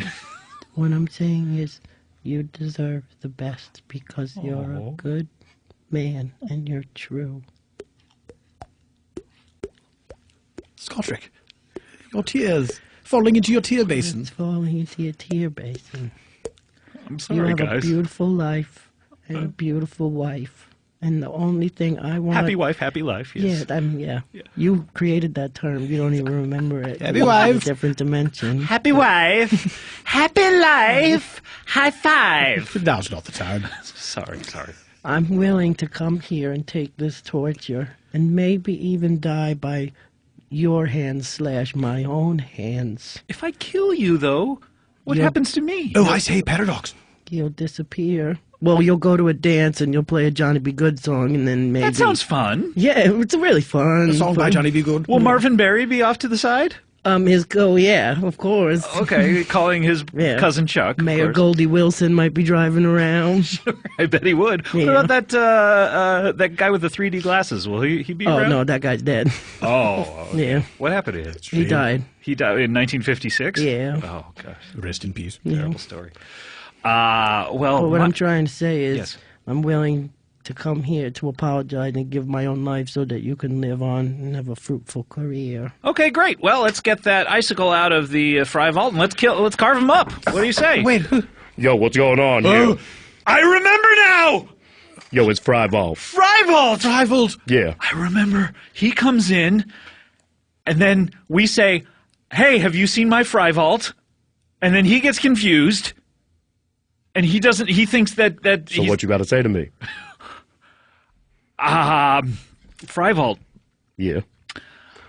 What I'm saying is, you deserve the best because you're a good man and you're true. Scottrick, your tears falling into your tear basin. It's falling into your tear basin. I'm You sorry, have a guys. beautiful life and a beautiful wife. And the only thing I want... Happy wife, happy life, yes. Yeah, You created that term. You don't even remember it. Happy It's wife. a different dimension. Happy wife, happy life, high five. Now's not the time. Sorry. I'm willing to come here and take this torture and maybe even die by your hands / my own hands. If I kill you, though, what happens to me? Oh, I say paradox. You'll disappear. Well, you'll go to a dance and you'll play a Johnny B. Good song and then maybe... That sounds fun. Yeah, it's really fun. A song by Johnny B. Good. Will Marvin Berry be off to the side? Yeah, of course. Okay, calling his cousin Chuck. Mayor Goldie Wilson might be driving around. I bet he would. Yeah. What about that guy with the 3D glasses? Will he be Oh, around? no, that guy's dead. Oh, okay. Yeah. What happened to him? He died. He died in 1956? Yeah. Oh, gosh. Rest in peace. Terrible story. Well, But what I'm trying to say is Yes. I'm willing to come here to apologize and give my own life so that you can live on and have a fruitful career. Okay, great. Well, let's get that icicle out of the fry vault and let's carve him up. What do you say? Wait, Yo, what's going on here? I remember now! Yo, it's Fry Vault. Fry vault! rivals. Yeah. I remember. He comes in, and then we say, "Hey, have you seen my fry vault?" And then he gets confused, and he doesn't. He thinks that So what you got to say to me? fry vault. Yeah.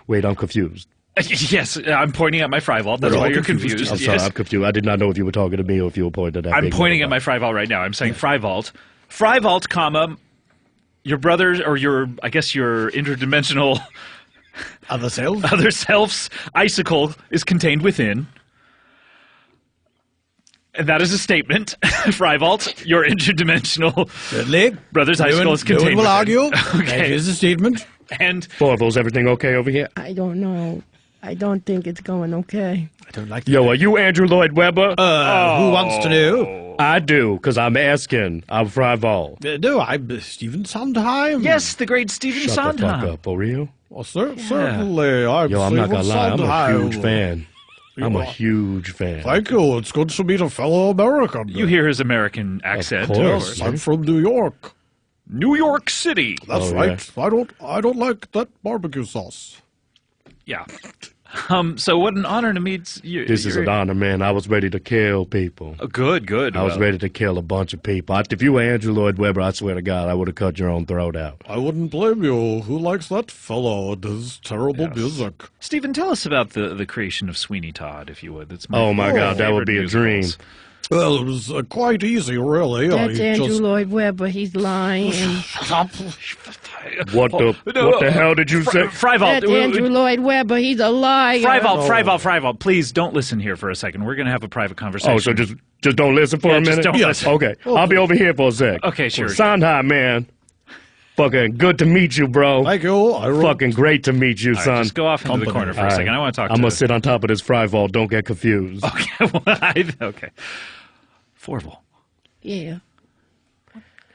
Wait, I'm confused. Yes, I'm pointing at my fry vault. That's We're why all you're confused. confused. I'm sorry, Yes. I'm confused. I did not know if you were talking to me or if you were pointing at that. I'm big pointing one. at my fry vault right now. I'm saying fry vault. Fry vault, comma, your brother's, or your interdimensional Other self. other self's icicle is contained within. And that is a statement. Fry vault, your interdimensional Certainly. brother's icicle is No contained one will within. argue. That Okay. is a statement. And Foibles, everything okay over here? I don't know. I don't think it's going okay. I don't like Yo, are you Andrew Lloyd Webber? Who wants to know? I do, because I'm asking. I'm Fry Vault. No, I'm Stephen Sondheim. yes, the great Stephen Shut the fuck Sondheim. up, for real? Well, certainly. I'm Yo, I'm not Stephen gonna lie, I'm a Sondheim. huge fan. I'm a are. huge fan. Thank you. It's good to meet a fellow American. You hear his American accent. course. I'm from New York. New York City. That's Oh, right. I don't like that barbecue sauce. Yeah. So what an honor to meet you. This is an honor, man. I was ready to kill people. Good. I was Well, ready to kill a bunch of people. If you were Andrew Lloyd Webber, I swear to God, I would have cut your own throat out. I wouldn't blame you. Who likes that fellow and his terrible music? Stephen, tell us about the creation of Sweeney Todd, if you would. That's Oh, my God, that would favorite be a dream. musicals. Well, it was quite easy, really. That's I Andrew just... Lloyd Webber. He's lying. What the hell did you say? Fry vault. That's Andrew Lloyd Webber. He's a liar. Fry vault. Please don't listen here for a second. We're going to have a private conversation. Oh, so just don't listen for a just minute? don't listen. Okay, I'll be over here for a sec. Okay, sure. Sondheim, man. Fucking good to meet you, bro. Thank you. Fucking great to meet you, All right, son. just go off into the corner for a second. I want to talk I'm to gonna sit on top of this fry vault. Don't get confused. Okay. Forval. Yeah.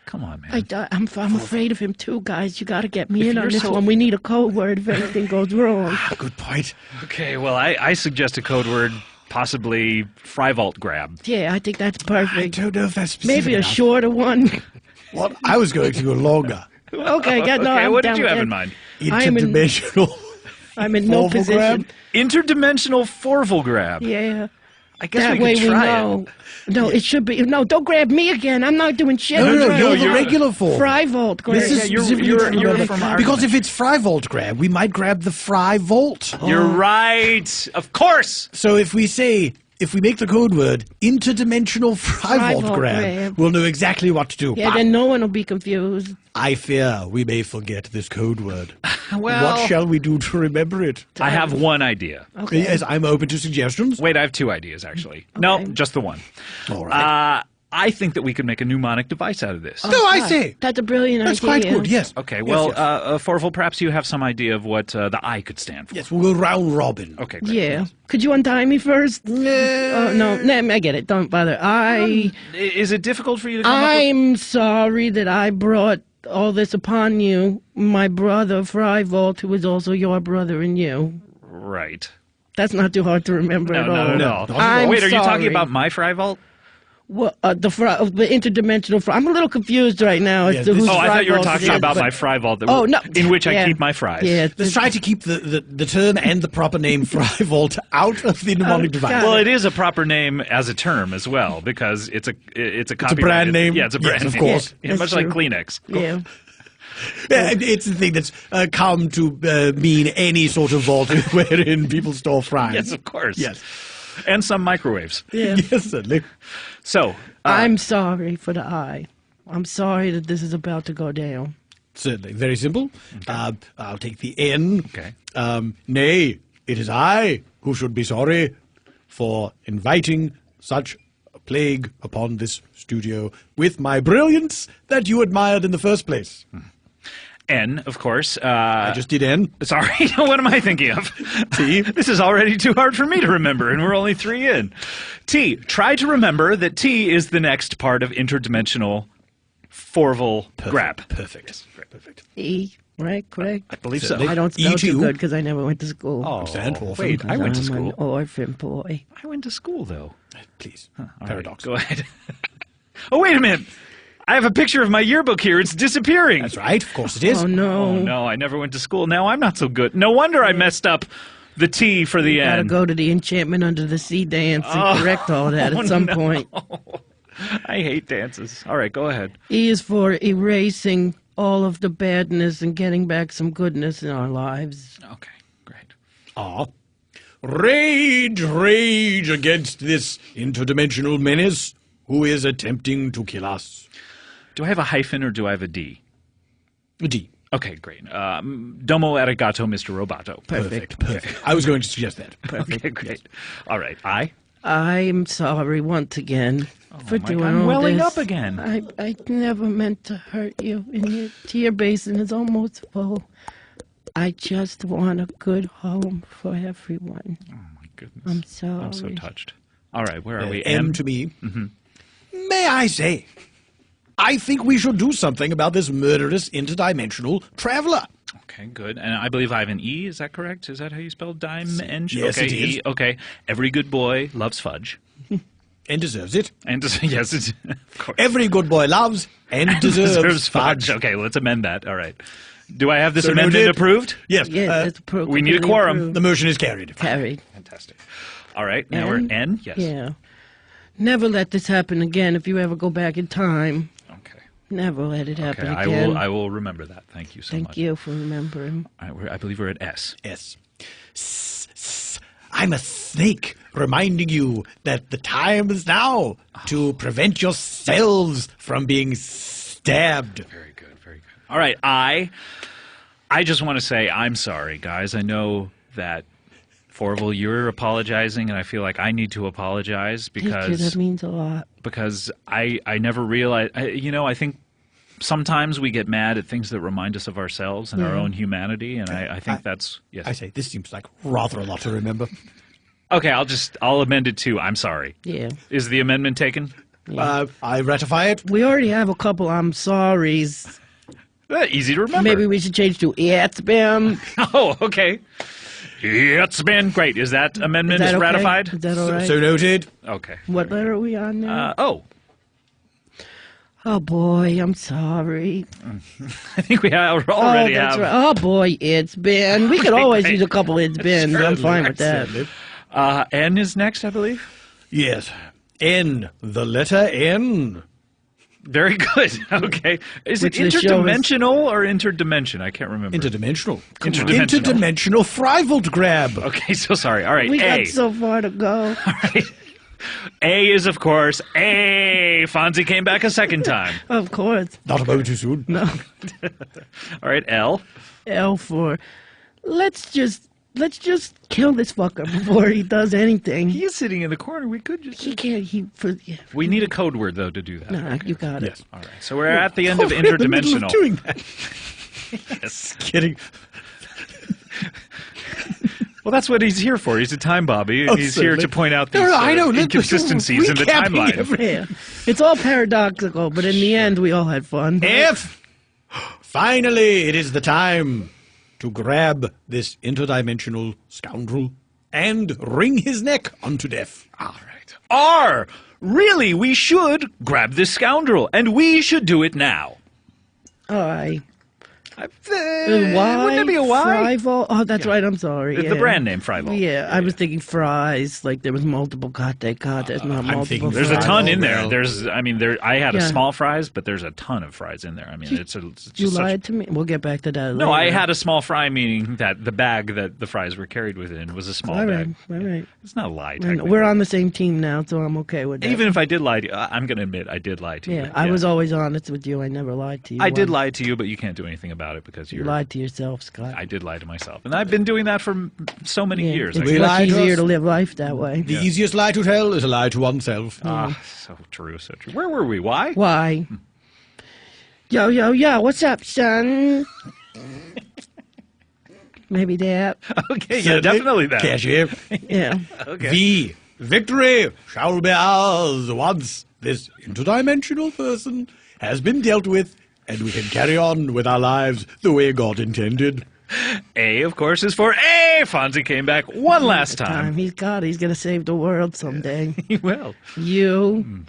Come on, man. I'm afraid of him too, guys. You got to get me If in on you're this so- one. We need a code word if anything goes wrong. Good point. Okay, well, I suggest a code word, possibly fry vault grab. Yeah, I think that's perfect. I don't know if that's specific Maybe a enough. shorter one. Well, I was going to go longer. Okay, yeah, no, Okay, I'm what did down you with have that. in mind? Interdimensional. I'm in no Forval position. grab? Interdimensional Forval grab. Yeah. I guess That we way could we try know. No, it should be. No, don't grab me again. I'm not doing shit. No, you're the regular form. Fry Vault grab. This is specifically you're to remember, from our because if it's Fry Vault grab, we might grab the Fry Vault. it. You're right. Of course. So if we make the code word interdimensional Fry Vault grab, we'll know exactly what to do. Yeah, then no one will be confused. I fear we may forget this code word. Well, What shall we do to remember it? I have one idea. Okay. Yes, I'm open to suggestions. Wait, I have two ideas, actually. No, just the one. All right. I think that we could make a mnemonic device out of this. I say. That's a brilliant That's idea. quite good, yes. Okay, Yes, well, yes. Forval, perhaps you have some idea of what the I could stand for. Yes, we'll go round robin. Okay, great. Yeah. Could you untie me first? Oh, no, I get it. Don't bother. Is it difficult for you to come up with... I'm sorry that I brought all this upon you. My brother, Fry Vault, who is also your brother and you. Right. That's not too hard to remember at all. No. I'm Wait, are you talking sorry. about my Fry Vault? Well, the interdimensional fry. I'm a little confused right now. As Yes, to this- whose Oh, I fry thought you were vault talking it is, about but- my Fry Vault, Oh, no. in which I Yeah. keep my fries. Yeah. Let's try to keep the term and the proper name Fry Vault out of the mnemonic device. God. Well, it is a proper name as a term as well because it's a copyrighted- brand name. Yeah, it's a brand Yes, of name. course. Yeah, much like true. Kleenex. Yeah. It's the thing that's come to mean any sort of vault wherein people store fries. Yes, of course. Yes. And some microwaves. Yeah. Yes, certainly. So, I'm sorry for the I. I'm sorry that this is about to go down. Certainly. Very simple. I'll take the N. Okay. Nay, it is I who should be sorry for inviting such a plague upon this studio with my brilliance that you admired in the first place. N, of course. I just did N. Sorry, what am I thinking of? T. This is already too hard for me to remember, and we're only 3 in. T. Try to remember that T is the next part of interdimensional Forval grab. Perfect. Perfect. E, right? Correct? I believe so. Certainly. I don't spell too E2. good because I never went to school. Oh, Stand for wait, I went to I'm school. an orphan boy. I went to school, though. Please. All right, Paradox. go ahead. Oh, wait a minute. I have a picture of my yearbook here. It's disappearing. That's right. Of course it is. Oh, no. Oh, no, I never went to school. Now I'm not so good. No wonder I messed up the T for the Gotta N. go to the enchantment under the sea dance and correct all that at some point. I hate dances. All right, go ahead. E is for erasing all of the badness and getting back some goodness in our lives. Okay, great. Ah. Rage, rage against this interdimensional menace who is attempting to kill us. Do I have a hyphen or do I have a D? A D. Okay, great. Domo arigato, Mr. Roboto. Perfect. Perfect. I was going to suggest that. Okay, great. All right, I? I'm sorry once again for my doing God, I'm all welling this. up again. I never meant to hurt you, and your tear basin is almost full. I just want a good home for everyone. Oh, my goodness. I'm sorry. I'm so touched. All right, where are we? M to me. May I say, I think we should do something about this murderous interdimensional traveler. Okay, good. And I believe I have an E. Is that correct? Is that how you spell dimension? Yes, okay, it is. E. Okay. Every good boy loves fudge. And deserves it. And yes, it's, of course. Every good boy loves and deserves fudge. Okay, let's amend that. All right. Do I have this So amendment noted. approved? Yes. Yes, it's approved. we need a completely quorum. approved. The motion is carried. Carried. Fantastic. All right, now we're N. Yes. Yeah. Never let this happen again if you ever go back in time. Okay. Never let it happen Okay, again. I will remember that. Thank you so much. Thank you for remembering. All right, I believe we're at S. S. I'm a snake reminding you that the time is now to prevent yourselves from being stabbed. Very good, very good. All right, I just want to say I'm sorry, guys. I know that Forval, you're apologizing, and I feel like I need to apologize Thank you. because That means a lot. I never realized. I think sometimes we get mad at things that remind us of ourselves and our own humanity, and I think that's yes. I say, this seems like rather a lot to remember. Okay, I'll amend it to I'm sorry. Yeah. Is the amendment taken? I ratify it. We already have a couple I'm sorries. Easy to remember. Maybe we should change to it's been. Oh, okay. It's been great. Is that amendment Is that okay? ratified? Is that all right? So noted. Okay. What letter are we on now? Oh, Oh boy, I'm sorry. I think we already oh, that's have. right. Oh boy, it's been. We could Okay, always great. use a couple it's been. I'm fine with that. N is next, I believe. Yes. N. The letter N. Very good. Okay. Is it Which the show is- interdimensional or interdimension? I can't remember. Interdimensional. Interdimensional. Interdimensional Thrivolt grab. Okay, so sorry. All right, We A. got so far to go. All right. A is, of course, A. Fonzie came back a second time. Of course. Not a moment too soon. No. All right, L. L for let's just kill this fucker before he does anything. He is sitting in the corner. We could just... He can't. Yeah. We need a code word, though, to do that. No, you got it. Yes. All right, so we're at the end of We're in the middle interdimensional. of doing that. Yes. Kidding. Well, that's what he's here for. He's a time Bobby. Oh, He's here certainly. to point out these No, I know. inconsistencies in the Recapping timeline. every- Yeah. It's all paradoxical, but in the end, we all had fun. F. Finally, it is the time to grab this interdimensional scoundrel and wring his neck unto death. All right. R. Really, we should grab this scoundrel, and we should do it now. All right. Y? Wouldn't it be a Y? Frival? Oh, that's right. I'm sorry. The Yeah. brand name, Frival. Yeah, I was thinking fries. Like there was multiple there's not multiple. thinking There's a fries. ton in there. well. There's, I mean, I had a Yeah. small fries, but there's a ton of fries in there. I mean, it's just You such- lied to me. We'll get back to that. No, later. I had a small fry, meaning that the bag that the fries were carried within was a small All bag. right, all right. It's not a lie. And technically. we're on the same team now, so I'm okay with that. Even if I did lie to you, I'm going to admit I did lie to you. yeah, I was always honest with you. I never lied to you. I did once. lie to you, but you can't do anything about it because You you're. lied to yourself, Scott. I did lie to myself, and I've been doing that for so many Yeah, years. It's We much lied to easier us. to live life that way. The easiest lie to tell is a lie to oneself. So true, so true. Where were we? Why? Why? Yo, yo, yo, what's up, son? Maybe that. Okay, yeah, definitely that. Cashier. Yeah. Okay. V. Victory shall be ours once this interdimensional person has been dealt with, and we can carry on with our lives the way God intended. A, of course, is for A. Fonzie came back one last time. He's going to save the world someday. He will. You.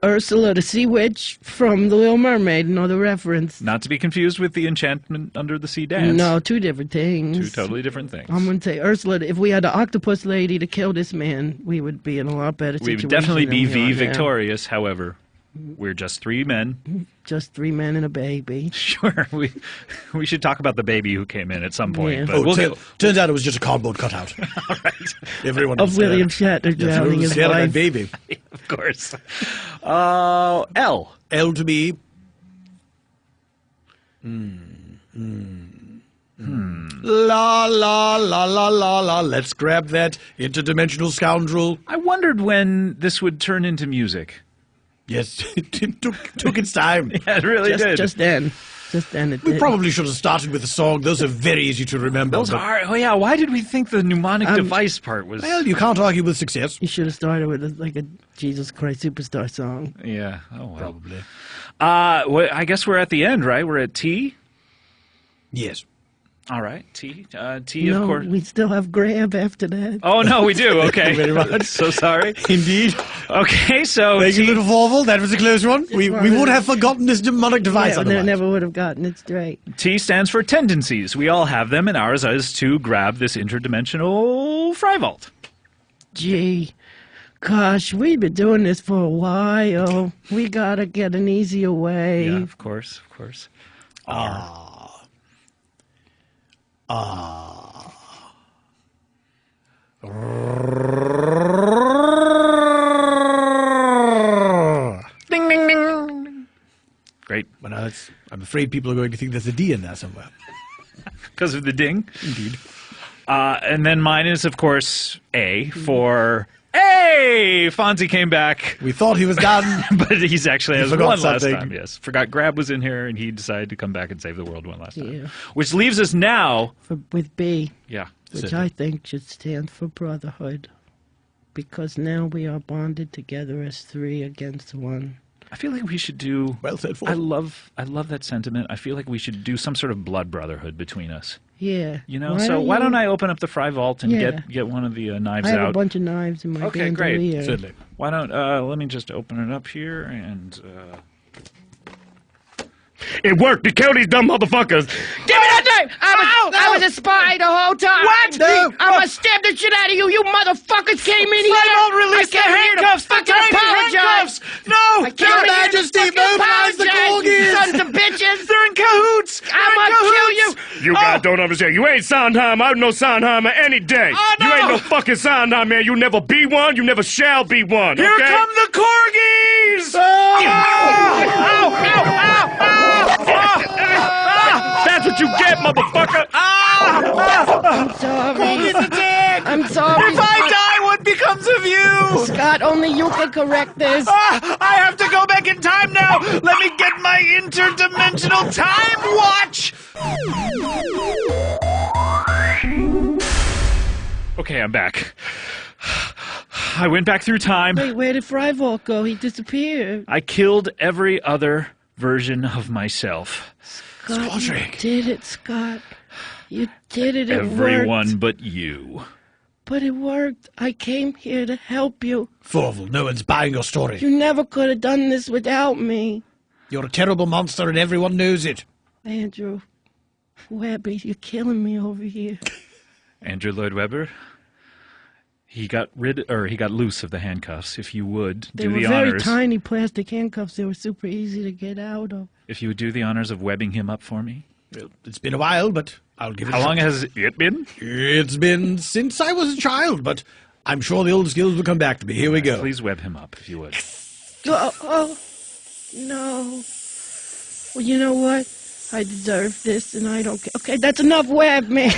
Ursula, the sea witch from The Little Mermaid. Know the reference. Not to be confused with the enchantment under the sea dance. No, two different things. Two totally different things. I'm going to say, Ursula, if we had the octopus lady to kill this man, we would be in a lot better We situation. would definitely be than we V are now. victorious, however. We're just three men. Just 3 men and a baby. Sure, we should talk about the baby who came in at some point. Yeah. But Oh, we'll get, turns out it was just a cardboard cutout. all right. Everyone Of was William scared. Shatner Yes, everyone drowning was his scared of that wife. baby. Of course. L. L to B. La la la la la la. Let's grab that interdimensional scoundrel. I wondered when this would turn into music. Yes, it took its time. Yeah, it really did. Just then. Just then it We did. probably should have started with a song. Those are very easy to remember. Those but- are. Oh yeah. Why did we think the mnemonic device part was? Well, you can't argue with success. You should have started with a Jesus Christ Superstar song. Yeah. Oh well. Probably. I guess we're at the end, right? We're at T. Yes. All right. T. T. No, Of course. we still have Grab after that. Oh no, we do. Okay. Very much. So sorry. Indeed. Okay. So Thank you, T. little Vorval. That was a close one. We would have forgotten this demonic device Yeah, otherwise. never would have gotten it straight. T stands for tendencies. We all have them, and ours is to grab this interdimensional fry vault. Gee, gosh, we've been doing this for a while. We gotta get an easier way. Yeah, of course, of course. Ding, ding, ding, ding, ding. Great. Well, now I'm afraid people are going to think there's a D in there somewhere. Because of the ding. Indeed. And then mine is, of course, A for A. Fonzie came back, We thought he was done. but he's actually has forgot one last something. time. Yes, forgot Grab was in here, and he decided to come back and save the world one last time. Yeah. Which leaves us now. With B, Yeah. which I think should stand for brotherhood. Because now we are bonded together as 3 against 1. I feel like we should do. Well said, I Vorval. love that sentiment. I feel like we should do some sort of blood brotherhood between us. Yeah. You know, why don't I open up the fry vault and Yeah. get one of the knives I have out? a bunch of knives in my Okay, great. bandolier. Certainly. Why don't let me just open it up here and. It worked. You killed these dumb motherfuckers. Give me that knife! I I was a spy the whole time. What? No. I'm gonna stab the shit out of you. You motherfuckers came in here. Flavel, release the I came here to handcuffs! The fucking tiny apologize. handcuffs! No! I came in here to Majesty, fucking mobilize the apologize, you corgis. sons of bitches. They're in cahoots! I'm gonna kill you. You guys don't understand. You ain't Sondheimer. I'm no Sondheimer any day. Oh, no. You ain't no fucking Sondheimer. You never be one. You never shall be one. Here okay? come the corgis! That's what you get, motherfucker. I'm sorry. I'm sorry. If I die, what becomes of you? Scott, only you can correct this. I have to go back in time now. Let me get my interdimensional time watch. Okay, I'm back. I went back through time. Wait, where did Fryvall go? He disappeared. I killed every other version of myself. Scott, you did it, Scott. You did it. It Everyone worked. but you. But it worked. I came here to help you. Flavel, no one's buying your story. You never could have done this without me. You're a terrible monster and everyone knows it. Andrew, Webby, you're killing me over here. Andrew Lloyd Webber. He got loose of the handcuffs. If you would They do were the very honors. tiny plastic handcuffs. They were super easy to get out of. If you would do the honors of webbing him up for me. Well, it's been a while, but I'll give it How a long shot. has it been? It's been since I was a child, but I'm sure the old skills will come back to me. Here we go. Please web him up, if you would. Oh, no. Well, you know what? I deserve this, and I don't care. Okay, that's enough web, man.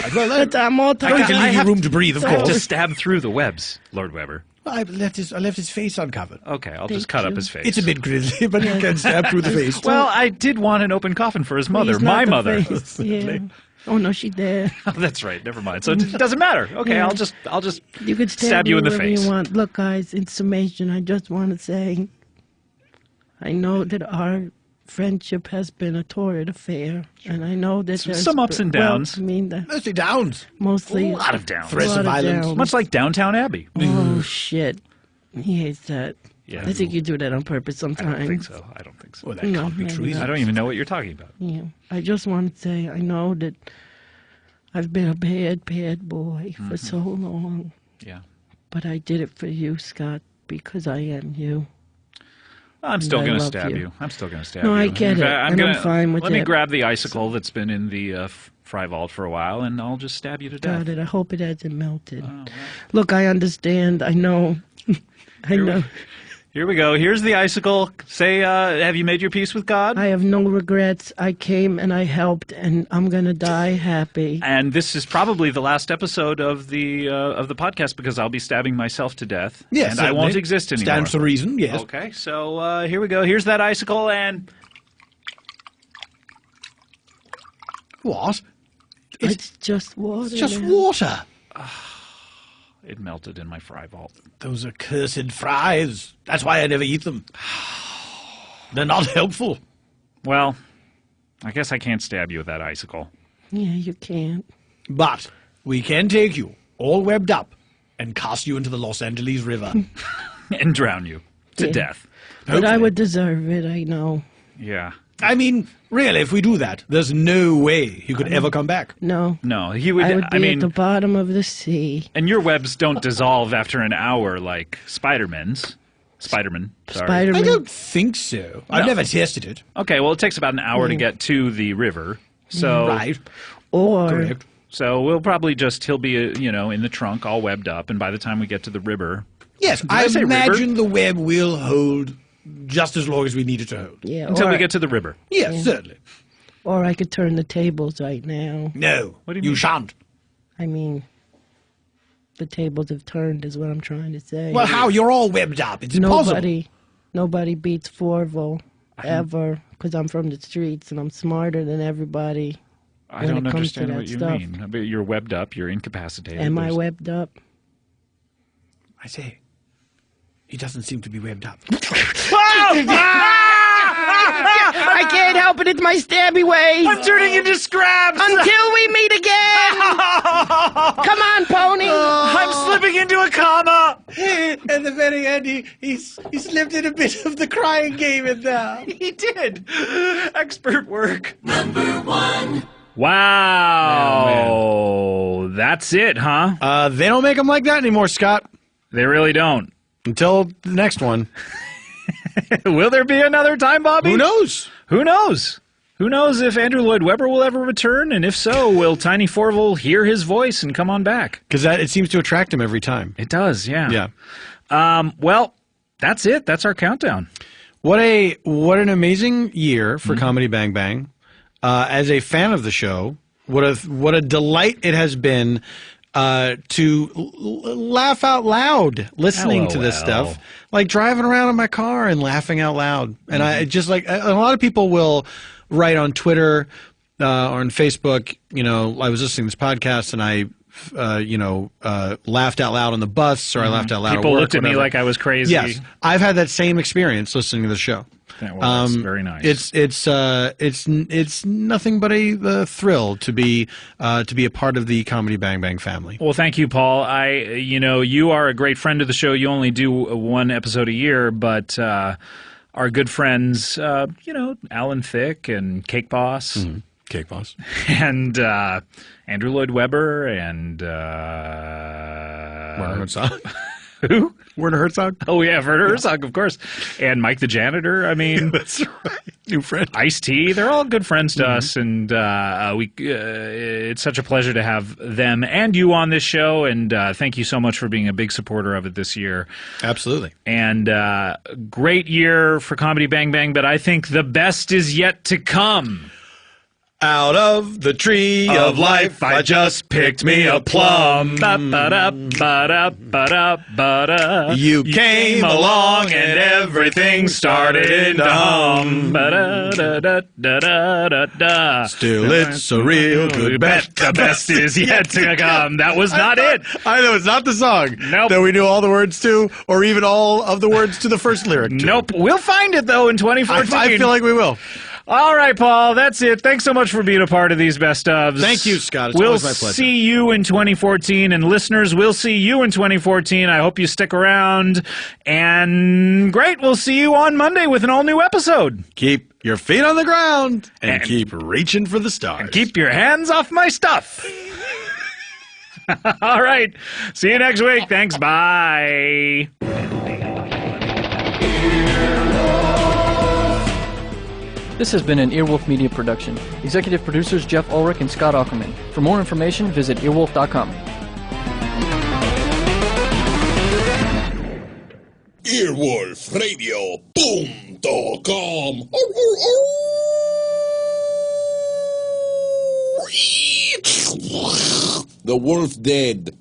I'm all I tired. can leave you room to breathe, of I have to course. stab through the webs, Lord Webber. I left his face uncovered. Okay, I'll Thank just cut up you. his face. It's a bit grisly, but you can stab through the face. Well, I did want an open coffin for his mother, Please, my not the mother. face. Yeah. Oh no, she dead. Oh, that's right. Never mind. So it doesn't matter. Okay, Yeah. I'll just You could stab you in the wherever face. You want. Look, guys, in summation, I just want to say, I know that our friendship has been a torrid affair, and I know that there's Some ups and downs. Well, I mean, Mostly downs. mostly A lot of downs. Threats a of lot violence. downs. Much like Downtown Abbey. Oh shit, he hates that. Yeah. I think you do that on purpose I sometimes. don't think so. I don't think so. Well, that No, can't be maybe true. not. I don't even know what you're talking about. Yeah, I just want to say I know that I've been a bad, bad boy for so long, Yeah. but I did it for you, Scott, because I am you. I'm still I going to love stab you. you. I'm still going to stab No, you. I get In it, fact, and I'm gonna- fine with Let me it. grab the icicle that's been in the fry vault for a while, and I'll just stab you to death. Got it. I hope it hasn't melted. Look, I understand. I know. I know. Here we go. Here's the icicle. Say, have you made your peace with God? I have no regrets. I came and I helped, and I'm gonna die happy. And this is probably the last episode of the podcast because I'll be stabbing myself to death. Yes, and I certainly. won't exist anymore. Stands to reason, yes. Okay, so here we go. Here's that icicle, and What? It's just water. It's just now. water. it melted in my fry vault. Those accursed fries. That's why I never eat them. They're not helpful. Well, I guess I can't stab you with that icicle. Yeah, you can't. But we can take you, all webbed up, and cast you into the Los Angeles River. And drown you to Yeah. death. But I Hopefully. would deserve it. I know. Yeah. I mean, really, if we do that, there's no way he could ever come back. No. No, he would. I would be I mean, at the bottom of the sea. and your webs don't dissolve after an hour like Spider-Man's. Spider-Man. Sorry. I Spider-Man. don't think so. I've No. never tested it. Okay, well, it takes about an hour to get to the river. So, Right. Or Correct. so we'll probably he'll be, in the trunk all webbed up. And by the time we get to the river, Yes, I I say imagine the web will hold just as long as we need it to hold. yeah, until or, we get to the river. Yes, certainly. or I could turn the tables right now. No, What do you mean? shan't. I mean, the tables have turned, is what I'm trying to say. Well, how? You're all webbed up. It's impossible. Nobody beats Forville ever, because I'm from the streets and I'm smarter than everybody. I when don't it comes to understand that what you stuff. mean. But you're webbed up. You're incapacitated. Am I There's- webbed up? I say, he doesn't seem to be webbed up. I can't help it. It's my stabby way. I'm turning into scraps. Until we meet again. Come on, pony. I'm slipping into a coma. At the very end, he slipped in a bit of the crying game in there. He did. Expert work. Number 1. Wow. That's it, huh? They don't make them like that anymore, Scott. They really don't. Until the next one. Will there be another time, Bobby? Who knows? Who knows? Who knows if Andrew Lloyd Webber will ever return? And if so, will Tiny Forville hear his voice and come on back? Because it seems to attract him every time. It does, yeah. Yeah. Well, that's it. That's our countdown. What an amazing year for Comedy Bang Bang. As a fan of the show, what a delight it has been to laugh out loud listening to this stuff, like driving around in my car and laughing out loud. And I just like a lot of people will write on Twitter or on Facebook. You know, I was listening to this podcast and I laughed out loud on the bus, or I laughed out loud. People at work, looked at me like I was crazy. Yes, I've had that same experience listening to the show. Yeah, well, that's very nice. It's nothing but a thrill to be a part of the Comedy Bang Bang family. Well, thank you, Paul. You are a great friend of the show. You only do one episode a year, but our good friends, Alan Thicke and Cake Boss. Mm-hmm. Cake Boss. And Andrew Lloyd Webber and Werner Herzog. Who? Werner Herzog. Oh yeah, Werner Herzog, of course. And Mike the janitor. I mean, that's right. New friend. Ice-T. They're all good friends to us, and it's such a pleasure to have them and you on this show. And thank you so much for being a big supporter of it this year. Absolutely. And great year for Comedy Bang Bang, but I think the best is yet to come. Out of the tree of life, I just picked me a plum. You came along and everything started to hum. Still, it's a real good bet. The best is yet to come. That was not it. I know, it's not the song nope. that we knew all the words to, or even all of the words to the first lyric to. Nope. We'll find it, though, in 2014. I feel like we will. All right, Paul, that's it. Thanks so much for being a part of these best ofs. Thank you, Scott. It's we'll always my pleasure. See you in 2014, and listeners, we'll see you in 2014. I hope you stick around. And great, we'll see you on Monday with an all-new episode. Keep your feet on the ground and keep reaching for the stars. And keep your hands off my stuff. All right, see you next week. Thanks, bye. This has been an Earwolf Media production. Executive producers Jeff Ulrich and Scott Aukerman. For more information, visit earwolf.com. Earwolfradio.com. The wolf dead.